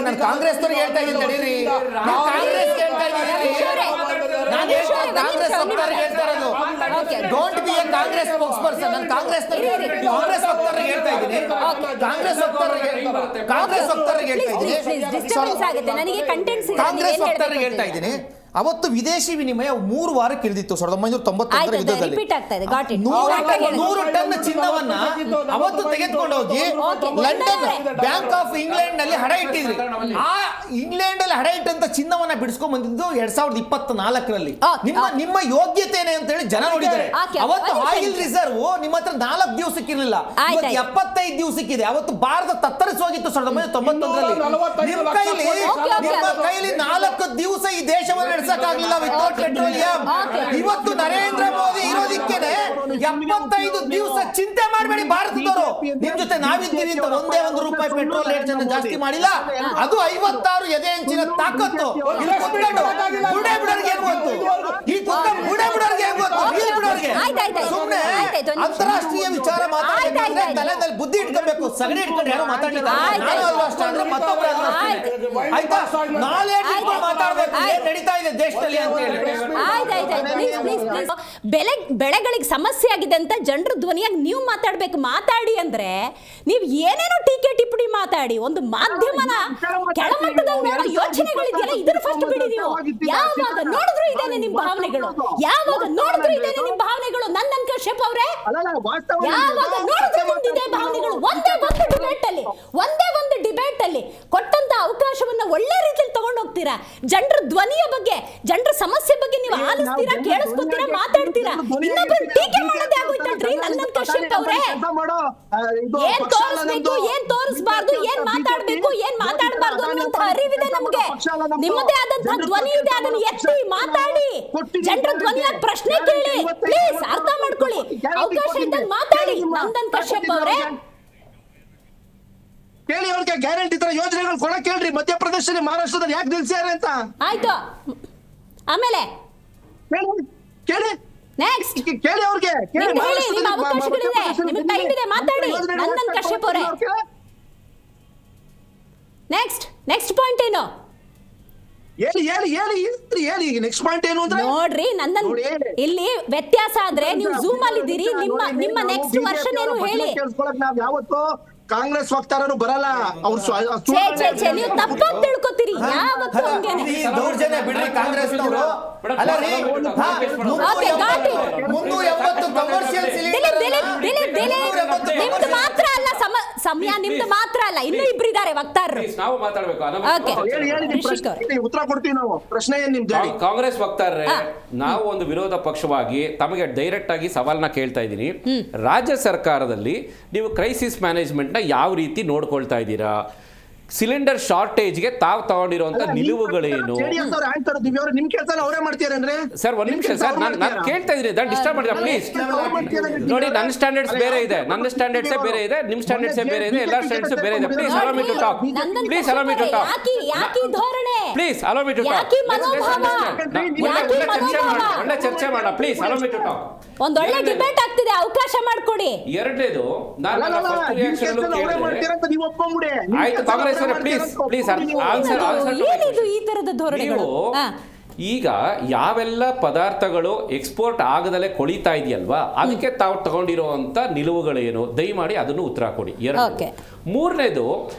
E: ನಾನು ಕಾಂಗ್ರೆಸ್ನವ್ರಿಗೆ ಹೇಳ್ತಾ ಇದ್ದೀನಿ, ಕಾಂಗ್ರೆಸ್ ವಕ್ತಾರರಿಗೆ ಹೇಳ್ತಾ ಇರೋದು, don't be A Congress spokes person. ನಾನು ಕಾಂಗ್ರೆಸ್ ವಕ್ತಾರರಿಗೆ ಹೇಳ್ತಾ ಇದ್ದೀನಿ, ಕಾಂಗ್ರೆಸ್ ವಕ್ತಾರರಿಗೆ ಹೇಳ್ತಾ ಇದ್ದೀನಿ. ಅವತ್ತು ವಿದೇಶಿ ವಿನಿಮಯ 3 ವಾರಕ್ಕೆ ಇಳಿದಿತ್ತು 1991ರ ಯುದ್ಧದಲ್ಲಿ. 100 ಟನ್ ಚಿನ್ನವನ್ನ ಅವತ್ತು ತೆಗೆದುಕೊಂಡು ಹೋಗಿ ಲಂಡನ್ ಬ್ಯಾಂಕ್ ಆಫ್ ಇಂಗ್ಲೆಂಡ್ ನಲ್ಲಿ ಹಡ ಇಟ್ಟಿದ್ರಿ. ಆ ಇಂಗ್ಲೆಂಡ್ ಅಲ್ಲಿ ಹಡ ಇಟ್ಟಂತ ಚಿನ್ನವನ್ನ ಬಿಡಿಸ್ಕೊಂಡ್ ಬಂದಿದ್ದು 2024ರಲ್ಲಿ. ನಿಮ್ಮ ಯೋಗ್ಯತೆ ಏನೇ ಅಂತ ಹೇಳಿ ಜನ ನೋಡಿದ್ದಾರೆ. ಅವತ್ತು ಆಯಿಲ್ ರಿಸರ್ವ್ ನಿಮ್ಮ ಹತ್ರ 4 ದಿವಸಕ್ಕೆ ಇರಲಿಲ್ಲ, 75 ದಿವಸಕ್ಕಿದೆ. ಅವತ್ತು ಭಾರತ ತತ್ತರಿಸಿ ಹೋಗಿತ್ತು 1991ರಲ್ಲಿ. ನಿಮ್ಮ ಕೈಲಿ 4 ದಿವಸ ಈ ದೇಶವನ್ನು ನಡೆಸಕ್ಕಾಗಲಿಲ್ಲ ವಿತೌಟ್ ಪೆಟ್ರೋಲಿಯಂ. ಇವತ್ತು ನರೇಂದ್ರ ಮೋದಿ ಇರೋದಿಕ್ಕೇನೆ 75 ದಿವಸ ಚಿಂತೆ ಮಾಡಬೇಡಿ ಭಾರತದವರು, ನಿಮ್ ಜೊತೆ ನಾವಿದ್ದೀವಿ ಅಂತ ಒಂದೇ 1 ರೂಪಾಯಿ ಪೆಟ್ರೋಲ್ ರೇಟ್ ಜಾಸ್ತಿ ಮಾಡಿಲ್ಲ. ಅದು 56 ಎದೆ ಹೆಂಚಿನ ತಾಕತ್ತು. ಇಲ್ಲಿ ಕುತ್ಕೊಂಡು ಬುಡೆ ಬಿಡೋರ್ಗೆ ಏನ್ ಗೊತ್ತು? ಈ ಕುತ್ಕೊಂಡು ಬುಡೆ ಬಿಡೋರ್ಗೆ ಏನ್ ಗೊತ್ತು? ಬೀಲ್ ಬಿಡೋರ್ಗೆ ಸುಮ್ಮನೆ ಅಂತಾರಾಷ್ಟ್ರೀಯ ವಿಚಾರ ಮಾತಾಡ್ತಾರೆ, ತಲೆನಲ್ಲಿ ಬುದ್ಧಿ ಇಟ್ಕೋಬೇಕು. ಸಗಣಿ ಇಟ್ಕೊಂಡು ಯಾರು ಮಾತಾಡ್ಲಿಕ್ಕೆ ನಾನು ಅಲ್ವಾ ಅಷ್ಟ ಅಂದ್ರೆ ಮತ್ತೊಬ್ಬರು ಅಲ್ವಾ ಅಷ್ಟೇ. ಆಯ್ತಾ? ನಾಲೆಡ್ಜ್ ಇಟ್ಕೊಂಡು ಮಾತಾಡ್ಬೇಕು ಏನ್ ನಡೀತಾ ಇದೆ ದೇಶದಲ್ಲಿ ಅಂತ ಹೇಳಿ.
C: ಬೆಳೆಗಳಿಗೆ ಸಮಸ್ಯೆ ಆಗಿದೆ ಅಂತ ಜನರ ಧ್ವನಿಯಾಗಿ ನೀವು ಮಾತಾಡಿ ಅಂದ್ರೆ ನೀವು ಏನೇನೋ ಟೀಕೆ ಟಿಪ್ಪಣಿ ಮಾತಾಡಿ ಒಂದು ಮಾಧ್ಯಮನ ಕೆಳಮಟ್ಟದಲ್ಲಿ ನೋಡೋ ಯೋಚನೆಗಳಿದೆಯಲ್ಲ, ಇದನ್ನ ಫಸ್ಟ್ ಬಿಡಿ. ನೀವು ಯಾವಾಗ ನೋಡಿದ್ರು ಇದೇನೆ ನಿಮ್ ಭಾವನೆಗಳು, ನಂದನ್ ಕಶ್ಯಪ್ ಅವರೇ, ಯಾವಾಗ ನೋಡಿದ್ರು ನಿಮ್ದಿದೆ ಭಾವನೆಗಳು. ಒಂದೇ ಒಂದು ಡಿಬೇಟ್ ಅಲ್ಲಿ ಕೊಟ್ಟಂತ ಅವಕಾಶವನ್ನ ಒಳ್ಳೆ ರೀತಿಯಲ್ಲಿ ತಗೊಂಡು ಹೋಗ್ತೀರಾ. ಜನರ ಧ್ವನಿಯ ಬಗ್ಗೆ, ಜನರ ಸಮಸ್ಯೆ ಬಗ್ಗೆ ನೀವು ಆಲಿಸ್ತೀರಾ, ಕೇಳಿಸ್ಕೊತೀರಾ, ಮಾತಾಡ್ತೀರಾ. ಇನ್ನೊಬ್ಬರು ಟೀಕೆ ಮಾಡೋದೇ ಆಗೋಯ್ತಲ್ರಿ ನಂದನ್ ಕಶ್ಯಪ್ ಅವರೇ. ಏನ್ ತೋರಿಸ್ಬೇಕು, ಏನ್ ತೋರಿಸಬಾರ್ದು, ಏನ್ ಮಾತಾಡ್ಬೇಕು, ಏನ್ ಮಾತಾಡಬಾರ್ದು ಅನ್ನೋಂತ ಅರಿವಿದೆ ನಮಗೆ. ನಿಮ್ಮದೇ ಆದಂತಹ ಧ್ವನಿ ಇದೆ, ಅದನ್ನು ಎತ್ತಿ ಮಾತಾಡಿ. ಜನರ ಧ್ವನಿಯಾಗಿ ಪ್ರಶ್ನೆ ಕೇಳಿ, ಪ್ಲೀಸ್ ಅರ್ಥ ಮಾಡ್ಕೊಳ್ಳಿ. ಅವಕಾಶ ಇದ್ದಾಗ ಮಾತಾಡಿ. ನಂದನ್ ಕಶ್ಯಪ್ ಅವರೇ
F: ಕೇಳಿ, ಅವ್ರಿಗೆ ಗ್ಯಾರಂಟಿ ತರ ಯೋಜನೆಗಳು ಕೊಡಕ್ ಕೇಳ್ರಿ. ಮಧ್ಯಪ್ರದೇಶದಲ್ಲಿ, ಮಹಾರಾಷ್ಟ್ರದಲ್ಲಿ ಯಾಕೆ ನಿಲ್ಸ್ಯಾರ ಅಂತ.
C: ಆಯ್ತು, ಆಮೇಲೆ
F: ಕೇಳಿ,
C: ನೆಕ್ಸ್ಟ್
F: ಕೇಳಿ ಅವ್ರಿಗೆ.
C: ಹೇಳಿ, ನಿಮ್ಮ ಅವಕಾಶಗಳಿದೆ, ನಿಮಗೆ ಟೈಮ್ ಇದೆ, ಮಾತಾಡಿ. ನಂದನ್ ಕಶ್ಯಪ್ ಅವರೇ ನೆಕ್ಸ್ಟ್ ಪಾಯಿಂಟ್ ಏನು?
F: ಹೇಳಿ ನೆಕ್ಸ್ಟ್ ಪಾಯಿಂಟ್ ಏನು ಅಂದ್ರೆ
C: ನೋಡ್ರಿ, ನಂದನ್ ಇಲ್ಲಿ ವ್ಯತ್ಯಾಸ ಆದ್ರೆ ನೀವು ಝೂಮ್ ಅಲ್ಲಿ ಇದ್ದೀರಿ. ನಿಮ್ಮ ನೆಕ್ಸ್ಟ್ ವರ್ಷನ್ ಏನು ಹೇಳಿ.
F: ನಾವ್ ಯಾವತ್ತು ಕಾಂಗ್ರೆಸ್ ವಕ್ತಾರರು ಬರಲ್ಲ. ಅವ್ರು
C: ನೀವು ತಪ್ಪಾಗಿ ತಿಳ್ಕೊತೀರಿ. ಯಾವತ್ತು
E: ದೌರ್ಜನ್ಯ ಬಿಡ್ರಿ ಕಾಂಗ್ರೆಸ್ನವರು.
C: ನಿಮ್ದು ಮಾತ್ರ ಅಲ್ಲ ಸಮಯ, ನಿಮ್ದು ಮಾತ್ರ ಅಲ್ಲ, ಇನ್ನೂ ಇಬ್ಬರಿದ್ದಾರೆ ವಕ್ತಾರರು.
G: ನಾವು ಮಾತಾಡ್ಬೇಕು.
F: ಉತ್ತರ ಕೊಡ್ತೀವಿ ನಾವು. ಪ್ರಶ್ನೆ ಏನ್ ನಿಮ್ದು?
G: ಕಾಂಗ್ರೆಸ್ ವಕ್ತಾರರೇ, ನಾವು ಒಂದು ವಿರೋಧ ಪಕ್ಷವಾಗಿ ತಮಗೆ ಡೈರೆಕ್ಟ್ ಆಗಿ ಸವಾಲನ್ನ ಕೇಳ್ತಾ ಇದ್ದೀನಿ. ರಾಜ್ಯ ಸರ್ಕಾರದಲ್ಲಿ ನೀವು ಕ್ರೈಸಿಸ್ ಮ್ಯಾನೇಜ್ಮೆಂಟ್ ನ ಯಾವ ರೀತಿ ನೋಡ್ಕೊಳ್ತಾ ಇದ್ದೀರಾ? ಸಿಲಿಂಡರ್ ಶಾರ್ಟೇಜ್ಗೆ ತಾವು ತಗೊಂಡಿರುವಂತ ನಿಲುವುಗಳೇನು?
F: ನಿಮ್ ಕೆಲಸ ಅವರೇ ಮಾಡ್ತೀರೇನ್ರಿ
G: ಸರ್ ಒಂದ್ ನಿಮಿಷ ಸರ್, ನಾನು ಕೇಳ್ತಾ ಇದ್ದೀನಿ, ಡಿಸ್ಟರ್ಬ್ ಮಾಡಿದ್ರೆ ಪ್ಲೀಸ್. ನೋಡಿ, ನನ್ನ ಸ್ಟ್ಯಾಂಡರ್ಡ್ಸ್ ಬೇರೆ ಇದೆ, ನನ್ನ ಸ್ಟ್ಯಾಂಡರ್ಡ್ಸೇ ಬೇರೆ ಇದೆ, ನಿಮ್ ಸ್ಟ್ಯಾಂಡರ್ಡ್ಸೇ ಬೇರೆ ಇದೆ, ಎಲ್ಲ ಸ್ಟ್ಯಾಂಡರ್ಡ್ಸ್ ಬೇರೆ ಇದೆ. Please allow me to talk. Please allow me to talk. Please allow me to talk. ಒಳ್ಳೆ ಚರ್ಚೆ ಮಾಡೋಣ. Please allow me to talk.
C: ಒಂದೊಳ್ಳೆ ಡಿಬೇಟ್ ಆಗ್ತಿದೆ, ಅವಕಾಶ ಮಾಡ್ಕೊಡಿ.
G: ಎರಡನೇದು, ನಾನು ಫಸ್ಟ್ ರಿಯಾಕ್ಷನ್ ಕೇಳಿದ್ರೆ ಆಯ್ತು ಕಾಂಗ್ರೆಸ್ ಅವರೇ, ಪ್ಲೀಸ್ ಆನ್ಸರ್.
C: ಏನಿದು ಈ ತರದ ಧೋರಣೆಗಳು?
G: ಈಗ ಯಾವೆಲ್ಲ ಪದಾರ್ಥಗಳು ಎಕ್ಸ್ಪೋರ್ಟ್ ಆಗದಲ್ಲೇ ಕೊಳಿತಾ ಇದೆಯಲ್ವಾ, ಅದಕ್ಕೆ ತಾವು ತಗೊಂಡಿರುವಂತ ನಿಲುವುಗಳೇನು? ದಯಮಾಡಿ ಅದನ್ನು ಉತ್ತರ ಕೊಡಿ. ಎರಡು. ಮೂರನೇದು,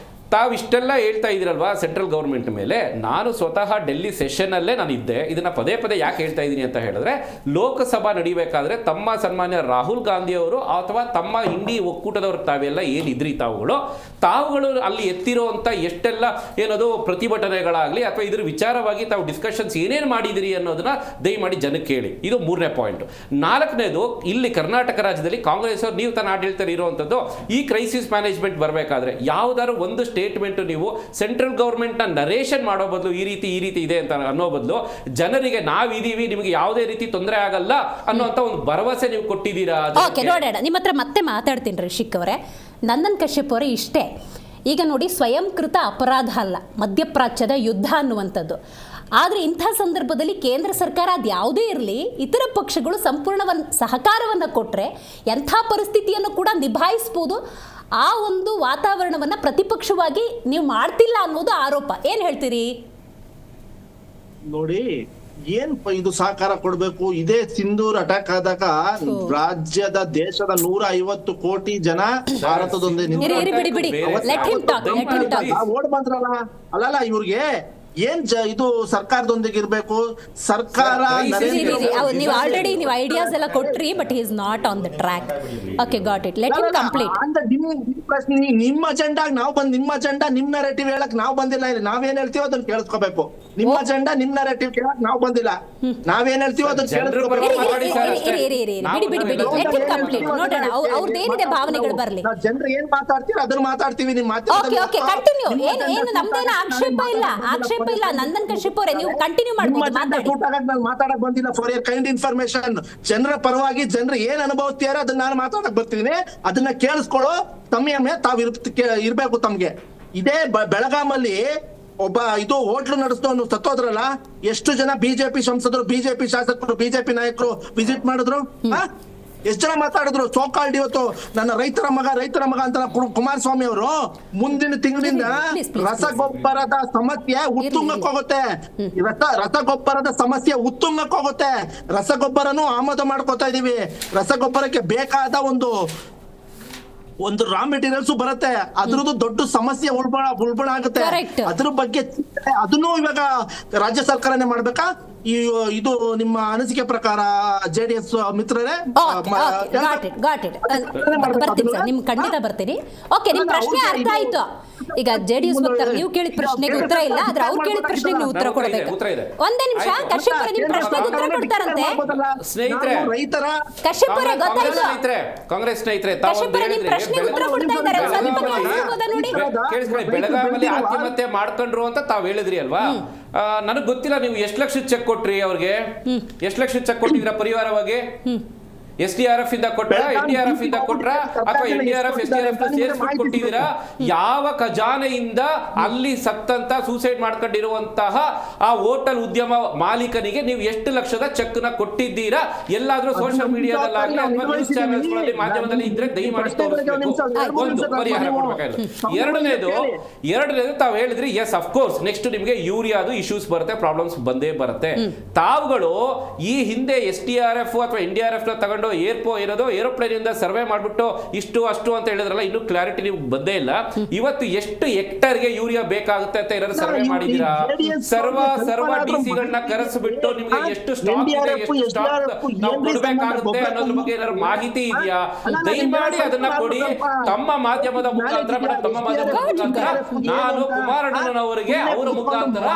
G: ತಾವು ಇಷ್ಟೆಲ್ಲ ಹೇಳ್ತಾ ಇದ್ದೀರಲ್ವಾ ಸೆಂಟ್ರಲ್ ಗೌರ್ಮೆಂಟ್ ಮೇಲೆ, ನಾನು ಸ್ವತಃ ಡೆಲ್ಲಿ ಸೆಷನ್ನಲ್ಲೇ ನಾನು ಇದ್ದೆ. ಇದನ್ನ ಪದೇ ಪದೇ ಯಾಕೆ ಹೇಳ್ತಾ ಇದ್ದೀನಿ ಅಂತ ಹೇಳಿದ್ರೆ, ಲೋಕಸಭಾ ನಡಿಬೇಕಾದ್ರೆ ತಮ್ಮ ಸನ್ಮಾನ್ಯ ರಾಹುಲ್ ಗಾಂಧಿ ಅವರು ಅಥವಾ ತಮ್ಮ ಇಂಡಿ ಒಕ್ಕೂಟದವರು ತಾವೆಲ್ಲ ಏನಿದ್ರಿ ತಾವುಗಳು ಅಲ್ಲಿ ಎತ್ತಿರುವಂಥ ಎಷ್ಟೆಲ್ಲ ಏನದು ಪ್ರತಿಭಟನೆಗಳಾಗಲಿ ಅಥವಾ ಇದ್ರ ವಿಚಾರವಾಗಿ ತಾವು ಡಿಸ್ಕಷನ್ಸ್ ಏನೇನು ಮಾಡಿದಿರಿ ಅನ್ನೋದನ್ನ ದಯಮಾಡಿ ಜನಕ್ಕೆ ಹೇಳಿ. ಇದು ಮೂರನೇ ಪಾಯಿಂಟ್. ನಾಲ್ಕನೇದು, ಇಲ್ಲಿ ಕರ್ನಾಟಕ ರಾಜ್ಯದಲ್ಲಿ ಕಾಂಗ್ರೆಸ್ ಅವರು ನೀವು ತನ್ನ ಆಡಳಿತ ಇರುವಂಥದ್ದು, ಈ ಕ್ರೈಸಿಸ್ ಮ್ಯಾನೇಜ್ಮೆಂಟ್ ಬರಬೇಕಾದ್ರೆ ಯಾವ್ದಾದ್ರು ಒಂದು ಸ್ಟೇಟ್ಮೆಂಟ್ ನೀವು ಸೆಂಟ್ರಲ್ ಗವರ್ಮೆಂಟ್ ನ ನರೇಷನ್ ಮಾಡೋ ಬದಲು ಈ ರೀತಿ ಇದೆ ಅಂತ ಅನ್ನೋ ಬದಲು ಜನರಿಗೆ ನಾವಿದೀವಿ, ನಿಮಗೆ ಯಾವುದೇ ರೀತಿ ತೊಂದರೆ ಆಗಲ್ಲ ಅನ್ನೋಂಥ ಒಂದು ಭರವಸೆ ನೀವು ಕೊಟ್ಟಿದ್ದೀರಾ?
C: ನೋಡೋಣ, ನಿಮ್ಮ ಹತ್ರ ಮತ್ತೆ ಮಾತಾಡ್ತೀನಿ ರಿಷಿಕ್ ಅವರೇ. ನಂದನ್ ಕಶ್ಯಪ್ ಅವರೇ, ಇಷ್ಟೇ. ಈಗ ನೋಡಿ, ಸ್ವಯಂಕೃತ ಅಪರಾಧ ಅಲ್ಲ ಮಧ್ಯಪ್ರಾಚ್ಯದ ಯುದ್ಧ ಅನ್ನುವಂಥದ್ದು. ಆದರೆ ಇಂಥ ಸಂದರ್ಭದಲ್ಲಿ ಕೇಂದ್ರ ಸರ್ಕಾರ ಅದು ಯಾವುದೇ ಇರಲಿ, ಇತರ ಪಕ್ಷಗಳು ಸಂಪೂರ್ಣ ಸಹಕಾರವನ್ನು ಕೊಟ್ಟರೆ ಎಂಥ ಪರಿಸ್ಥಿತಿಯನ್ನು ಕೂಡ ನಿಭಾಯಿಸ್ಬೋದು. ಆ ಒಂದು ವಾತಾವರಣವನ್ನು ಪ್ರತಿಪಕ್ಷವಾಗಿ ನೀವು ಮಾಡ್ತಿಲ್ಲ ಅನ್ನೋದು ಆರೋಪ. ಏನ್ ಹೇಳ್ತೀರಿ?
F: ನೋಡಿ, ಏನ್ ಇದು ಸಹಕಾರ ಕೊಡ್ಬೇಕು? ಇದೇ ಸಿಂಧೂರ್ ಅಟ್ಯಾಕ್ ಆದಾಗ ರಾಜ್ಯದ ದೇಶದ 150 ಕೋಟಿ ಜನ ಭಾರತದೊಂದಿಗೆ ಓಡ್ ಬಂದ್ರಲ್ಲ. ಅಲ್ಲಲ್ಲ, ಇವ್ರಿಗೆ ಏನ್ ಇದು ಸರ್ಕಾರದೊಂದಿಗೆ ಇರ್ಬೇಕು. ಸರ್ಕಾರ
C: ನೀವು ಆಲ್ರೆಡಿ ನೀವು ಐಡಿಯಾಸ್ ಎಲ್ಲ ಕೊಟ್ರಿ, but he is not on the track. Okay, got it. Let him complete.
F: ನಿಮ್ಮ ಅಜೆಂಡಾ ನಾವು ಬಂದ್, ನಿಮ್ಮ ಅಜೆಂಡಾ ನಿಮ್ ನರೇಟಿವ್ ಹೇಳಕ್ ನಾವು ಬಂದಿಲ್ಲ. ಇಲ್ಲಿ ನಾವೇನ್ ಹೇಳ್ತೀವೋ ಅದನ್ನ ಕೇಳಿಸ್ಕೋಬೇಕು. ನಿಮ್ಮ ಅಜೆಂಡಾ ನಿಮ್ ನರೇಟಿವ್ ಕೇಳಕ್ ನಾವು ಬಂದಿಲ್ಲ. ನಾವೇನ್ ಹೇಳ್ತೀವೋ ಅದನ್ನ ಕೇಳಿಸ್ಕೋಬೇಕು.
C: ಅವ್ರದ್ದೇನಿದೆ ಭಾವನೆಗಳು ಬರಲಿ.
F: ಜನರು ಏನ್ ಮಾತಾಡ್ತೀವಿ ಅದನ್ನ ಮಾತಾಡ್ತೀವಿ. ನಿಮ್ಮ
C: ನಮ್ದೇನು ಆಕ್ಷೇಪ ಇಲ್ಲ. ನಂದನ್ ಕಶ್ಯಪ್ ಅವರೇ, ನೀವು ಕಂಟಿನ್ಯೂ ಮಾಡ್ಬೋದು.
F: ಮಾತಾಡಕ್ ಬಂದಿಲ್ಲ. ಫಾರ್ ಯರ್ ಕೈಂಡ್ ಇನ್ಫಾರ್ಮೇಶನ್, ಜನರ ಪರವಾಗಿ ಜನರು ಏನ್ ಅನುಭವಿಸ್ತೀರ ಅದನ್ನ ನಾನು ಮಾತಾಡಕ್ ಬರ್ತೀನಿ. ಅದನ್ನ ಕೇಳಿಸ್ಕೊಳ್ಳೋ ಸಮಯ ತಾವ್ ಇರ್ಬೇಕು ತಮ್ಗೆ. ಇದೇ ಬೆಳಗಾಮಲ್ಲಿ ಒಬ್ಬ ಇದು ಹೋಟ್ಲು ನಡೆಸಿದವನು ಸತ್ತೋದ್ರಲ್ಲ, ಎಷ್ಟು ಜನ ಬಿಜೆಪಿ ಸಂಸದರು, ಬಿಜೆಪಿ ಶಾಸಕರು, ಬಿಜೆಪಿ ನಾಯಕರು ವಿಸಿಟ್ ಮಾಡಿದ್ರು? ಎಷ್ಟು ಜನ ಮಾತಾಡಿದ್ರು? ಸೋಕಾಲ್ಡ್ ಇವತ್ತು ನನ್ನ ರೈತರ ಮಗ ಅಂತ ಕುಮಾರಸ್ವಾಮಿ ಅವರು ಮುಂದಿನ ತಿಂಗಳಿಂದ ರಸಗೊಬ್ಬರದ ಸಮಸ್ಯೆ ಉತ್ತುಂಗಕ್ಕೆ ಹೋಗುತ್ತೆ. ರಸಗೊಬ್ಬರದ ಸಮಸ್ಯೆ ಉತ್ತುಂಗಕ್ಕೆ ಹೋಗುತ್ತೆ. ರಸಗೊಬ್ಬರನು ಆಮದು ಮಾಡ್ಕೋತಾ ಇದೀವಿ. ರಸಗೊಬ್ಬರಕ್ಕೆ ಬೇಕಾದ ಒಂದು ರಾ ಮೆಟೀರಿಯಲ್ಸ್ ಬರುತ್ತೆ. ಅದ್ರದ್ದು ದೊಡ್ಡ ಸಮಸ್ಯೆ ಉಲ್ಬಣ ಆಗುತ್ತೆ. ಅದ್ರ ಬಗ್ಗೆ ಅದನ್ನು ಇವಾಗ ರಾಜ್ಯ ಸರ್ಕಾರನೇ ಮಾಡ್ಬೇಕಾ? ಇದು ನಿಮ್ಮ ಅನಿಸಿಕೆ ಪ್ರಕಾರ JDS ಮಿತ್ರರೇ?
C: ನಿಮ್ ಖಂಡಿತ ಬರ್ತೀನಿ. ಓಕೆ, ನಿಮ್ ಪ್ರಶ್ನೆ ಅರ್ಥ ಆಯ್ತು. ಈಗ JDS ವಕ್ತಾರ ನೀವು ಕೇಳಿದ ಪ್ರಶ್ನೆಗೆ ಉತ್ತರ ಇಲ್ಲ, ಆದ್ರೆ ಅವ್ರು ಕೇಳಿದ ಪ್ರಶ್ನೆಗೆ ನೀವು ಉತ್ತರ ಕೊಡಬೇಕು. ಒಂದೇ ನಿಮಿಷ, ಕಶ್ಯಪ್ ಅವರೇ ನಿಮ್ ಪ್ರಶ್ನೆಗೆ ಉತ್ತರ ಕೊಡ್ತಾರಂತೆ.
G: ಸ್ನೇಹಿತರೆ,
C: ಕಶ್ಯಪ್ ಅವರೇ ಗೊತ್ತಾಯ್ತು.
G: ಕಾಂಗ್ರೆಸ್ ಸ್ನೇಹಿತರೆ,
C: ಕಶ್ಯಪ್ ಅವರೇ ನಿಮ್ ಪ್ರಶ್ನೆಗೆ ಉತ್ತರ ಕೊಡ್ತಾ ಇದ್ದಾರೆ. ಸ್ವಲ್ಪ ಕೇಳಿಸ್ಬೋದಾ ನೋಡಿ?
G: ಕೇಳಿಸ್ಕೊಳ್ಳಿ. ಬೆಳಗಾವಿಯಲ್ಲಿ ಆತ್ಮಹತ್ಯೆ ಮಾಡ್ಕೊಂಡ್ರು ಅಂತ ತಾವ್ ಹೇಳಿದ್ರಿ ಅಲ್ವಾ? ನನಗೆ ಗೊತ್ತಿಲ್ಲ ನೀವು ಎಷ್ಟು ಲಕ್ಷ ಚೆಕ್ ಕೊಟ್ರಿ ಅವ್ರಿಗೆ? ಎಷ್ಟು ಲಕ್ಷ ಚೆಕ್ ಕೊಟ್ಟಿದ್ರ ಪರಿವಾರವಾಗಿ? SDRF ಇಂದ ಕೊಟ್ರ, NDRF ಇಂದ ಕೊಟ್ರ, ಅಥವಾ NDRF SDRF ಸೇರಿಸ್ಬಿಟ್ಟು ಕೊಟ್ಟಿದ್ದೀರಾ? ಯಾವ ಖಜಾನೆಯಿಂದ ಅಲ್ಲಿ ಸತ್ತಂತ ಸೂಸೈಡ್ ಮಾಡ್ಕೊಂಡಿರುವಂತಹ ಆ ಹೋಟೆಲ್ ಉದ್ಯಮ ಮಾಲೀಕನಿಗೆ ನೀವು ಎಷ್ಟು ಲಕ್ಷದ ಚೆಕ್ ನ ಕೊಟ್ಟಿದ್ದೀರಾ? ಎಲ್ಲಾದ್ರೂ ಸೋಷಿಯಲ್ ಮೀಡಿಯಾದಲ್ಲಾಗಲಿ ಅಥವಾ ನ್ಯೂಸ್ ಚಾನೆಲ್ಸ್ಗಳಲ್ಲಿ ಮಾಧ್ಯಮದಲ್ಲಿ ಇದ್ರೆ ದಯಮಾಡಿ ತೋರಿಸಬೇಕು. ಒಂದು ಪರಿಹಾರ ಕೊಡ್ಬೇಕಾದ್ರೆ. ಎರಡನೇದು ತಾವು ಹೇಳಿದ್ರಿ, ಎಸ್ ಅಫ್ಕೋರ್ಸ್ ನೆಕ್ಸ್ಟ್ ನಿಮಗೆ ಯೂರಿಯಾದು ಇಶ್ಯೂಸ್ ಬರುತ್ತೆ, ಪ್ರಾಬ್ಲಮ್ಸ್ ಬಂದೇ ಬರುತ್ತೆ. ತಾವುಗಳು ಈ ಹಿಂದೆ SDRF ಅಥವಾ NDRF ನ ತಗೊಂಡು ಏರೋಪ್ಲೇನ್ ಇಂದ ಸರ್ವೆ ಮಾಡ್ಬಿಟ್ಟು ಇಷ್ಟು ಅಷ್ಟು ಅಂತ ಹೇಳಿದ್ರಲ್ಲ, ಇನ್ನು ಕ್ಲಾರಿಟಿ ನಿಮ್ಗೆ ಬಂದೇ ಇಲ್ಲ. ಇವತ್ತು ಎಷ್ಟು ಹೆಕ್ಟರ್ಗೆ ಯೂರಿಯಾ ಬೇಕಾಗುತ್ತೆ ಅಂತ ಏನಾದ್ರು ಸರ್ವೆ ಮಾಡಿದೀರಾ? ಸರ್ವ DC-ಗಳನ್ನ ಕರೆಸಿಬಿಟ್ಟು ನಿಮ್ಗೆ ಎಷ್ಟು ಸ್ಟಾಕ್ ಇದೆ, ಎಷ್ಟು ಸ್ಟಾಕ್ ನಾವು ಕೊಡಬೇಕಾಗುತ್ತೆ ಅನ್ನೋದ್ರ ಬಗ್ಗೆ ಏನಾದ್ರು ಮಾಹಿತಿ ಇದೆಯಾ? ದಯಮಾಡಿ ಅದನ್ನ ಕೊಡಿ. ತಮ್ಮ ಮಾಧ್ಯಮದ ಮುಖಾಂತರ, ತಮ್ಮ ಮಾಧ್ಯಮದ ಮುಖಾಂತರ ನಾನು ಕುಮಾರಣ್ಣನವರಿಗೆ ಅವರ ಮುಖಾಂತರ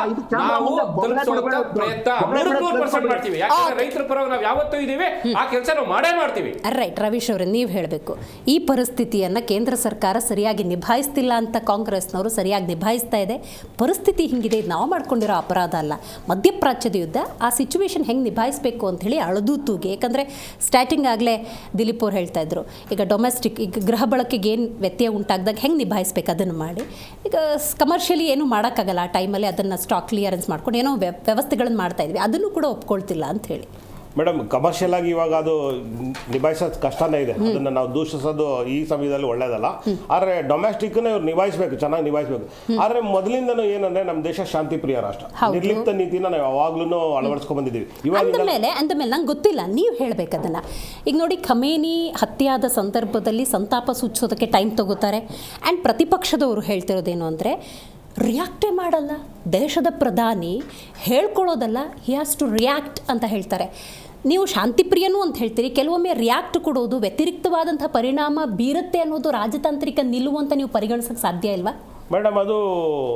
G: ನಾವು ತಲುಪಿಸುವಂತ ಪ್ರಯತ್ನ 100% ಮಾಡ್ತೀವಿ. ಯಾಕಂದ್ರೆ ರೈತರ ಪರವಾಗಿ ನಾವು ಯಾವತ್ತೂ ಇದೀವಿ, ಆ ಕೆಲಸ ನಾವು ಮಾಡೇ ಮಾಡ್ತೀವಿ.
C: ರೈಟ್, ರವೀಶ್ ಅವರೇ ನೀವು ಹೇಳಬೇಕು, ಈ ಪರಿಸ್ಥಿತಿಯನ್ನು ಕೇಂದ್ರ ಸರ್ಕಾರ ಸರಿಯಾಗಿ ನಿಭಾಯಿಸ್ತಿಲ್ಲ ಅಂತ ಕಾಂಗ್ರೆಸ್ನವರು ಸರಿಯಾಗಿ ನಿಭಾಯಿಸ್ತಾ ಇದೆ. ಪರಿಸ್ಥಿತಿ ಹಿಂಗಿದೆ, ಇದು ನಾವು ಮಾಡ್ಕೊಂಡಿರೋ ಅಪರಾಧ ಅಲ್ಲ. ಮಧ್ಯಪ್ರಾಚ್ಯದ ಯುದ್ಧ, ಆ ಸಿಚುವೇಶನ್ ಹೆಂಗೆ ನಿಭಾಯಿಸಬೇಕು ಅಂಥೇಳಿ ಅಳದು ತೂಗಿ. ಯಾಕಂದರೆ ಸ್ಟಾರ್ಟಿಂಗ್ ಆಗಲೇ ದಿಲೀಪ್ ಅವ್ರು ಹೇಳ್ತಾ ಇದ್ರು, ಈಗ ಡೊಮೆಸ್ಟಿಕ್, ಈಗ ಗೃಹ ಬಳಕೆಗೆ ಏನು ವ್ಯತ್ಯಯ ಉಂಟಾಗ್ದಾಗ ಹೆಂಗೆ ನಿಭಾಯಿಸ್ಬೇಕು ಅದನ್ನು ಮಾಡಿ. ಈಗ ಕಮರ್ಷಿಯಲಿ ಏನೂ ಮಾಡೋಕ್ಕಾಗಲ್ಲ ಆ ಟೈಮಲ್ಲಿ, ಅದನ್ನು ಸ್ಟಾಕ್ ಕ್ಲಿಯರೆನ್ಸ್ ಮಾಡ್ಕೊಂಡು ಏನೋ ವ್ಯವಸ್ಥೆಗಳನ್ನು ಮಾಡ್ತಾ ಇದ್ವಿ, ಅದನ್ನು ಕೂಡ ಒಪ್ಕೊಳ್ತಿಲ್ಲ ಅಂತ ಹೇಳಿ.
H: ಮೇಡಮ್, ಕಮರ್ಷಿಯಲ್ ಆಗಿ ಇವಾಗ ಅದು ನಿಭಾಯಿಸೋದು ಕಷ್ಟನೇ ಇದೆ, ಅದನ್ನು ನಾವು ದೂಷಿಸೋದು ಈ ಸಮಯದಲ್ಲಿ ಒಳ್ಳೇದಲ್ಲ. ಆದರೆ ಡೊಮೆಸ್ಟಿಕ್ನ ಇವ್ರು ನಿಭಾಯಿಸಬೇಕು, ಚೆನ್ನಾಗಿ ನಿಭಾಯಿಸಬೇಕು. ಆದರೆ ಮೊದಲಿಂದನೂ ಏನಂದ್ರೆ ನಮ್ಮ ದೇಶ ಶಾಂತಿ ಪ್ರಿಯ ರಾಷ್ಟ್ರ, ನಿರ್ಲಿಪ್ತ ನೀತಿನ ನಾವು ಯಾವಾಗ್ಲೂ ಅಳವಡಿಸ್ಕೊಂಡ್ ಬಂದಿದ್ದೀವಿ.
C: ಅಂದಮೇಲೆ ನಂಗೆ ಗೊತ್ತಿಲ್ಲ, ನೀವು ಹೇಳ್ಬೇಕು ಅದನ್ನು. ಈಗ ನೋಡಿ, ಖಮೇನಿ ಹತ್ಯೆಯಾದ ಸಂದರ್ಭದಲ್ಲಿ ಸಂತಾಪ ಸೂಚಿಸೋದಕ್ಕೆ ಟೈಮ್ ತಗೋತಾರೆ. ಆ್ಯಂಡ್ ಪ್ರತಿಪಕ್ಷದವರು ಹೇಳ್ತಿರೋದೇನು ಅಂದರೆ ರಿಯಾಕ್ಟೇ ಮಾಡಲ್ಲ. ದೇಶದ ಪ್ರಧಾನಿ ಹೇಳ್ಕೊಳ್ಳೋದಲ್ಲ, ಹಿ ಹ್ಯಾಸ್ ಟು ರಿಯಾಕ್ಟ್ ಅಂತ ಹೇಳ್ತಾರೆ. ನೀವು ಶಾಂತಿಪ್ರಿಯನೂ ಅಂತ ಹೇಳ್ತೀರಿ, ಕೆಲವೊಮ್ಮೆ ರಿಯಾಕ್ಟ್ ಕೊಡೋದು ವ್ಯತಿರಿಕ್ತವಾದಂಥ ಪರಿಣಾಮ ಬೀರುತ್ತೆ ಅನ್ನೋದು ರಾಜತಾಂತ್ರಿಕ ನಿಲುವು ಅಂತ ನೀವು ಪರಿಗಣಿಸೋಕ್ಕೆ ಸಾಧ್ಯ ಇಲ್ವಾ
H: ಮೇಡಮ್? ಅದು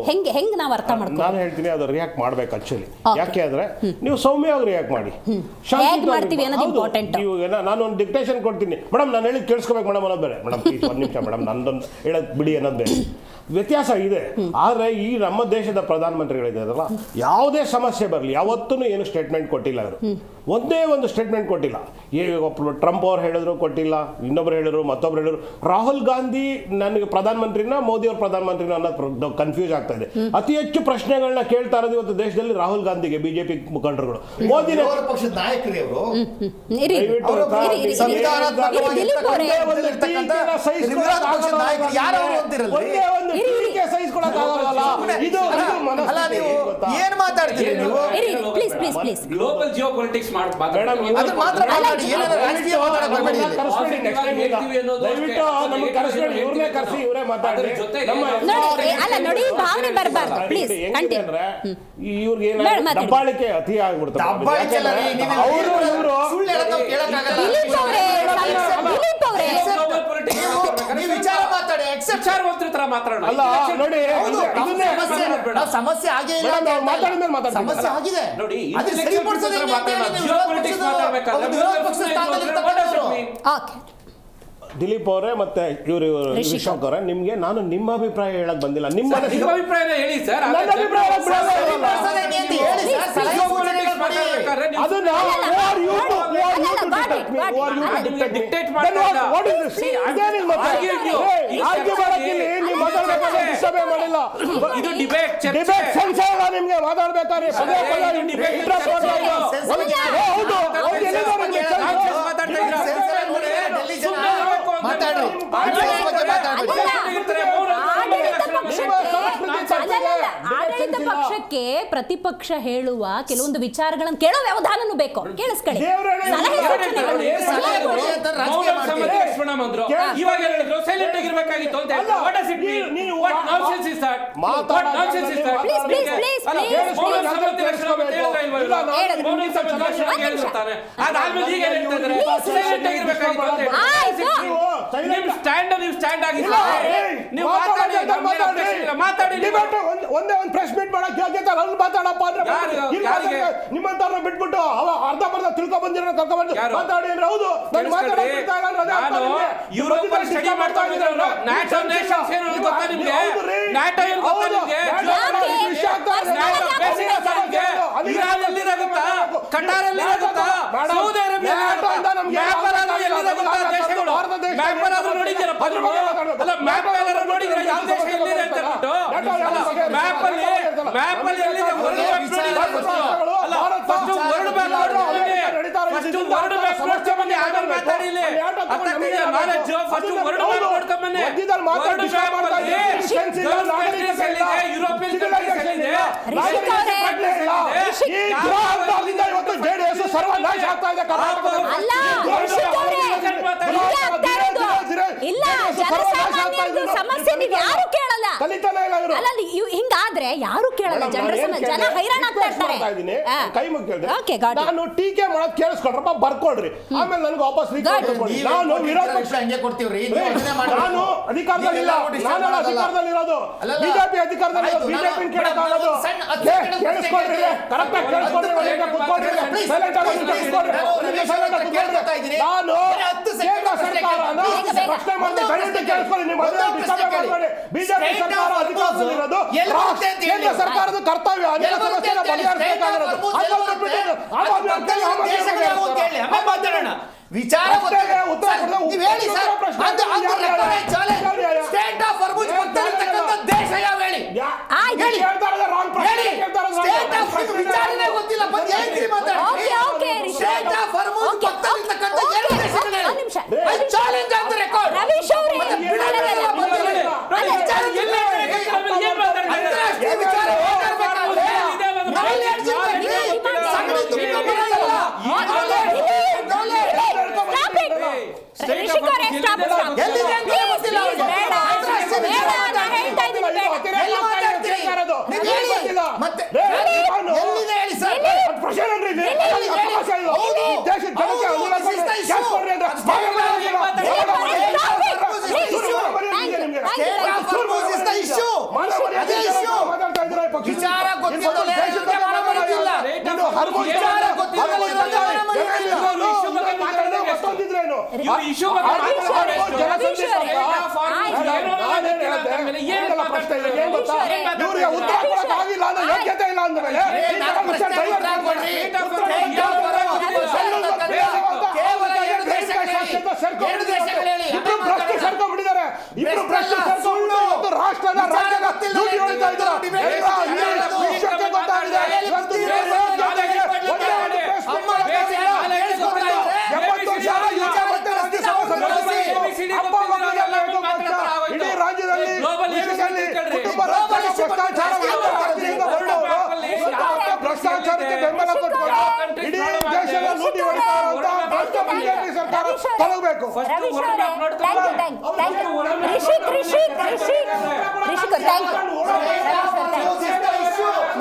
C: ಹೆಂಗೆ ನಾವು ಅರ್ಥ ಮಾಡ್ತೀವಿ?
H: ನಾನು ಹೇಳ್ತೀನಿ, ಅದು ರಿಯಾಕ್ಟ್ ಮಾಡ್ಬೇಕು ಆಕ್ಚುಲಿ. ಯಾಕೆ ಅಂದ್ರೆ ನೀವು ಸೌಮ್ಯವಾಗಿ ರಿಯಾಕ್ಟ್ ಮಾಡಿ. ನೀವು ನಾನು ಒಂದು ಡಿಕ್ಟೇಷನ್ ಕೊಡ್ತೀನಿ, ಮೇಡಮ್ ನಾನು ಹೇಳಿದ್ ಕೇಳಿಸ್ಕೋಬೇಕು ಮೇಡಮ್ ಅನ್ನೋದು ಬೇರೆ. ಮೇಡಮ್ ಪ್ಲೀಸ್ ಒಂದು ನಿಮಿಷ ಮೇಡಮ್, ನಂದೊಂದು ಹೇಳೋದು ಬಿಡಿ ಅನ್ನೋದು ಬೇರೆ. ವ್ಯತ್ಯಾಸ ಇದೆ. ಆದರೆ ಈ ನಮ್ಮ ದೇಶದ ಪ್ರಧಾನಮಂತ್ರಿಗಳಿದ್ದಾರಲ್ಲ, ಯಾವುದೇ ಸಮಸ್ಯೆ ಬರಲಿ ಯಾವತ್ತೂ ಏನು ಸ್ಟೇಟ್ಮೆಂಟ್ ಕೊಟ್ಟಿಲ್ಲ. ಅವರು ಒಂದೇ ಒಂದು ಸ್ಟೇಟ್ಮೆಂಟ್ ಕೊಟ್ಟಿಲ್ಲ. ಟ್ರಂಪ್ ಅವ್ರು ಹೇಳಿದ್ರು ಕೊಟ್ಟಿಲ್ಲ, ಇನ್ನೊಬ್ರು ಹೇಳಿದ್ರು, ಮತ್ತೊಬ್ರು ಹೇಳಿದ್ರು. ರಾಹುಲ್ ಗಾಂಧಿ ನನಗೆ ಪ್ರಧಾನಮಂತ್ರಿನ, ಮೋದಿ ಅವ್ರ ಪ್ರಧಾನಮಂತ್ರಿನ ಅನ್ನೋದು ಕನ್ಫ್ಯೂಸ್ ಆಗ್ತಾ ಇದೆ. ಅತಿ ಹೆಚ್ಚು ಪ್ರಶ್ನೆಗಳನ್ನ ಕೇಳ್ತಾ ಇರೋದು ಇವತ್ತು ದೇಶದಲ್ಲಿ ರಾಹುಲ್ ಗಾಂಧಿಗೆ, ಬಿಜೆಪಿ ಮುಖಂಡರುಗಳು. ಮೋದಿ
E: ಪಕ್ಷದ ನಾಯಕರು ಏನ್ ಮಾತಾಡ್ತೀರಿ ನೀವು?
G: ಗ್ಲೋಬಲ್ ಜಿಯೋ ಪೊಲಿಟಿಕ್ಸ್
H: ಇವ್ರಿಗೆ ದಬ್ಬಾಳಿಕೆ ಅತಿ ಆಗ್ಬಿಡ್ತಾರೆ.
E: ಸಮಸ್ಯೆ ಆಗೇ ಇಲ್ಲ, ಸಮಸ್ಯೆ ಆಗಿದೆ ನೋಡಿ.
H: ದಿಲೀಪ್ ಅವರೇ ಮತ್ತೆ ಇವರು ವಿಶಾಖ್ ಅವರೇ, ನಿಮ್ಗೆ ನಾನು ನಿಮ್ಮ ಅಭಿಪ್ರಾಯ ಹೇಳಕ್ ಬಂದಿಲ್ಲ. ನಿಮ್ಮ
G: ಅಭಿಪ್ರಾಯ ಹೇಳಿ ಸರ್.
H: ನಿಮ್ಗೆ ಮಾತಾಡ್ಬೇಕಾದ್ರೆ
C: ಆಡಳಿತ ಪಕ್ಷಕ್ಕೆ ಪ್ರತಿಪಕ್ಷ ಹೇಳುವ ಕೆಲವೊಂದು ವಿಚಾರಗಳನ್ನು ಕೇಳೋ ವ್ಯವಧಾನನೂ ಬೇಕು. ಕೇಳಿಸ್ಕೊಳ್ಳಿ.
H: ಒಂದೇ ಒಂದು ಪ್ರೆಸ್ ಮೀಟ್ ಮಾಡಕ್ ಯೋಗ್ಯತೆ ಅಲ್ಲಿ ಮಾತಾಡಪ್ಪ ಅಂದ್ರೆ ನಿಮ್ಮಂತವ್ರನ್ನ ಬಿಟ್ಬಿಟ್ಟು ಅರ್ಧ ಬರ್ಧ ತಿಳ್ಕೊ ಬಂದಿರೋ ಕರ್ಕೊ ಬಂದು ಮಾತಾಡಿ ಅಂದ್ರೆ ಹೌದು ನಾನು ಮಾತಾಡೋಕೆ
G: ಯುರೋಪಲ್ಲಿ ಸ್ಟಡಿ ಮಾಡ್ತಾ ಇದ್ರು. ನ್ಯಾಟೋ ನೇಷನ್ಸ್ ಏನು ಗೊತ್ತಾ ನಿಮಗೆ? ನ್ಯಾಟೋ ಏನು ಗೊತ್ತಾ ನಿಮಗೆ? ಇರಾನ್ ಎಲ್ಲಿರಾಗುತ್ತಾ? ಕಟಾರ್ ಎಲ್ಲಿರಾಗುತ್ತಾ? ಸೌದಿ ಅರೇಬಿಯಾ ಮ್ಯಾಪ್ ಎಲ್ಲಿರಾಗುತ್ತಾ ದೇಶಗಳು? ಮ್ಯಾಪ್ ಆದ್ರೂ ನೋಡಿದ್ದೀರಪ್ಪ ನೀವು? ಅಲ್ಲ ಮ್ಯಾಪ್ ಆದ್ರೂ ನೋಡಿದ್ದೀರಾ ಯಾವ ದೇಶ ಎಲ್ಲಿದೆ ಅಂತ ಹೇಳ್ಬಿಟ್ಟು? ಮ್ಯಾಪ್ ಅಲ್ಲಿ ಎಲ್ಲಿದೆ? ವರ್ಲ್ಡ್ ಮ್ಯಾಪ್ ನೋಡಿ. ಅಲ್ಲ ಫಸ್ಟ್ ವರ್ಲ್ಡ್ ಮ್ಯಾಪ್ ನೋಡಿ. ಫಸ್ಟ್ ವರ್ಲ್ಡ್ ಮ್ಯಾಪ್ ನೋಡ್ಕೊಂಡ್ ಬನ್ನಿ, ಆಮೇಲೆ ಮಾತಾಡಿ. ಇಲ್ಲಿ ಅತ್ತಕ್ಕೆ ನಾಲೆಡ್ಜ್ ಫಸ್ಟ್ ವರ್ಲ್ಡ್ ಮ್ಯಾಪ್ ನೋಡ್ಕೊಂಡ್ ಬನ್ನಿ. ವರ್ಲ್ಡ್ ಮ್ಯಾಪ್ ಅಲ್ಲಿ ಗಲ್ಫ್ ಕಂಟ್ರೀಸ್ ಎಲ್ಲಿದೆ, ಯುರೋಪಿಯನ್ ಕಂಟ್ರೀಸ್ ಎಲ್ಲಿದೆ,
H: ಇವತ್ತು ಜೆಡಿಎಸ್ ಸರ್ವನಾಶ ಆಗ್ತಾ ಇದೆ
C: ಸಮಸ್ಯೆ ನೀವು ಯಾರು ಕೇಳಲ್ಲ. ಹಿಂಗಾದ್ರೆ ಯಾರು ಕೇಳಲ್ಲ. ಜನ ಹೈರಾಣ ಆಗ್ತಾ ಇರ್ತಾರೆ.
H: ಕೈ ಮುಗಿದ ನಾನು ಟೀಕೆ ಮಾಡೋದು ಕೇಳಿಸ್ಕೊಳ್ರಪ್ಪ, ಬರ್ಕೊಳ್ರಿ, ಆಮೇಲೆ ನನಗೆ ವಾಪಸ್ ನಾನು ವಿರೋಧ ಪಕ್ಷ ನಾನು ಅಧಿಕಾರದಲ್ಲಿಲ್ಲ, ನಾನು ಅಧಿಕಾರದಲ್ಲಿರೋದು, ಬಿಜೆಪಿ ಅಧಿಕಾರದಲ್ಲಿರೋದು, ಬಿಜೆಪಿ ಕೇಳಕ್ಕಾಗೋದು. ಕೇಳಿಸ್ಕೊಳ್ರಿ, ಕರೆಕ್ಟಾಗಿ ಕೇಳಿಸ್ಕೊಳ್ರಿ, ಕುತ್ಕೊಳ್ರಿ, ಸೈಲೆಂಟ್ ಆಗಿ ಕುತ್ಕೊಳ್ರಿ.
E: ಹೇಳ್ತಾ ಇದ್ದೀನಿ.
H: ನಾನು
E: ಬರೀ 10
H: ಕೇಂದ್ರ
E: ಸೆಕೆಂಡ್
H: ಸರ್ಕಾರನ
E: ಪ್ರಶ್ನೆ
H: ಪ್ರಶ್ನೆ ಮಾಡಿದ್ರೆ ದಯವಿಟ್ಟು ಕೇಳಿಸ್ಕೊಳ್ಳಿ. ನೀವು ಮೊದಲೇ ಡಿಸ್ಟರ್ಬ್ ಮಾಡಬೇಡಿ. ಬಿಜೆಪಿ ಸರ್ಕಾರ ಅಧಿಕಾರದಲ್ಲಿರೋದು ಕೇಂದ್ರ ಸರ್ಕಾರದ ಕರ್ತವ್ಯ ಅನೇಕ ಸಮಸ್ಯೆನ ಬಗೆಹರಿಸಬೇಕಾಗಿರೋದು.
E: ವಿಚಾರ ಹೇಳಿ ಸರ್. ಸ್ಟೇಟ್ ಆಫ್ ಫಾರ್ಮೂಜ್ ಗೊತ್ತಿರತಕ್ಕಂಥ ದೇಶ ಯಾವ ಹೇಳಿ? ಸ್ಟೇಟ್ ಆಫ್ ವಿಚಾರನೇ ಗೊತ್ತಿಲ್ಲ ಬಂದು ಹೇಳ್ತೀರಿ ಮಾತಾಡ್ತೀರಿ. ಸ್ಟೇಟ್ ಆಫ್ ಫಾರ್ಮೂಜ್ ಗೊತ್ತಿರತಕ್ಕಂಥ ಎರಡು ದೇಶಗಳು ಹೇಳಿ. I challenge on the record.
C: Ravish ಅವರೇ
E: ಅಂತಾರಾಷ್ಟ್ರೀಯ ವಿಚಾರ ಹೋಗಿರ್ಬೇಕಾದ್ರೆ ವಿಚಾರ
H: ಇವ್ರಿಗೆ ಉತ್ತರ ಕೊಡಕ್ಕಾಗಿಲ್ಲ ಅನ್ನೋ ಯೋಗ್ಯತೆ ಇಲ್ಲ ಅಂದ್ಮೇಲೆ ಪ್ರಶ್ನೆ ಸೇರ್ಕೊಂಡ್ಬಿಟ್ಟಿದ್ದಾರೆ. ಇಬ್ರು ಪ್ರಶ್ನೆ ಸೇರ್ಕೊಂಡು ರಾಷ್ಟ್ರದ ದುಡ್ಡು ಹೊಡಿತಾ ಇದ್ದಾರೆ. ವಿಶ್ವಕ್ಕೆ ಗೊತ್ತಾಗಿದೆ. 70 ಇಡೀ ರಾಜ್ಯದಲ್ಲಿ ಭ್ರಷ್ಟಾಚಾರಕ್ಕೆ ಬೆಂಬಲ ಕೊಟ್ಟು ಇಡೀ ದೇಶದ ಲೂಟಿ ಹೊಡಿತಾ ಇರುವಂತಹ ಬಿಜೆಪಿ ಸರ್ಕಾರ ತೊಲಗಬೇಕು.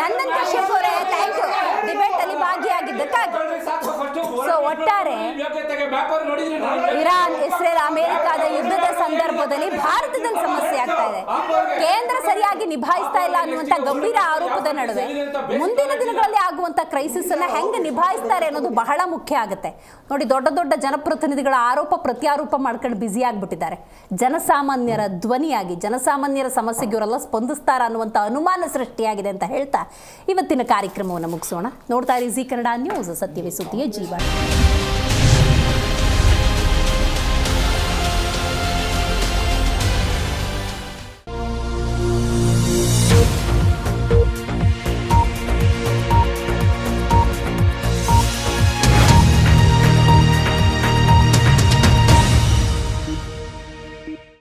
C: ನನ್ನಂತ ಶಿವರೇ ಥ್ಯಾಂಕ್ ಯು ಡಿಬೇಟ್ ಅಲ್ಲಿ ಭಾಗಿಯಾಗಿದ್ದಕ್ಕಾಗಿ. ಸೊ ಒಟ್ಟಾರೆ ಇರಾನ್, ಇಸ್ರೇಲ್, ಅಮೆರಿಕದ ಯುದ್ಧದ ಸಂದರ್ಭದಲ್ಲಿ ಭಾರತದಲ್ಲಿ ಸಮಸ್ಯೆ ಆಗ್ತಾ ಇದೆ. ಕೇಂದ್ರ ಸರಿಯಾಗಿ ನಿಭಾಯಿಸ್ತಾ ಇಲ್ಲ ಅನ್ನುವಂತ ಗಂಭೀರ ಆರೋಪದ ನಡುವೆ ಮುಂದಿನ ದಿನಗಳಲ್ಲಿ ಆಗುವಂತ ಕ್ರೈಸಿಸ್ ಅನ್ನ ಹೆಂಗೆ ನಿಭಾಯಿಸ್ತಾರೆ ಅನ್ನೋದು ಬಹಳ ಮುಖ್ಯ ಆಗುತ್ತೆ. ನೋಡಿ, ದೊಡ್ಡ ದೊಡ್ಡ ಜನಪ್ರತಿನಿಧಿಗಳ ಆರೋಪ ಪ್ರತ್ಯಾರೋಪ ಮಾಡ್ಕೊಂಡು ಬ್ಯುಸಿ ಆಗ್ಬಿಟ್ಟಿದ್ದಾರೆ. ಜನಸಾಮಾನ್ಯರ ಧ್ವನಿಯಾಗಿ ಜನಸಾಮಾನ್ಯರ ಸಮಸ್ಯೆಗೆ ಇವರೆಲ್ಲ ಸ್ಪಂದಿಸ್ತಾರ ಅನ್ನುವಂಥ ಅನುಮಾನ ಸೃಷ್ಟಿಯಾಗಿದೆ ಅಂತ ಹೇಳ್ತಾ ಇವತ್ತಿನ ಕಾರ್ಯಕ್ರಮವನ್ನು ಮುಗಿಸೋಣ. ನೋಡ್ತಾ ಇರಿ ಜಿ ಕನ್ನಡ ನ್ಯೂಸ್, ಸತ್ಯವೇ ಸುದ್ದಿಯ ಜೀವ.